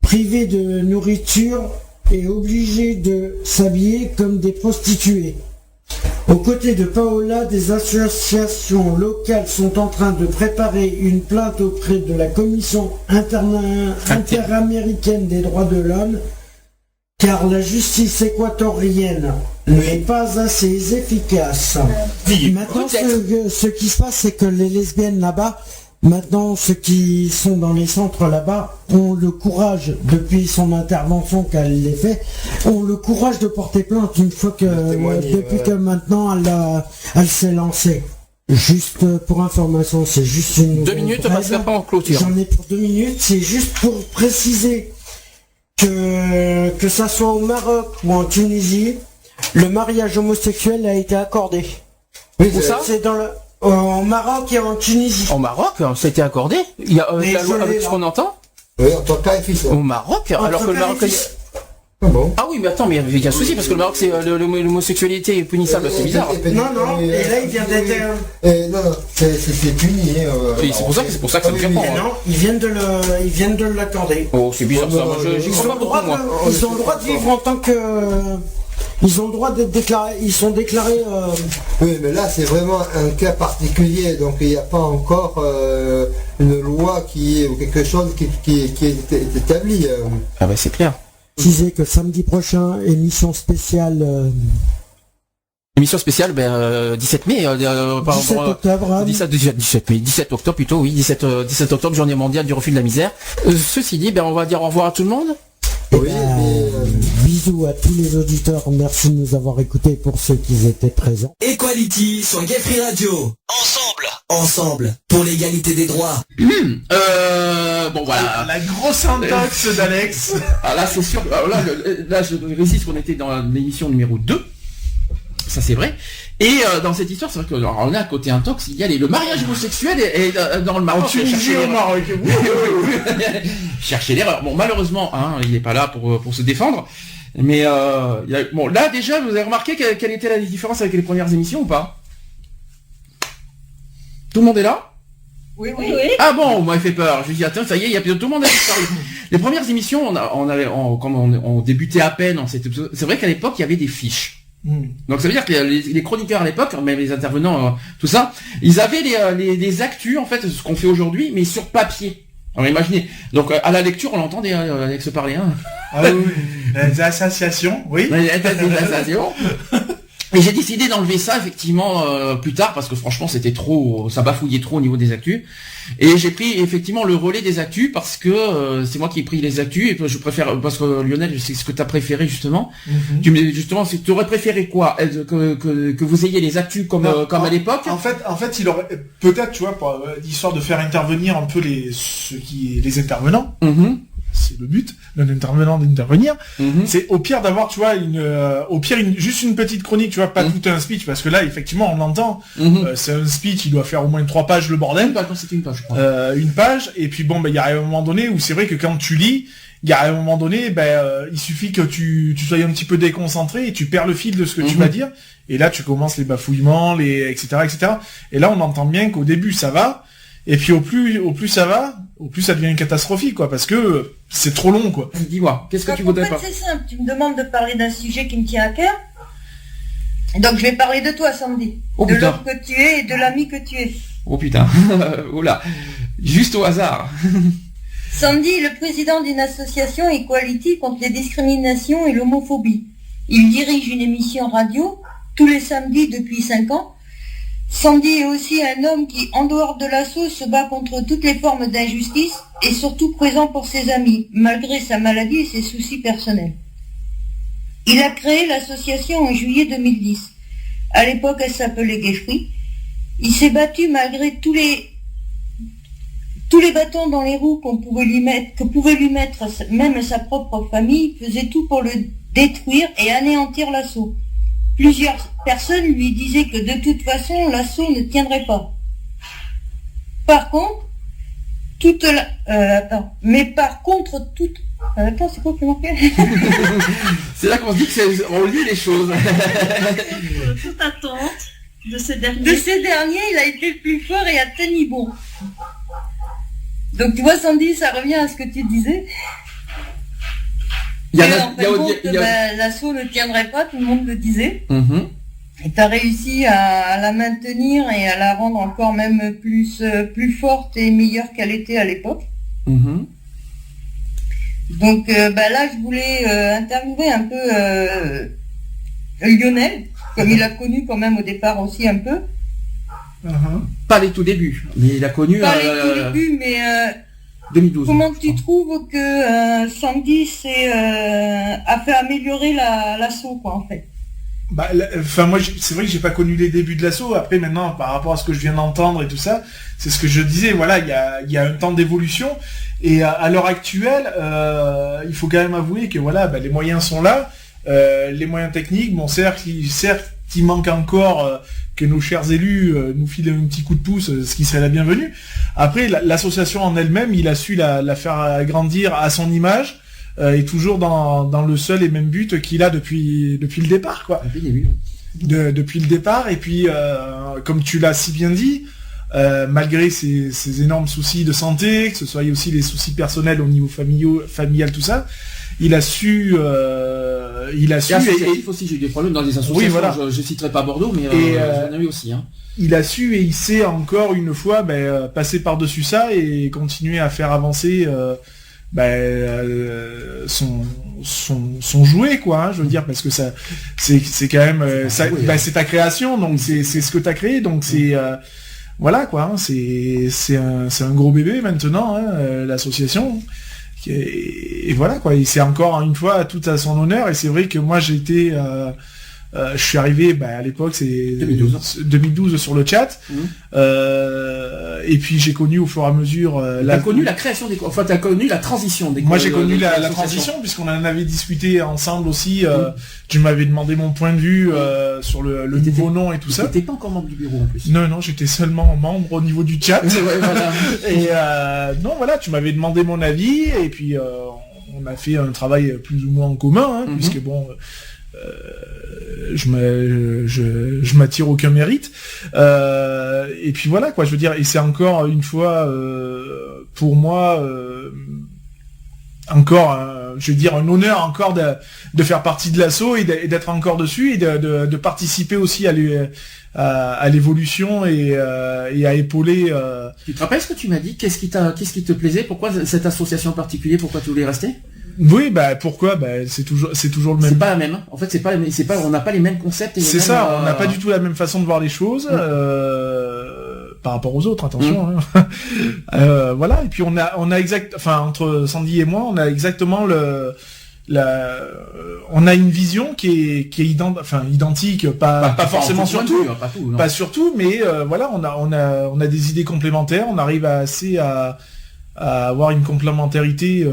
Speaker 7: privées de nourriture et obligées de s'habiller comme des prostituées. Aux côtés de Paola, des associations locales sont en train de préparer une plainte auprès de la Commission interaméricaine des droits de l'homme, car la justice équatorienne n'est pas assez efficace. Maintenant, ce qui se passe, c'est que les lesbiennes là-bas, maintenant, ceux qui sont dans les centres là-bas ont le courage, depuis son intervention qu'elle les fait, ont le courage de porter plainte une fois que, depuis que maintenant elle s'est lancée. Juste pour information, c'est juste une...
Speaker 4: 2 minutes, parce qu'après on clôture.
Speaker 7: J'en ai pour 2 minutes, c'est juste pour préciser que ça soit au Maroc ou en Tunisie, le mariage homosexuel a été accordé.
Speaker 4: Oui, c'est ça.
Speaker 7: C'est dans le... Au Maroc et en Tunisie.
Speaker 4: Au Maroc, ça a été accordé. Il y a la loi avec ce qu'on entend.
Speaker 11: Oui, en tant que père et fils.
Speaker 4: Au Maroc, alors que le Maroc. Ah oui, mais attends, mais il y a un souci parce que le Maroc, c'est l'homosexualité est punissable, c'est bizarre.
Speaker 7: Non, et là il vient d'être.
Speaker 11: Non, c'est puni.
Speaker 4: Oui, c'est pour ça que ça me surprend.
Speaker 7: Non, ils viennent de l'accorder.
Speaker 4: Oh, c'est bizarre ça. Moi, j'y crois pas beaucoup, moi.
Speaker 7: Ils ont le droit de vivre en tant que. Ils ont le droit d'être déclarés, ils sont déclarés...
Speaker 11: Oui, mais là, c'est vraiment un cas particulier, donc il n'y a pas encore une loi ou quelque chose qui est établi.
Speaker 4: Ah bah c'est clair.
Speaker 7: Je disais que samedi prochain, émission spéciale...
Speaker 4: Émission spéciale, 17 mai.
Speaker 7: 17 octobre.
Speaker 4: 17 octobre plutôt, oui. 17 octobre, journée mondiale du refus de la misère. Ceci dit, on va dire au revoir à tout le monde.
Speaker 11: Oui,
Speaker 7: bisous à tous les auditeurs, merci de nous avoir écoutés pour ceux qui étaient présents.
Speaker 1: Equality sur Gay Free Radio. Ensemble, pour l'égalité des droits.
Speaker 4: Bon voilà.
Speaker 5: La grosse intox d'Alex.
Speaker 4: Ah là c'est sûr, là je résiste qu'on était dans l'émission numéro 2. Ça c'est vrai. Et dans cette histoire, c'est vrai qu'on a à côté intox, il y a le mariage homosexuel et dans le Maroc. Chercher l'erreur. Bon, malheureusement, il n'est pas là pour se défendre. Mais bon, là déjà, vous avez remarqué quelle était la différence avec les premières émissions ou pas? Tout le monde est là?
Speaker 10: Oui.
Speaker 4: Ah bon, on m'avait fait peur. Je me dis attends, ça y est, il y a tout le monde a disparu. Les premières émissions, comme on débutait à peine, c'est vrai qu'à l'époque, il y avait des fiches. Donc ça veut dire que les chroniqueurs à l'époque, même les intervenants, tout ça, ils avaient les actus en fait, ce qu'on fait aujourd'hui, mais sur papier. Alors imaginez, donc à la lecture on l'entendait Alex parler.
Speaker 5: Ah oui, les associations, oui.
Speaker 4: Les associations. Et j'ai décidé d'enlever ça effectivement plus tard parce que franchement c'était trop, ça bafouillait trop au niveau des actus. Et j'ai pris effectivement le relais des actus parce que c'est moi qui ai pris les actus et je préfère parce que Lionel, c'est ce que tu as préféré justement. Tu me dis justement, tu aurais préféré quoi que vous ayez les actus comme à l'époque.
Speaker 5: En fait, il aurait peut-être, tu vois, pour l'histoire de faire intervenir un peu les intervenants. C'est le but d'un intervenant d'intervenir. C'est au pire d'avoir, tu vois, juste une petite chronique, tu vois, pas tout un speech, parce que là, effectivement, on l'entend. C'est un speech, il doit faire au moins 3 pages le bordel.
Speaker 4: C'était une page, je crois.
Speaker 5: Une page, et puis bon, il y a un moment donné où c'est vrai que quand tu lis, il y a un moment donné, il suffit que tu sois un petit peu déconcentré et tu perds le fil de ce que tu vas dire. Et là, tu commences les bafouillements, etc., etc. Et là, on entend bien qu'au début, ça va. Et puis au plus ça va, au plus ça devient une catastrophe, quoi, parce que c'est trop long, quoi.
Speaker 4: Dis-moi, qu'est-ce que tu voudrais pas?
Speaker 10: C'est simple, tu me demandes de parler d'un sujet qui me tient à cœur. Donc je vais parler de toi, Sandy. De l'homme que tu es et de l'ami que tu es.
Speaker 4: Oh putain, oula, juste au hasard.
Speaker 10: Sandy est le président d'une association Equality contre les discriminations et l'homophobie. Il dirige une émission radio tous les samedis depuis 5 ans. Sandy est aussi un homme qui, en dehors de l'assaut, se bat contre toutes les formes d'injustice et surtout présent pour ses amis, malgré sa maladie et ses soucis personnels. Il a créé l'association en juillet 2010. À l'époque, elle s'appelait Gay Free. Il s'est battu malgré tous les bâtons dans les roues que pouvait lui mettre même sa propre famille. Il faisait tout pour le détruire et anéantir l'assaut. Plusieurs personnes lui disaient que de toute façon, l'assaut ne tiendrait pas. Par contre, c'est quoi qui manquait?
Speaker 4: C'est là qu'on se dit qu'on lit les choses.
Speaker 9: Toute attente de ces derniers.
Speaker 10: De ces derniers, il a été le plus fort et a tenu bon. Donc tu vois, Sandy, ça revient à ce que tu disais. L'assaut ne tiendrait pas, tout le monde le disait. Et tu as réussi à la maintenir et à la rendre encore même plus forte et meilleure qu'elle était à l'époque. Donc là, je voulais interviewer un peu Lionel, comme il a connu quand même au départ aussi un peu.
Speaker 4: Pas les tout débuts, mais il a connu...
Speaker 10: Pas les tout débuts, mais...
Speaker 4: 2012.
Speaker 10: Comment tu trouves que Sandy a fait améliorer l'assaut, quoi, en fait?
Speaker 5: Moi, c'est vrai que j'ai pas connu les débuts de l'assaut. Après, maintenant, par rapport à ce que je viens d'entendre et tout ça, c'est ce que je disais. Voilà, il y a un temps d'évolution. Et à l'heure actuelle, il faut quand même avouer que voilà, les moyens sont là, les moyens techniques. Bon, certes, il manque encore que nos chers élus nous filent un petit coup de pouce, ce qui serait la bienvenue. Après, l'association en elle-même, il a su la faire grandir à son image. Et toujours dans le seul et même but qu'il a depuis le départ, quoi. Depuis le départ. Et puis, comme tu l'as si bien dit, malgré ces énormes soucis de santé, que ce soit aussi les soucis personnels au niveau familial, tout ça, il a su. Et
Speaker 4: aussi, j'ai eu des problèmes dans les associations. Oui, voilà. Je citerai pas Bordeaux, mais j'en ai eu aussi.
Speaker 5: Il a su et il sait encore une fois passer par-dessus ça et continuer à faire avancer. Son jouet, quoi, je veux dire, parce que ça c'est quand même c'est ta création, donc c'est ce que t'as créé, donc c'est voilà, quoi, c'est un gros bébé maintenant, l'association, et voilà, quoi, et c'est encore une fois tout à son honneur. Et c'est vrai que moi j'ai été je suis arrivé à l'époque, c'est 2012 sur le chat, et puis j'ai connu au fur et à mesure
Speaker 4: t'as connu la création t'as connu la transition des.
Speaker 5: Moi j'ai connu la transition, puisqu'on en avait discuté ensemble aussi. Tu m'avais demandé mon point de vue sur le nouveau nom et tout ça.
Speaker 4: T'étais pas encore membre du bureau en plus.
Speaker 5: Non, j'étais seulement membre au niveau du chat.
Speaker 4: Voilà.
Speaker 5: Et non, voilà, tu m'avais demandé mon avis, et puis on a fait un travail plus ou moins en commun, puisque bon. Je m'attire aucun mérite, et puis voilà, quoi, je veux dire, et c'est encore une fois pour moi encore je veux dire un honneur encore de faire partie de l'assaut et d'être encore dessus, et de participer aussi à l'évolution et à épauler.
Speaker 4: Tu te rappelles ce que tu m'as dit? Qu'est-ce qui te plaisait? Pourquoi cette association en particulier? Pourquoi tu voulais rester?
Speaker 5: Oui, pourquoi? C'est toujours le même.
Speaker 4: C'est pas la même. En fait, on n'a pas les mêmes concepts.
Speaker 5: C'est ça. On n'a pas du tout la même façon de voir les choses par rapport aux autres. Attention. Voilà. Et puis on a entre Sandy et moi, on a exactement on a une vision qui est identique, pas forcément sur tout, pas sur tout, mais voilà, on a des idées complémentaires. On arrive à avoir une complémentarité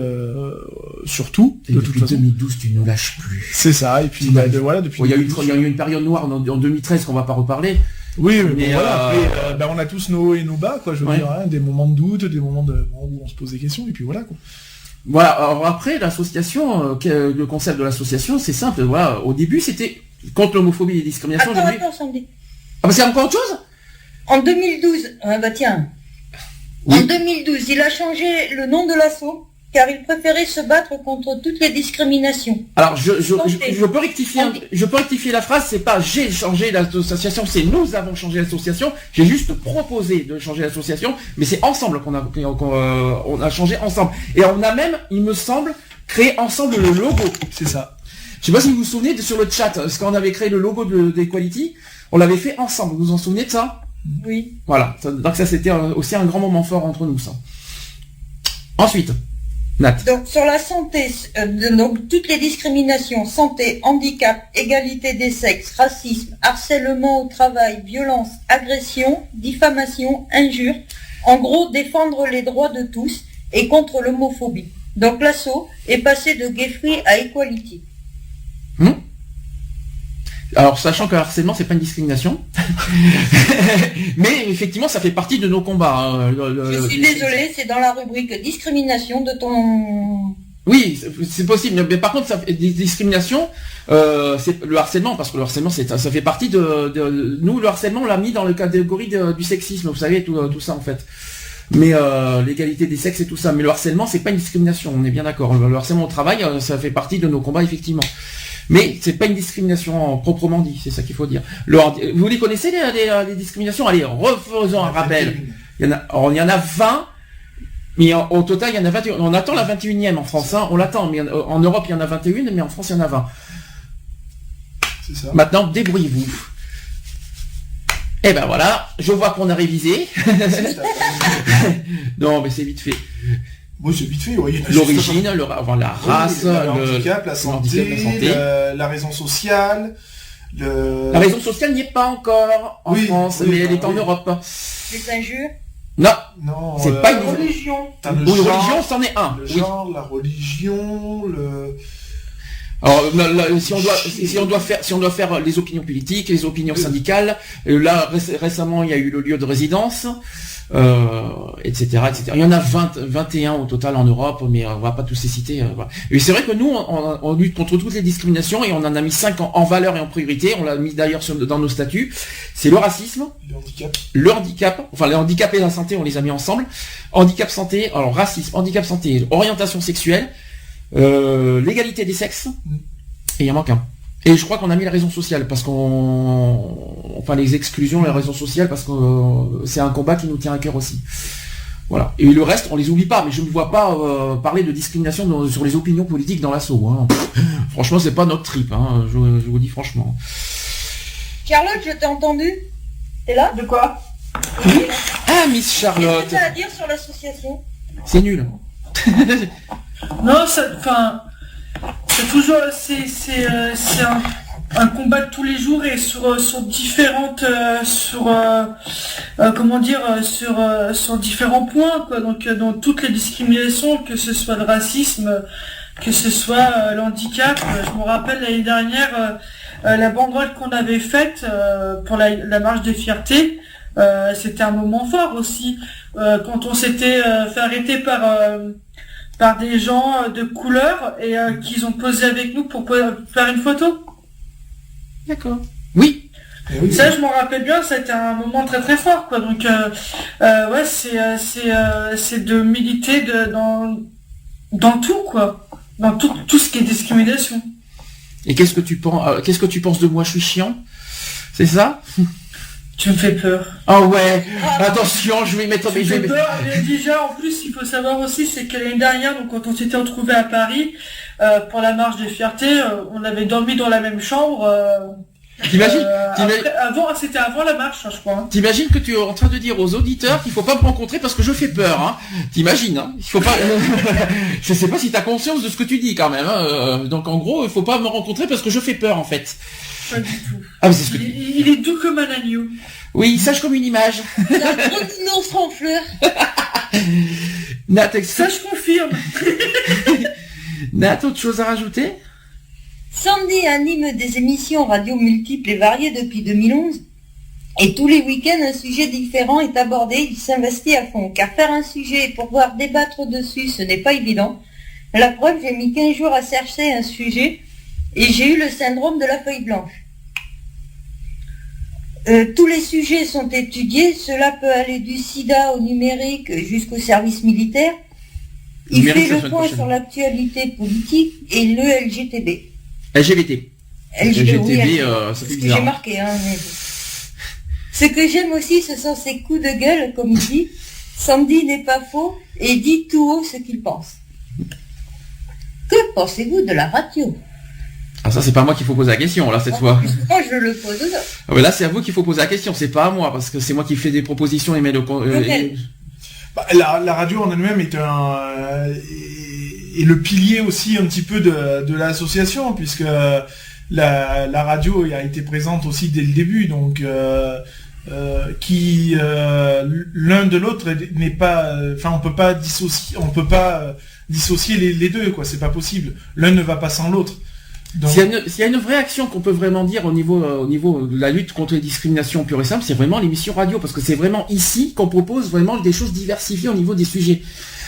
Speaker 5: sur tout.
Speaker 4: Et de toute façon, 2012, tu nous lâches plus.
Speaker 5: C'est ça. Et puis voilà, depuis.
Speaker 4: Il y a eu une période noire en 2013 qu'on va pas reparler.
Speaker 5: Oui, mais voilà. Après, on a tous nos hauts et nos bas, quoi. Je veux dire, des moments de doute, des moments où on se pose des questions, et puis voilà, quoi.
Speaker 4: Voilà. Alors après, l'association, le concept de l'association, c'est simple. Voilà. Au début, c'était contre l'homophobie et la discrimination.
Speaker 10: Attends, Sandy.
Speaker 4: Ah, c'est encore autre chose?
Speaker 10: En 2012, tiens. Oui. En 2012, il a changé le nom de l'assaut, car il préférait se battre contre toutes les discriminations.
Speaker 4: Alors, je peux rectifier la phrase, c'est pas j'ai changé l'association, c'est nous avons changé l'association. J'ai juste proposé de changer l'association, mais c'est ensemble qu'on a changé ensemble. Et on a même, il me semble, créé ensemble le logo.
Speaker 5: C'est ça.
Speaker 4: Je sais pas si vous vous souvenez sur le chat, parce qu'on avait créé le logo d'Equality, on l'avait fait ensemble. Vous vous en souvenez de ça?
Speaker 10: Oui.
Speaker 4: Voilà. Donc ça, c'était aussi un grand moment fort entre nous, ça. Ensuite, Nat.
Speaker 10: Donc sur la santé, donc toutes les discriminations, santé, handicap, égalité des sexes, racisme, harcèlement au travail, violence, agression, diffamation, injure. En gros, défendre les droits de tous et contre l'homophobie. Donc l'assaut est passé de Gay Free à Equality.
Speaker 4: Alors, sachant que le harcèlement, c'est pas une discrimination. Mais effectivement, ça fait partie de nos combats.
Speaker 10: Je suis désolé, c'est dans la rubrique discrimination de ton...
Speaker 4: Oui, c'est possible. Mais par contre, ça fait des discriminations, c'est le harcèlement, parce que le harcèlement, ça fait partie de nous, le harcèlement, on l'a mis dans le catégorie du sexisme, vous savez, tout ça, en fait. Mais l'égalité des sexes et tout ça. Mais le harcèlement, c'est pas une discrimination, on est bien d'accord. Le harcèlement au travail, ça fait partie de nos combats, effectivement. Mais c'est pas une discrimination proprement dit, c'est ça qu'il faut dire. Vous les connaissez les discriminations? Allez, refaisons un rappel. Il y en a 20, mais au total, il y en a 21. On attend la 21e en France, hein, on l'attend, mais en Europe, il y en a 21, mais en France, il y en a 20.
Speaker 5: C'est ça.
Speaker 4: Maintenant, débrouillez-vous. Et ben voilà, je vois qu'on a révisé. Non, mais c'est vite fait.
Speaker 5: Oui, c'est vite fait. Oui.
Speaker 4: L'origine, la race,
Speaker 5: le handicap, la santé, la raison sociale.
Speaker 4: La raison sociale n'y est pas encore en France, mais elle est en Europe.
Speaker 10: Les injures.
Speaker 4: Non, c'est pas une
Speaker 6: religion.
Speaker 4: Une religion, c'en est un.
Speaker 5: Le genre, la religion, le...
Speaker 4: Alors si on doit faire les opinions politiques, les opinions syndicales, là récemment il y a eu le lieu de résidence, etc. Il y en a 21 au total en Europe, mais on va pas tous les citer. Voilà. Et c'est vrai que nous on lutte contre toutes les discriminations et on en a mis 5 en valeur et en priorité. On l'a mis d'ailleurs dans nos statuts. C'est le racisme, le handicap, enfin le handicap et la santé, on les a mis ensemble. Handicap santé, alors racisme, handicap santé, orientation sexuelle. L'égalité des sexes, et il y en manque un. Et je crois qu'on a mis la raison sociale parce les exclusions, la raison sociale parce que c'est un combat qui nous tient à cœur aussi. Voilà. Et le reste, on les oublie pas, mais je ne vois pas parler de discrimination sur les opinions politiques dans l'assaut. Hein. Franchement, c'est pas notre trip. Hein. Je vous dis franchement.
Speaker 10: Charlotte, je t'ai entendu. T'es là?
Speaker 6: De quoi?
Speaker 4: Ah, Miss Charlotte.
Speaker 10: Qu'est-ce que t'as à dire sur l'association?
Speaker 4: C'est nul.
Speaker 6: Non, c'est toujours, c'est un combat de tous les jours et sur différentes, sur différents points, quoi. Donc dans toutes les discriminations, que ce soit le racisme, que ce soit le handicap. Je me rappelle l'année dernière la banderole qu'on avait faite pour la marche des fiertés. C'était un moment fort aussi quand on s'était fait arrêter par des gens de couleur et qu'ils ont posé avec nous pour faire une photo.
Speaker 4: D'accord. Oui.
Speaker 6: Ça, je m'en rappelle bien, c'était un moment très très fort, quoi. Donc, ouais, c'est de militer dans tout, quoi. Dans tout ce qui est discrimination.
Speaker 4: Et qu'est-ce que tu penses de moi? Je suis chiant? C'est ça?
Speaker 6: Tu me fais peur.
Speaker 4: Oh ouais, attention, je vais mettre...
Speaker 6: Tu fais peur, mais déjà, en plus, il faut savoir aussi, c'est que l'année dernière, donc quand on s'était retrouvés à Paris, pour la marche des fiertés, on avait dormi dans la même chambre.
Speaker 4: T'imagines
Speaker 6: c'était avant la marche, hein, je crois. Hein.
Speaker 4: T'imagines que tu es en train de dire aux auditeurs qu'il faut pas me rencontrer parce que je fais peur, hein. T'imagines, hein. Il faut pas... Je sais pas si t'as conscience de ce que tu dis quand même, hein. Donc en gros, il faut pas me rencontrer parce que je fais peur, en fait.
Speaker 6: Pas du tout.
Speaker 4: Ah, mais c'est ce que...
Speaker 6: il est doux comme un agneau.
Speaker 4: Oui, sage comme une image.
Speaker 10: C'est un gros dinours en fleurs.
Speaker 4: Nat,
Speaker 6: ça je confirme.
Speaker 4: Nat, autre chose à rajouter?
Speaker 10: Sandy anime des émissions radio multiples et variées depuis 2011. Et tous les week-ends, un sujet différent est abordé. Il s'investit à fond. Car faire un sujet et pouvoir débattre dessus, ce n'est pas évident. La preuve, j'ai mis 15 jours à chercher un sujet. Et j'ai eu le syndrome de la feuille blanche. Tous les sujets sont étudiés. Cela peut aller du sida au numérique jusqu'au service militaire. Il fait le point sur l'actualité politique et le LGTB.
Speaker 4: LGBT,
Speaker 10: oui,
Speaker 4: ça fait bizarre.
Speaker 10: C'est ce que j'ai marqué. Hein, mais... Ce que j'aime aussi, ce sont ses coups de gueule, comme il dit. Sandy n'est pas faux et dit tout haut ce qu'il pense. Que pensez-vous de la radio?
Speaker 4: Ah, ça, c'est pas à moi qu'il faut poser la question, là, cette fois.
Speaker 10: Moi, je le pose aux autres.
Speaker 4: Ah, mais là, c'est à vous qu'il faut poser la question, c'est pas à moi, parce que c'est moi qui fais des propositions et mets le...
Speaker 5: La radio en elle-même est le pilier aussi un petit peu de l'association, puisque la radio a été présente aussi dès le début, donc l'un de l'autre n'est pas... Enfin, on peut pas dissocier les deux, quoi, c'est pas possible. L'un ne va pas sans l'autre. Donc...
Speaker 4: S'il y a une vraie action qu'on peut vraiment dire au niveau de la lutte contre les discriminations pure et simple, c'est vraiment l'émission radio, parce que c'est vraiment ici qu'on propose vraiment des choses diversifiées au niveau des sujets.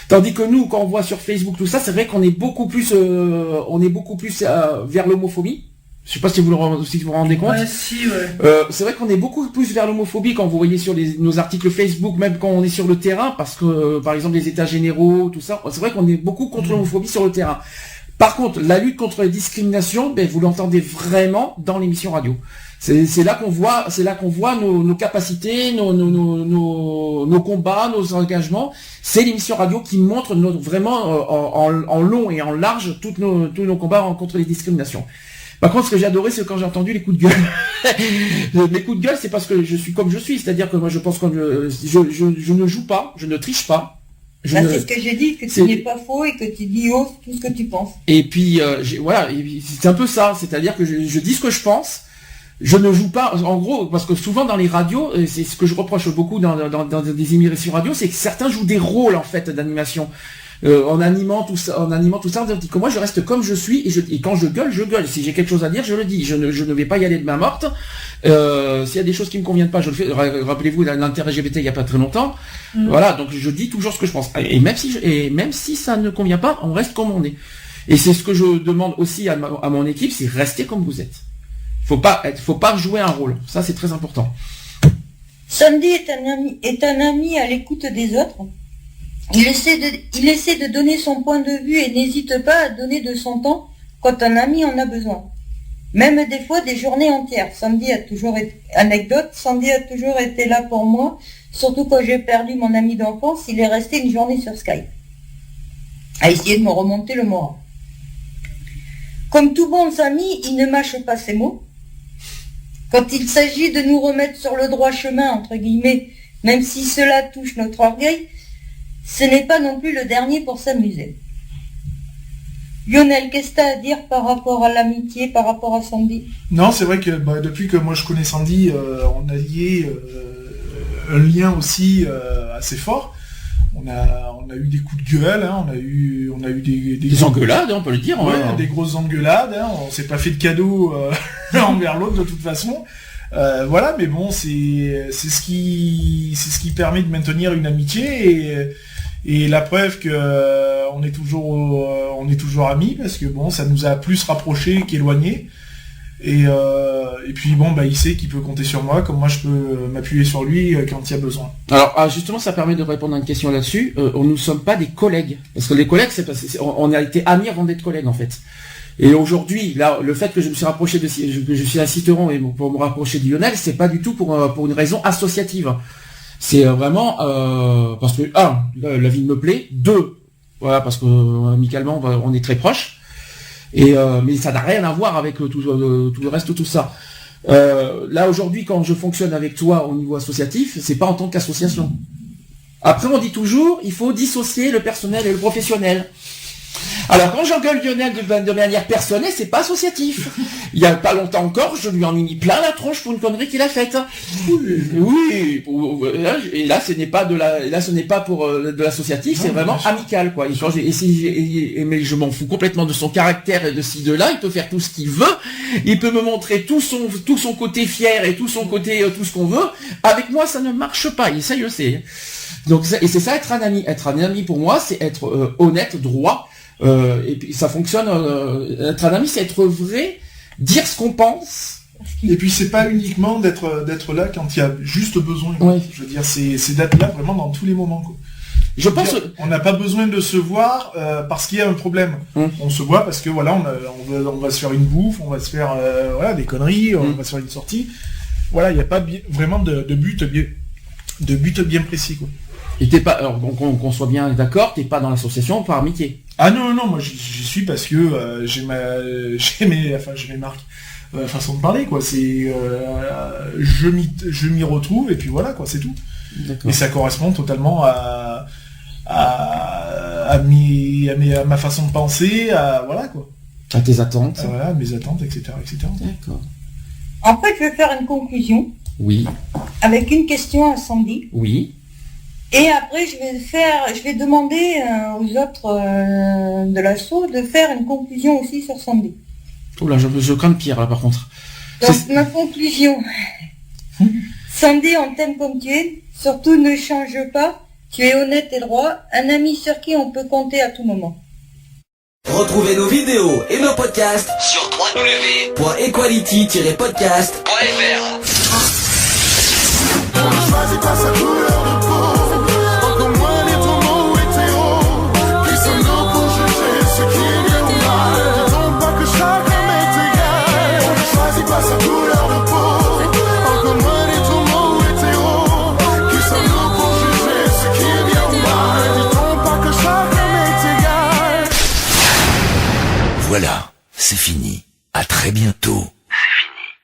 Speaker 4: Tandis que nous, quand on voit sur Facebook tout ça, c'est vrai qu'on est beaucoup plus vers l'homophobie. Je sais pas si vous vous rendez compte.
Speaker 6: Ouais, si, ouais.
Speaker 4: C'est vrai qu'on est beaucoup plus vers l'homophobie quand vous voyez sur nos articles Facebook, même quand on est sur le terrain, parce que par exemple les états généraux, tout ça, c'est vrai qu'on est beaucoup contre l'homophobie sur le terrain. Par contre, la lutte contre les discriminations, vous l'entendez vraiment dans l'émission radio. C'est là qu'on voit nos capacités, nos combats, nos engagements. C'est l'émission radio qui montre vraiment en long et en large tous nos combats contre les discriminations. Par contre, ce que j'ai adoré, c'est quand j'ai entendu les coups de gueule. Les coups de gueule, c'est parce que je suis comme je suis, c'est-à-dire que moi, je pense que je ne joue pas, je ne triche pas.
Speaker 10: C'est ce que j'ai dit, que tu n'es pas faux et que tu dis tout ce que tu penses.
Speaker 4: Et puis, voilà, c'est un peu ça, c'est-à-dire que je dis ce que je pense. Je ne joue pas, en gros, parce que souvent dans les radios, c'est ce que je reproche beaucoup dans des émissions radio, c'est que certains jouent des rôles en fait d'animation. En animant tout ça, que moi je reste comme je suis et quand je gueule. Si j'ai quelque chose à dire, je le dis. Je ne vais pas y aller de main morte. S'il y a des choses qui me conviennent pas, je le fais. Rappelez-vous l'inter-LGBT il y a pas très longtemps. Voilà, donc je dis toujours ce que je pense. Et même si ça ne convient pas, on reste comme on est. Et c'est ce que je demande aussi à mon équipe, c'est rester comme vous êtes. Faut pas jouer un rôle. Ça c'est très important.
Speaker 10: Sandy est un ami à l'écoute des autres. Il essaie de donner son point de vue et n'hésite pas à donner de son temps quand un ami en a besoin. Même des fois des journées entières. Sandy a toujours été là pour moi, surtout quand j'ai perdu mon ami d'enfance, il est resté une journée sur Skype, à essayer de me remonter le moral. Comme tout bon ami, il ne mâche pas ses mots. Quand il s'agit de nous remettre sur le droit chemin, entre guillemets, même si cela touche notre orgueil, ce n'est pas non plus le dernier pour s'amuser. Lionel, qu'est-ce que tu as à dire par rapport à l'amitié, par rapport à Sandy?
Speaker 5: Non, c'est vrai que depuis que moi je connais Sandy, on a lié un lien aussi assez fort. On a eu des coups de gueule, hein, on a eu des
Speaker 4: engueulades, on peut le dire.
Speaker 5: Ouais, des grosses engueulades, hein, on s'est pas fait de cadeaux envers l'autre de toute façon. Voilà, mais bon, c'est ce qui permet de maintenir une amitié et la preuve que on est toujours amis parce que bon, ça nous a plus rapprochés qu'éloignés. Et puis bon, il sait qu'il peut compter sur moi, comme moi je peux m'appuyer sur lui quand il y a besoin.
Speaker 4: Alors justement, ça permet de répondre à une question là-dessus. Nous ne sommes pas des collègues, parce que les collègues, on a été amis avant d'être collègues en fait. Et aujourd'hui, là, le fait que je me suis rapproché que je suis un citeron et pour me rapprocher de Lionel, c'est pas du tout pour une raison associative. C'est vraiment parce que la vie me plaît. 2, voilà, parce que amicalement on est très proches. Et mais ça n'a rien à voir avec tout le reste, tout ça. Là aujourd'hui, quand je fonctionne avec toi au niveau associatif, c'est pas en tant qu'association. Après, on dit toujours, il faut dissocier le personnel et le professionnel. Alors quand j'engueule Lionel de manière personnelle, c'est pas associatif. Il y a pas longtemps encore, je lui en ai mis plein la tronche pour une connerie qu'il a faite. Oui. Et là, ce n'est pas pour de l'associatif, c'est vraiment amical, quoi. Mais je m'en fous complètement de son caractère et de ci, de là. Il peut faire tout ce qu'il veut. Il peut me montrer tout son côté fier et tout son côté tout ce qu'on veut. Avec moi, ça ne marche pas. Et ça, je sais. Donc, et c'est ça être un ami. Être un ami pour moi, c'est être honnête, droit. Et puis ça fonctionne. Être un ami, c'est être vrai, dire ce qu'on pense.
Speaker 5: Et puis c'est pas uniquement d'être là quand il y a juste besoin.
Speaker 4: Oui.
Speaker 5: Je veux dire, c'est d'être là vraiment dans tous les moments, quoi.
Speaker 4: Je pense.
Speaker 5: On n'a pas besoin de se voir parce qu'il y a un problème. On se voit parce que voilà, on va se faire une bouffe, on va se faire des conneries, on va se faire une sortie. Voilà, il n'y a pas vraiment de but bien précis, quoi.
Speaker 4: Et t'es pas, alors, donc qu'on soit bien d'accord, t'es pas dans l'association par amitié.
Speaker 5: Ah non, moi j'y suis parce que j'ai mes marques, façon de parler, quoi. C'est je m'y retrouve et puis voilà, quoi, c'est tout.
Speaker 4: D'accord.
Speaker 5: Et ça correspond totalement à ma façon de penser, voilà, quoi.
Speaker 4: À tes attentes.
Speaker 5: Voilà, mes attentes, etc.
Speaker 4: D'accord.
Speaker 10: En fait, je vais faire une conclusion.
Speaker 4: Oui.
Speaker 10: Avec une question à Sandy.
Speaker 4: Oui.
Speaker 10: Et après, je vais demander aux autres de l'assaut de faire une conclusion aussi sur Sandy.
Speaker 4: Oh là, je crains le pire, là, par contre.
Speaker 10: Donc, ma conclusion. Sandy, on t'aime comme tu es. Surtout, ne change pas. Tu es honnête et droit. Un ami sur qui on peut compter à tout moment.
Speaker 12: Retrouvez nos vidéos et nos podcasts
Speaker 1: sur
Speaker 12: www.equality-podcast.fr.
Speaker 2: Choisis pas sa couleur de peau, encore moins les tourments hétéro. Qui sommes-nous pour juger ce qui est bien ou mal? Disons pas que chaque homme est égal. On ne choisit pas sa couleur de peau, encore moins les tourments hétéro. Qui sommes-nous pour juger ce qui est bien ou mal? Disons pas que chaque homme est égal.
Speaker 3: Voilà, c'est fini. À très bientôt.